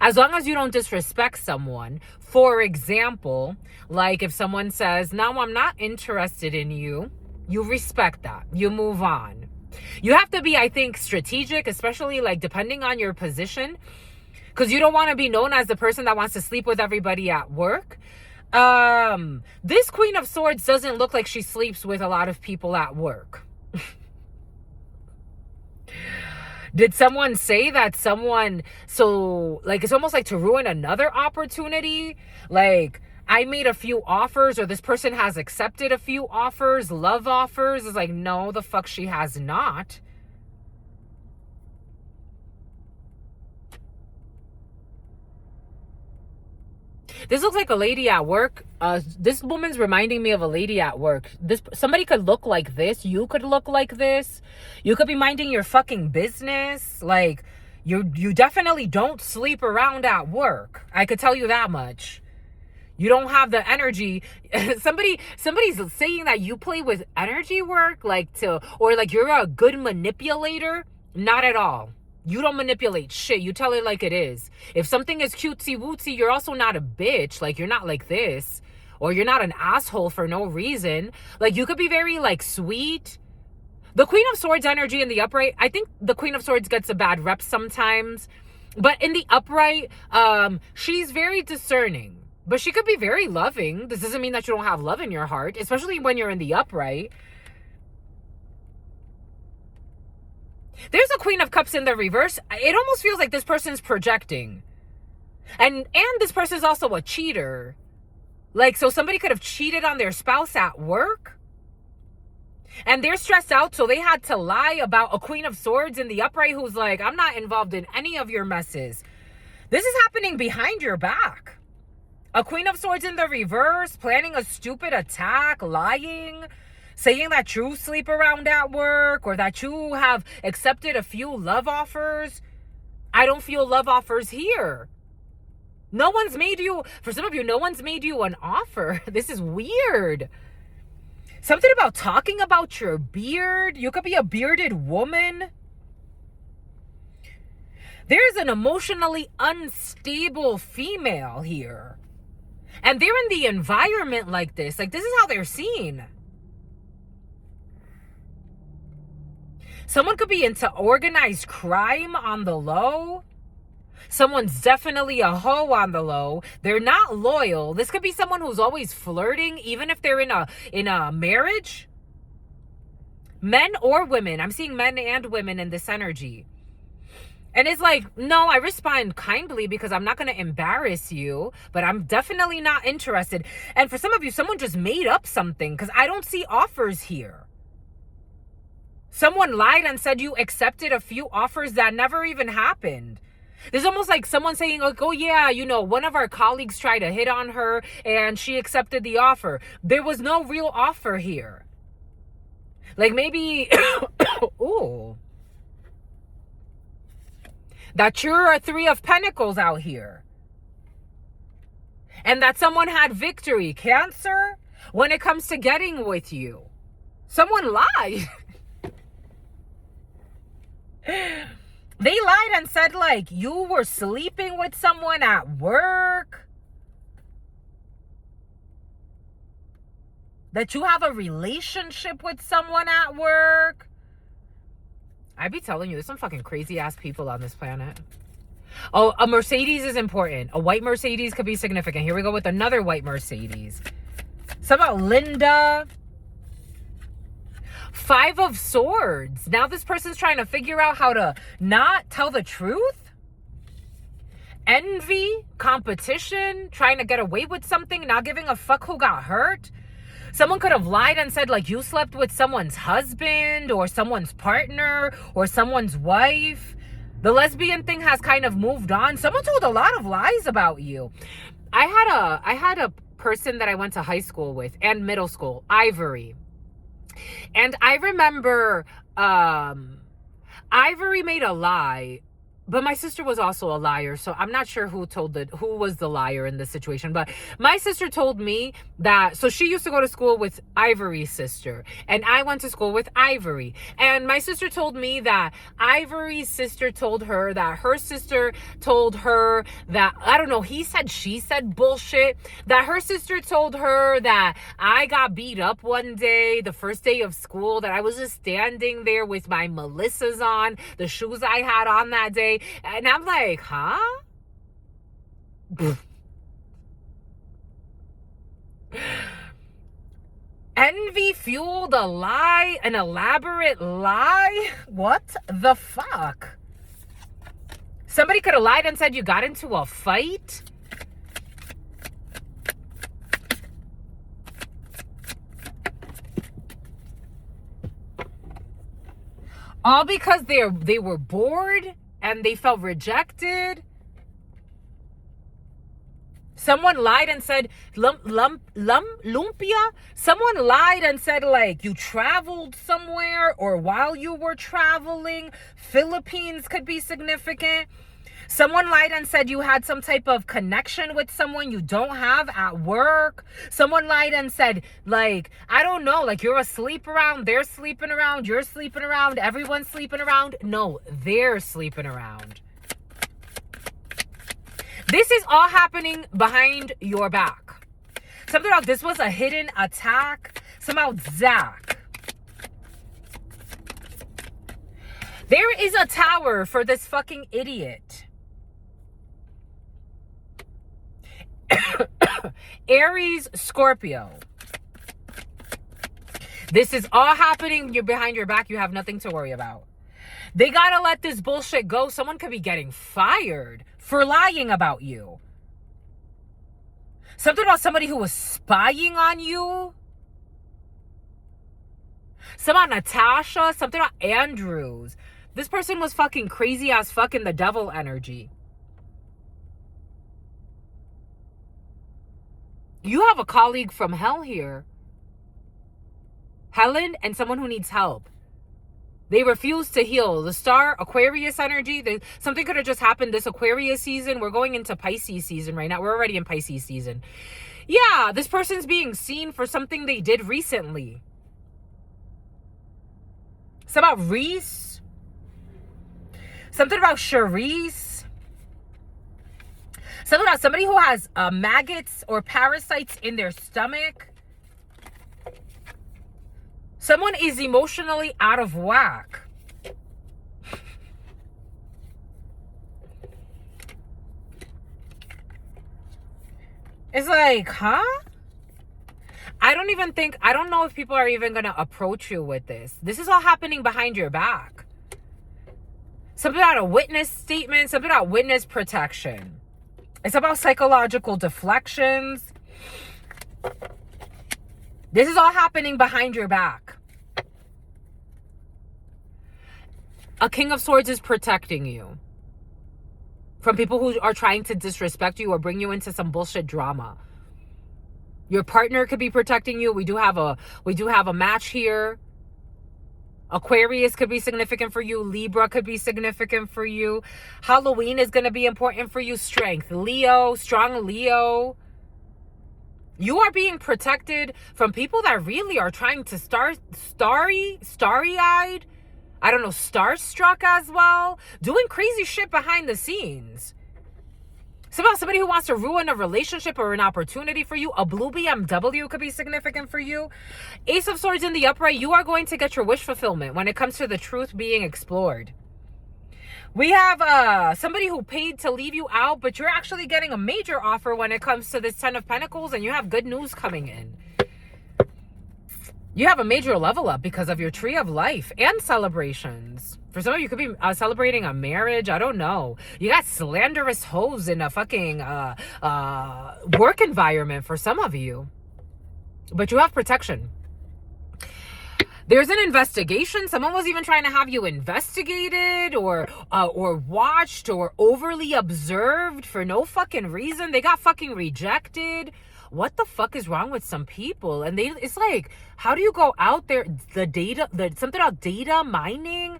As long as you don't disrespect someone. For example, like if someone says, "No, I'm not interested in you," you respect that. You move on. You have to be, I think, strategic, especially like depending on your position. Because you don't want to be known as the person that wants to sleep with everybody at work. This Queen of Swords doesn't look like she sleeps with a lot of people at work. Did someone say that someone, so like it's almost like to ruin another opportunity? Like I made a few offers, or this person has accepted a few offers, love offers. It's like, no, the fuck she has not. This looks like a lady at work. This woman's reminding me of a lady at work. Somebody could look like this. You could look like this. You could be minding your fucking business. Like, you definitely don't sleep around at work. I could tell you that much. You don't have the energy. Somebody's saying that you play with energy work, or like you're a good manipulator. Not at all. You don't manipulate shit. You tell it like it is. If something is cutesy wootsy, you're also not a bitch. Like, you're not like this. Or you're not an asshole for no reason. Like, you could be very, like, sweet. The Queen of Swords energy in the upright, I think the Queen of Swords gets a bad rep sometimes. But in the upright, she's very discerning. But she could be very loving. This doesn't mean that you don't have love in your heart, especially when you're in the upright. There's a Queen of Cups in the reverse. It almost feels like this person's projecting. And this person's also a cheater. Like, so somebody could have cheated on their spouse at work. And they're stressed out, so they had to lie about a Queen of Swords in the upright who's like, I'm not involved in any of your messes. This is happening behind your back. A Queen of Swords in the reverse, planning a stupid attack, lying, saying that you sleep around at work, or that you have accepted a few love offers. I don't feel love offers here. No one's made you, for some of you, no one's made you an offer. This is weird. Something about talking about your beard. You could be a bearded woman. There's an emotionally unstable female here. And they're in the environment like this. Like, this is how they're seen. Someone could be into organized crime on the low. Someone's definitely a hoe on the low. They're not loyal. This could be someone who's always flirting, even if they're in a marriage. Men or women. I'm seeing men and women in this energy. And it's like, no, I respond kindly because I'm not going to embarrass you, but I'm definitely not interested. And for some of you, someone just made up something because I don't see offers here. Someone lied and said you accepted a few offers that never even happened. There's almost like someone saying, like, oh yeah, you know, one of our colleagues tried to hit on her and she accepted the offer. There was no real offer here. Like maybe, ooh. That you're a 3 of Pentacles out here. And that someone had victory. Cancer, when it comes to getting with you. Someone lied. They lied and said, like, you were sleeping with someone at work. That you have a relationship with someone at work. I be telling you, there's some fucking crazy ass people on this planet. Oh, a Mercedes is important. A white Mercedes could be significant. Here we go with another white Mercedes. Some about Linda. 5 of Swords. Now this person's trying to figure out how to not tell the truth. Envy, competition, trying to get away with something, not giving a fuck who got hurt. Someone could have lied and said, like, you slept with someone's husband or someone's partner or someone's wife. The lesbian thing has kind of moved on. Someone told a lot of lies about you. I had a person that I went to high school with and middle school, Ivory. And I remember Ivory made a lie. But my sister was also a liar, so I'm not sure who was the liar in this situation. But my sister told me that, so she used to go to school with Ivory's sister, and I went to school with Ivory. And my sister told me that Ivory's sister told her that her sister told her that, I don't know, he said, she said bullshit, that her sister told her that I got beat up one day, the first day of school, that I was just standing there with my Melissas on, the shoes I had on that day. And I'm like, huh? Envy fueled a lie, an elaborate lie? What the fuck? Somebody could have lied and said you got into a fight? All because they were bored and they felt rejected. Someone lied and said lumpia. Someone lied and said, like, you traveled somewhere or while you were traveling. Philippines could be significant. Someone lied and said you had some type of connection with someone you don't have at work. Someone lied and said, like, I don't know, like, you're asleep around, they're sleeping around, you're sleeping around, everyone's sleeping around. No, they're sleeping around. This is all happening behind your back. Something about this was a hidden attack. Somehow Zach. There is a tower for this fucking idiot. Aries, Scorpio. This is all happening. You're behind your back. You have nothing to worry about. They gotta let this bullshit go. Someone could be getting fired for lying about you. Something about somebody who was spying on you. Something about Natasha. Something about Andrews. This person was fucking crazy as fucking the devil energy. You have a colleague from hell here. Helen and someone who needs help. They refuse to heal. The star, Aquarius energy. Something could have just happened this Aquarius season. We're going into Pisces season right now. We're already in Pisces season. Yeah, this person's being seen for something they did recently. It's about Reese. Something about Charisse. Something about somebody who has maggots or parasites in their stomach. Someone is emotionally out of whack. It's like, huh? I don't know if people are even going to approach you with this. This is all happening behind your back. Something about a witness statement, something about witness protection. It's about psychological deflections. This is all happening behind your back. A King of Swords is protecting you from people who are trying to disrespect you or bring you into some bullshit drama. Your partner could be protecting you. We do have a match here. Aquarius could be significant for you. Libra could be significant for you. Halloween is going to be important for you. Strength. Leo, strong Leo. You are being protected from people that really are trying to starry-eyed. I don't know, starstruck as well. Doing crazy shit behind the scenes. It's about somebody who wants to ruin a relationship or an opportunity for you. A blue BMW could be significant for you. Ace of Swords in the upright. You are going to get your wish fulfillment when it comes to the truth being explored. We have somebody who paid to leave you out, but you're actually getting a major offer when it comes to this Ten of Pentacles, and you have good news coming in. You have a major level up because of your tree of life and celebrations. For some of you, could be celebrating a marriage. I don't know. You got slanderous hoes in a fucking work environment for some of you. But you have protection. There's an investigation. Someone was even trying to have you investigated or watched or overly observed for no fucking reason. They got fucking rejected. What the fuck is wrong with some people? And it's like, how do you go out there? Something about data mining.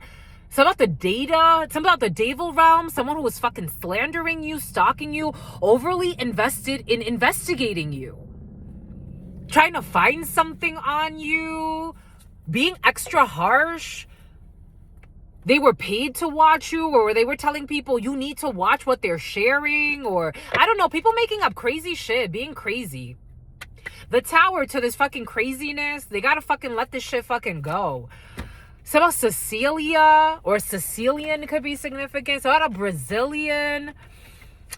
Something about the data. Something about the devil realm. Someone who was fucking slandering you, stalking you, overly invested in investigating you. Trying to find something on you. Being extra harsh. They were paid to watch you, or they were telling people you need to watch what they're sharing, or I don't know, people making up crazy shit, being crazy. The Tower to this fucking craziness, they gotta fucking let this shit fucking go. So about Cecilia or Sicilian could be significant. So about a Brazilian.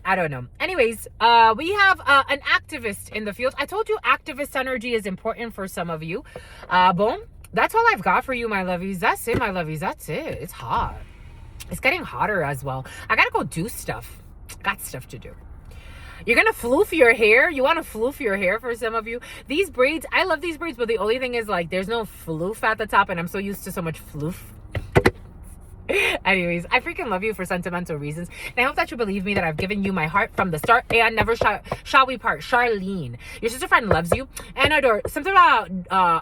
I don't know. Anyways, we have an activist in the field. I told you activist energy is important for some of you. Boom. That's all I've got for you, my lovies. That's it, my lovies. That's it. It's hot. It's getting hotter as well. I gotta go do stuff. Got stuff to do. You're gonna floof your hair. You want to floof your hair for some of you. These braids, I love these braids, but the only thing is, like, there's no floof at the top, and I'm so used to so much floof. Anyways, I freaking love you for sentimental reasons, and I hope that you believe me that I've given you my heart from the start, and never shall we part. Charlene, your sister friend, loves you and adore. Something about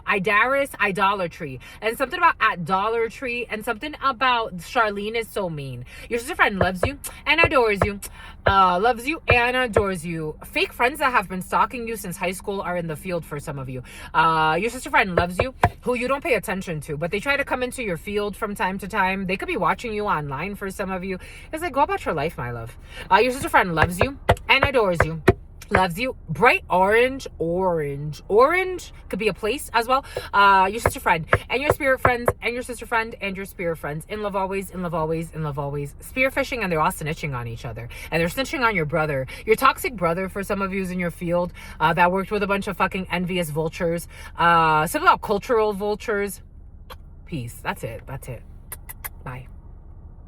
Idaris, idolatry, and something about at Dollar Tree, and something about Charlene is so mean. Your sister friend loves you and adores you, loves you and adores you. Fake friends that have been stalking you since high school are in the field for some of you. Your sister friend loves you, who you don't pay attention to, but they try to come into your field from time to time. They could be watching you online for some of you. It's like, go about your life, my love. Your sister friend loves you and adores you. Loves you. Bright orange could be a place as well. Your sister friend and your spirit friends and your sister friend and your spirit friends, in love always, in love always, in love always. Spear fishing, and they're all snitching on each other, and they're snitching on your brother, your toxic brother. For some of you in your field that worked with a bunch of fucking envious vultures. Something about cultural vultures. Peace. That's it. Bye.